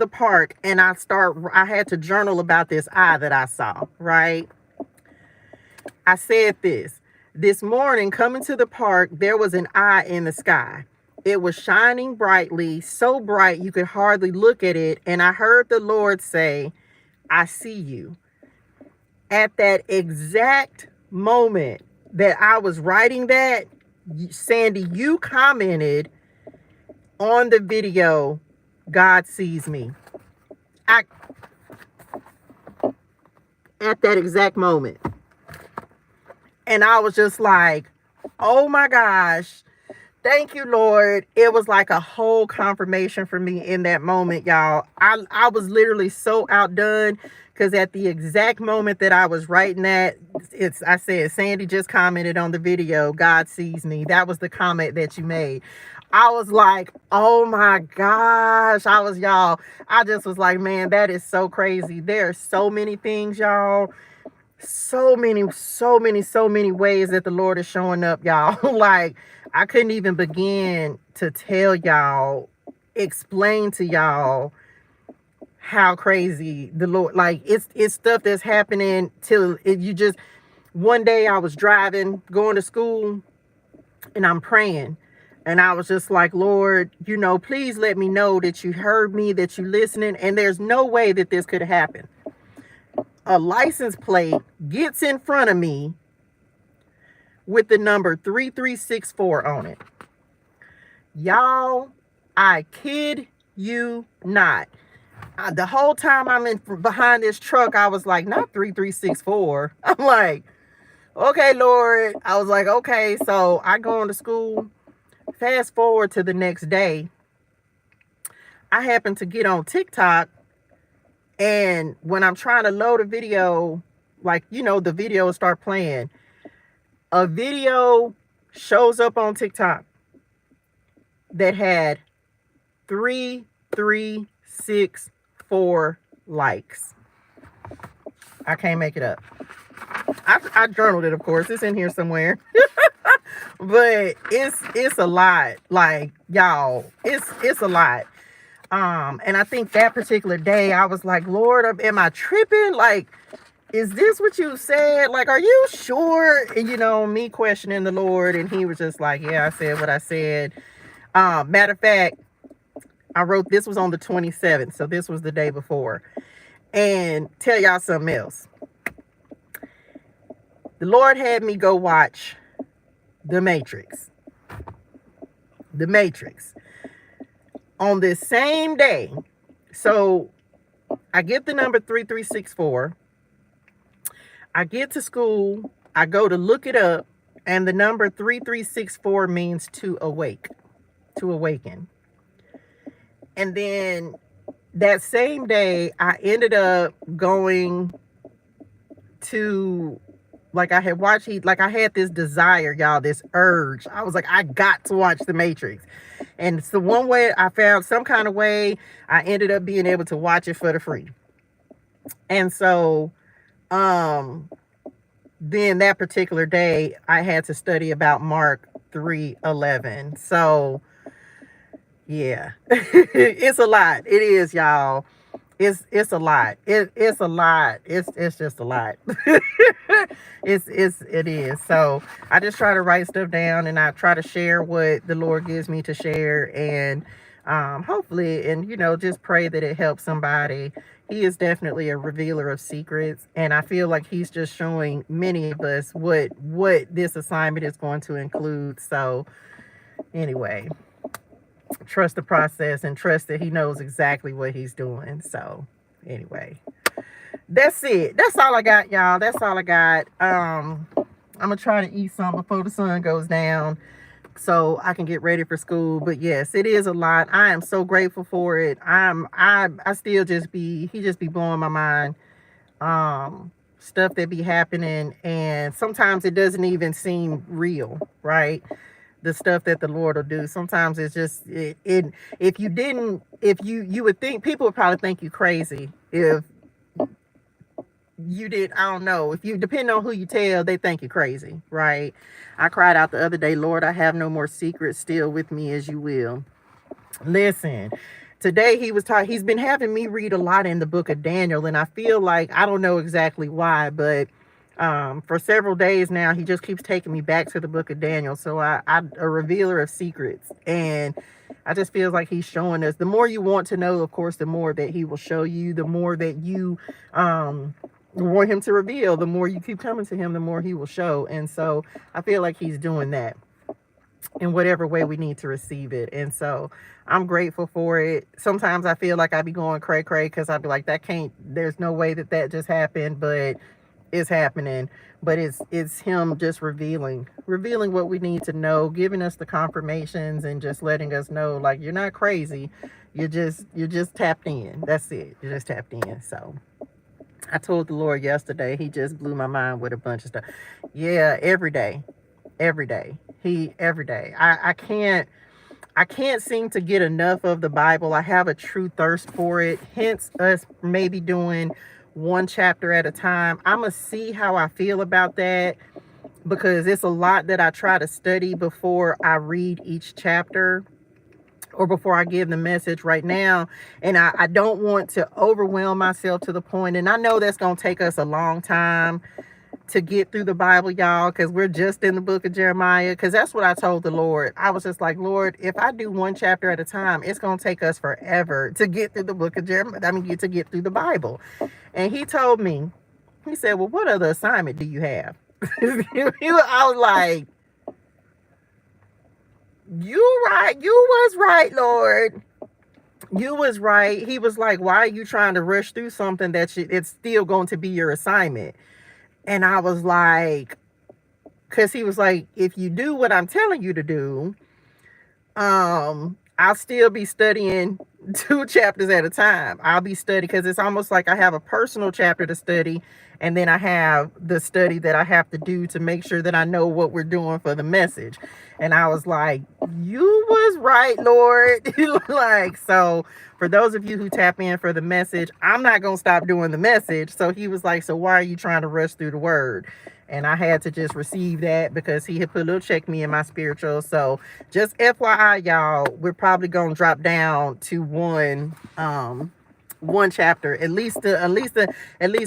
park, and I had to journal about this eye that I saw, right? I said this morning coming to the park, there was an eye in the sky. It was shining brightly, so bright you could hardly look at it. And I heard the Lord say, I see you. At that exact moment that I was writing that, Sandy, you commented on the video, God sees me. At that exact moment. And I was just like, oh my gosh, thank you, Lord. It was like a whole confirmation for me in that moment, y'all. I was literally so outdone, because at the exact moment that I was writing that, I said, Sandy just commented on the video, God sees me. That was the comment that you made. I was like, oh my gosh. I just was like, man, that is so crazy. There are so many things, y'all. so many ways that the Lord is showing up, y'all. Like, I couldn't even begin to tell y'all, explain to y'all how crazy the Lord, like, it's stuff that's happening till it, you just, one day I was driving, going to school, and I'm praying. And I was just like, Lord, please let me know that you heard me, that you listening. And there's no way that this could happen. A license plate gets in front of me with the number 3364 on it. Y'all, I kid you not. The whole time I'm in behind this truck, I was like, not 3364. I'm like, okay, Lord. I was like, okay. So I go into school. Fast forward to the next day. I happen to get on TikTok. And when I'm trying to load a video, like, the video will start playing. A video shows up on TikTok that had 3364 likes. I can't make it up. I journaled it, of course. It's in here somewhere. But it's a lot. Like, y'all, it's a lot. And I think that particular day I was like, Lord, am I tripping? Like, is this what you said? Like, are you sure? And me questioning the Lord, and he was just like, yeah, I said what I said. Matter of fact, this was on the 27th, so this was the day before. And tell y'all something else. The Lord had me go watch The Matrix. The Matrix. On this same day. So I get the number 3364. I get to school. I go to look it up. And the number 3364 means to awake. To awaken. And then that same day, I ended up going to, like, I had watched, I had this desire, y'all, this urge. I was like, I got to watch The Matrix. And it's the one way I found some kind of way I ended up being able to watch it for the free. And so, then that particular day, I had to study about Mark 3:11. So, yeah, it's a lot. It is, y'all. It's a lot. It's a lot. It's just a lot. It is. So I just try to write stuff down, and I try to share what the Lord gives me to share, and hopefully, and just pray that it helps somebody. He is definitely a revealer of secrets, and I feel like he's just showing many of us what this assignment is going to include. So anyway, trust the process and trust that he knows exactly what he's doing. So anyway, that's it. That's all I got, y'all. That's all I got. I'm gonna try to eat some before the sun goes down so I can get ready for school. But yes, it is a lot. I am so grateful for it. I still he just be blowing my mind. Stuff that be happening, and sometimes it doesn't even seem real, right? The stuff that the Lord will do. Sometimes it's just if you would think people would probably think you crazy if you did. I don't know, if you depend on who you tell, they think you crazy, right? I cried out the other day, Lord, I have no more secrets, still with me as you will. Listen, today he's been having me read a lot in the book of Daniel, and I feel like, I don't know exactly why, but for several days now, he just keeps taking me back to the book of Daniel. So I'm a revealer of secrets, and I just feel like he's showing us, the more you want to know, of course, the more that he will show you, the more that you want him to reveal, the more you keep coming to him, the more he will show. And so I feel like he's doing that in whatever way we need to receive it. And so I'm grateful for it. Sometimes I feel like I be going cray because I'd be like, there's no way that just happened, but it's happening. But it's him just revealing what we need to know, giving us the confirmations, and just letting us know, like, you're not crazy, you're just tapped in. That's it, you're just tapped in. So I told the Lord yesterday, he just blew my mind with a bunch of stuff. Yeah, every day. Every day. I can't seem to get enough of the Bible. I have a true thirst for it. Hence us maybe doing one chapter at a time. I'm going to see how I feel about that, because it's a lot that I try to study before I read each chapter or before I give the message right now. And I don't want to overwhelm myself to the point, and I know that's going to take us a long time to get through the Bible, y'all, because we're just in the book of Jeremiah. Because that's what I told the Lord. I was just like, Lord, if I do one chapter at a time, it's going to take us forever to get through the book of Jeremiah. I mean, to get through the Bible. And he told me, he said, well, what other assignment do you have? I was like, you right. You was right, Lord. You was right. He was like, why are you trying to rush through something that it's still going to be your assignment? And I was like, because he was like, if you do what I'm telling you to do, I'll still be studying 2 chapters at a time. I'll be studying, because it's almost like I have a personal chapter to study, and then I have the study that I have to do to make sure that I know what we're doing for the message. And I was like, you was right, Lord. Like, so for those of you who tap in for the message, I'm not going to stop doing the message. So he was like, so why are you trying to rush through the word? And I had to just receive that, because he had put a little check me in my spiritual. So just FYI, y'all, we're probably going to drop down to one chapter, at least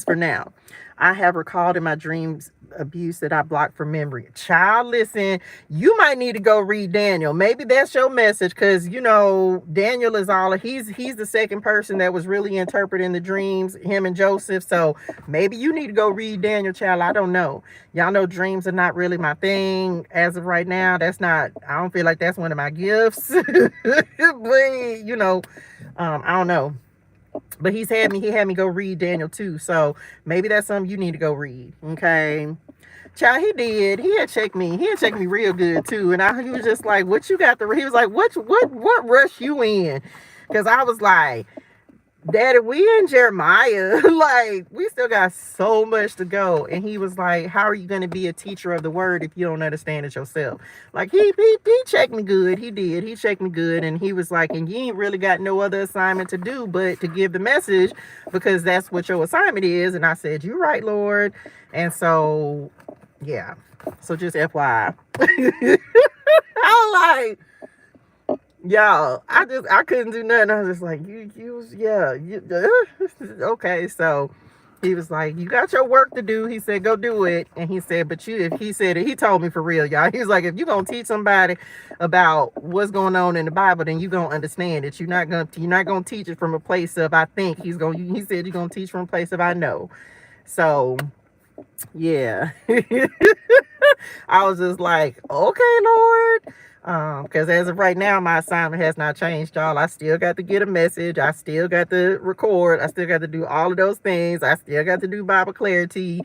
for now. I have recalled in my dreams abuse that I blocked from memory. Child, listen, you might need to go read Daniel. Maybe that's your message, because Daniel is he's the second person that was really interpreting the dreams, him and Joseph. So maybe you need to go read Daniel, child. I don't know. Y'all know dreams are not really my thing as of right now. I don't feel like that's one of my gifts. But I don't know. But he had me go read Daniel too. So maybe that's something you need to go read. Okay. Child, he did. He had checked me real good too. And he was just like, what you got to read? He was like, what rush you in? Because I was like, Daddy, we in Jeremiah. Like, we still got so much to go. And he was like, how are you going to be a teacher of the word if you don't understand it yourself? Like, he checked me good. He did. He checked me good. And he was like, and you ain't really got no other assignment to do but to give the message, because that's what your assignment is. And I said, you're right, Lord. And so, yeah. So just FYI. I was like, y'all, I couldn't do nothing. I was just like, okay. So he was like, you got your work to do. He said, go do it. And he said, but he told me for real, y'all. He was like, if you're going to teach somebody about what's going on in the Bible, then you're going to understand it. You're not going to teach it from a place of, I think. He said, you're going to teach from a place of, I know. So yeah. I was just like, okay, Lord. Because as of right now, my assignment has not changed, y'all. I still got to get a message. I still got to record. I still got to do all of those things. I still got to do Bible clarity.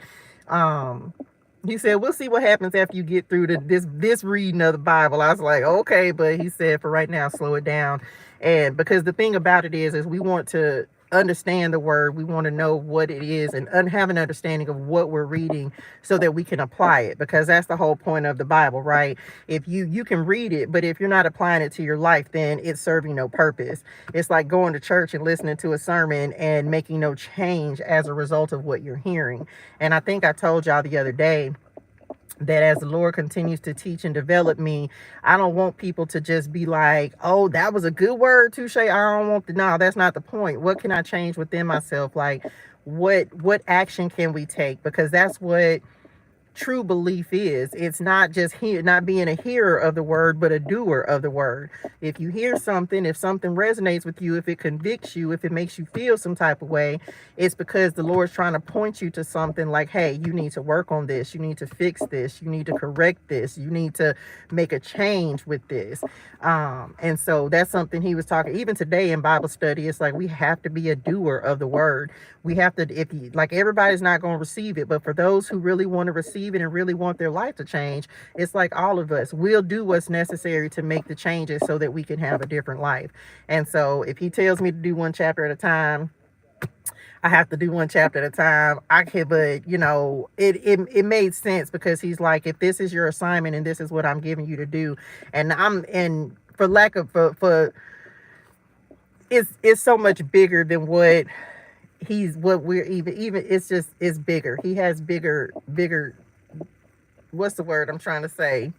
He said, we'll see what happens after you get through this reading of the Bible. I was like, okay, but he said, for right now, slow it down. And because the thing about it is we want to understand the word. We want to know what it is and have an understanding of what we're reading so that we can apply it, because that's the whole point of the Bible, right? If you can read it, but if you're not applying it to your life, then it's serving no purpose. It's like going to church and listening to a sermon and making no change as a result of what you're hearing. And I think I told y'all the other day that as the Lord continues to teach and develop me, I don't want people to just be like, oh, that was a good word, ToShae. I don't want no, that's not the point. What can I change within myself? Like, what action can we take? Because that's what true belief is. It's not just not being a hearer of the word, but a doer of the word. If you hear something, if something resonates with you, if it convicts you, if it makes you feel some type of way, it's because the Lord's trying to point you to something like, hey, you need to work on this. You need to fix this. You need to correct this. You need to make a change with this. And so that's something he was talking, even today in Bible study, it's like, we have to be a doer of the word. We have to, everybody's not going to receive it, but for those who really want to receive it and really want their life to change, it's like all of us, we'll do what's necessary to make the changes so that we can have a different life. And so if he tells me to do one chapter at a time, I have to do one chapter at a time. I can, but it made sense, because he's like, if this is your assignment and this is what I'm giving you to do, and for it's so much bigger than what he's what we're even it's just it's bigger. He has bigger, what's the word I'm trying to say?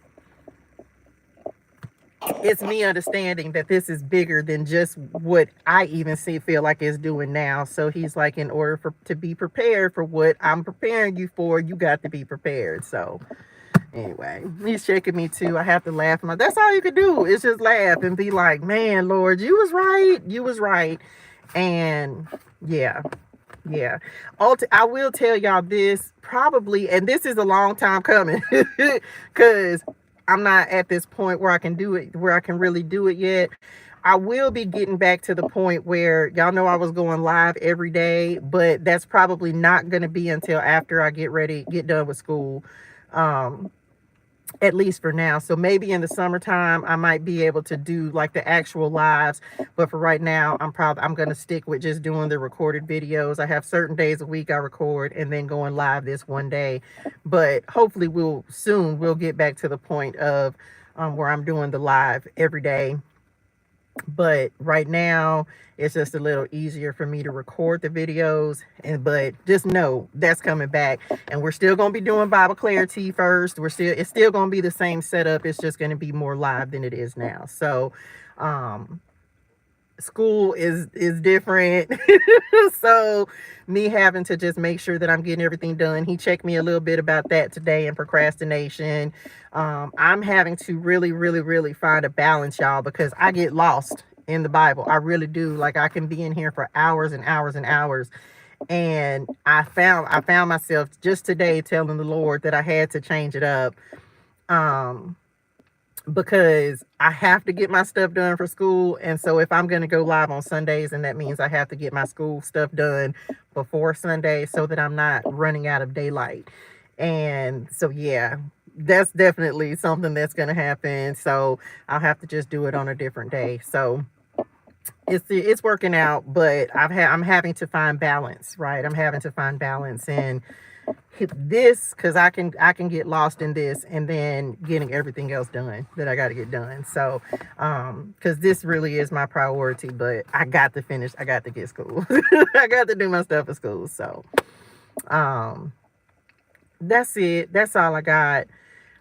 It's me understanding that this is bigger than just what I even feel like it's doing now. So he's like, in order for to be prepared for what I'm preparing you for, you got to be prepared. So anyway, he's checking me too. I have to laugh. That's all you can do is just laugh and be like, man, Lord, you was right. You was right. And yeah, yeah. I will tell y'all this probably, and this is a long time coming because I'm not at this point where I can do it, where I can really do it yet. I will be getting back to the point where y'all know I was going live every day, but that's probably not going to be until after I get done with school. At least for now. So maybe in the summertime I might be able to do like the actual lives, but for right now I'm going to stick with just doing the recorded videos. I have certain days a week I record and then going live this one day, but hopefully we'll get back to the point of where I'm doing the live every day. But right now it's just a little easier for me to record the videos, but just know that's coming back, and we're still going to be doing Bible Clarity first. It's still going to be the same setup. It's just going to be more live than it is now. So school is different. So me having to just make sure that I'm getting everything done. He checked me a little bit about that today and procrastination. I'm having to really find a balance, y'all, because I get lost in the Bible. I really do. Like, I can be in here for hours and hours and hours. And I found myself just today telling the Lord that I had to change it up. Because I have to get my stuff done for school. And so if I'm going to go live on Sundays, and that means I have to get my school stuff done before Sunday so that I'm not running out of daylight. And so, yeah, that's definitely something that's going to happen. So I'll have to just do it on a different day. So it's working out, but I'm having to find balance, right? I'm having to find balance in this, because I can get lost in this and then getting everything else done that I got to get done. So because this really is my priority, but I got to get school. I got to do my stuff at school. So that's it. That's all I got.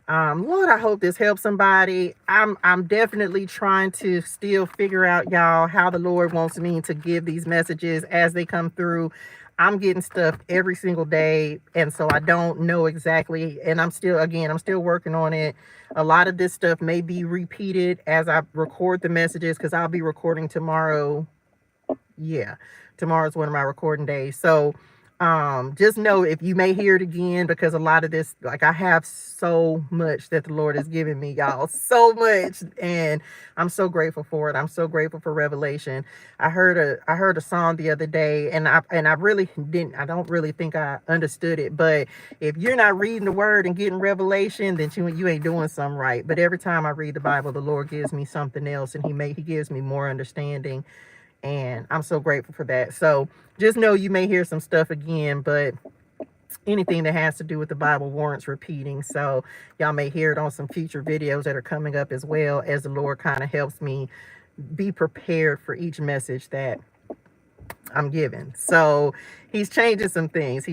Lord, I hope this helps somebody. I'm definitely trying to still figure out, y'all, how the Lord wants me to give these messages as they come through. I'm getting stuff every single day, and so I don't know exactly, and I'm still working on it. A lot of this stuff may be repeated as I record the messages, because I'll be recording tomorrow. Yeah, tomorrow's one of my recording days. So just know if you may hear it again, because a lot of this, like, I have so much that the Lord has given me, y'all, so much, and I'm so grateful for it. I'm so grateful for revelation. I heard a song the other day, and I don't really think I understood it, but if you're not reading the word and getting revelation, then you ain't doing something right. But every time I read the Bible, the Lord gives me something else, and he gives me more understanding. And I'm so grateful for that. So just know you may hear some stuff again, but anything that has to do with the Bible warrants repeating. So y'all may hear it on some future videos that are coming up, as well, as the Lord kind of helps me be prepared for each message that I'm giving. So he's changing some things.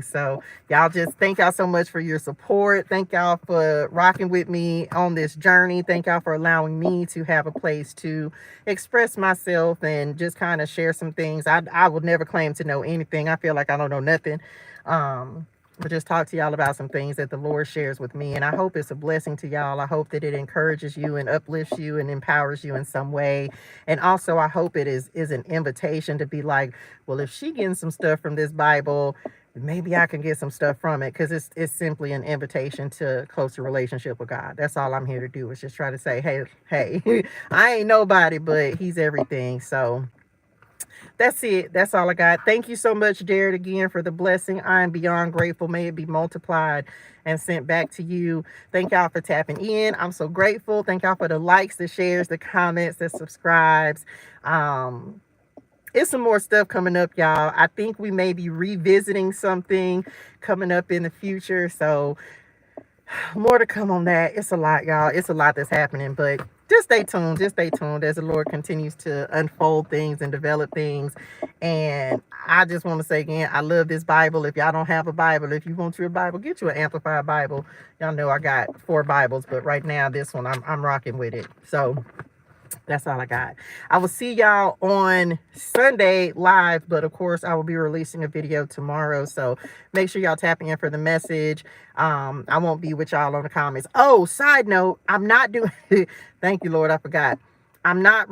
So y'all, just thank y'all so much for your support. Thank y'all for rocking with me on this journey. Thank y'all for allowing me to have a place to express myself and just kind of share some things. I would never claim to know anything. I feel like I don't know nothing. But just talk to y'all about some things that the Lord shares with me. And I hope it's a blessing to y'all. I hope that it encourages you and uplifts you and empowers you in some way. And also, I hope it is an invitation to be like, well, if she getting some stuff from this Bible, maybe I can get some stuff from it. Because it's simply an invitation to a closer relationship with God. That's all I'm here to do, is just try to say, hey, I ain't nobody, but he's everything. So that's it. That's all I got. Thank you so much, Jared, again, for the blessing. I am beyond grateful. May it be multiplied and sent back to you. Thank y'all for tapping in. I'm so grateful. Thank y'all for the likes, the shares, the comments, the subscribes. It's some more stuff coming up, y'all. I think we may be revisiting something coming up in the future. So more to come on that. It's a lot, y'all. It's a lot that's happening, but just stay tuned as the Lord continues to unfold things and develop things. And I just want to say again, I love this Bible. If y'all don't have a Bible, if you want your Bible, get you an Amplified Bible. Y'all know I got 4 Bibles, but right now this one, I'm rocking with it. So that's all I got. I will see y'all on Sunday live, but of course I will be releasing a video tomorrow. So make sure y'all tapping in for the message. I won't be with y'all on the comments. Oh, side note, I'm not doing, thank you, Lord, I forgot. I'm not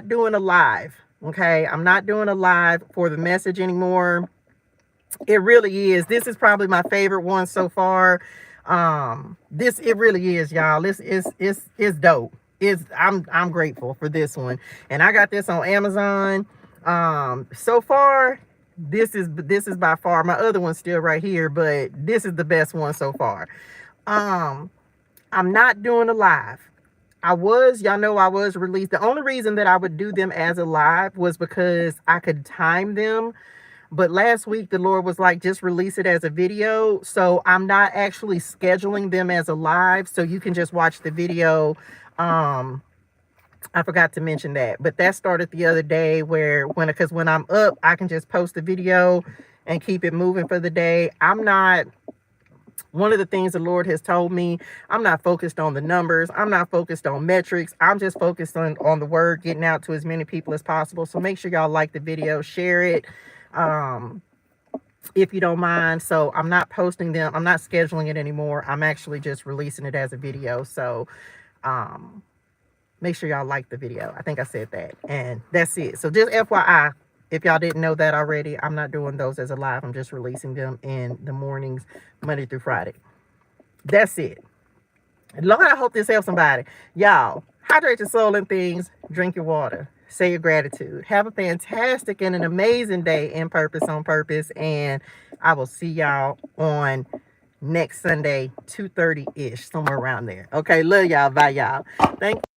doing a live. Okay. I'm not doing a live for the message anymore. It really is. This is probably my favorite one so far. It really is, y'all. This is dope. I'm grateful for this one, and I got this on Amazon. So far, this is by far, my other one's still right here, but this is the best one so far. I'm not doing a live. Y'all know I was released. The only reason that I would do them as a live was because I could time them. But last week, the Lord was like, just release it as a video. So I'm not actually scheduling them as a live. So you can just watch the video. I forgot to mention that. But that started the other day because when I'm up, I can just post the video and keep it moving for the day. One of the things the Lord has told me, I'm not focused on the numbers. I'm not focused on metrics. I'm just focused on the word, getting out to as many people as possible. So make sure y'all like the video, share it. If you don't mind. So I'm not posting them. I'm not scheduling it anymore. I'm actually just releasing it as a video. So, make sure y'all like the video. I think I said that, and that's it. So just FYI, if y'all didn't know that already, I'm not doing those as a live. I'm just releasing them in the mornings, Monday through Friday. That's it. Lord, I hope this helps somebody. Y'all, hydrate your soul and things. Drink your water. Say your gratitude. Have a fantastic and an amazing day in purpose, on purpose. And I will see y'all on next Sunday, 2:30-ish, somewhere around there. Okay, love y'all. Bye, y'all. Thank you.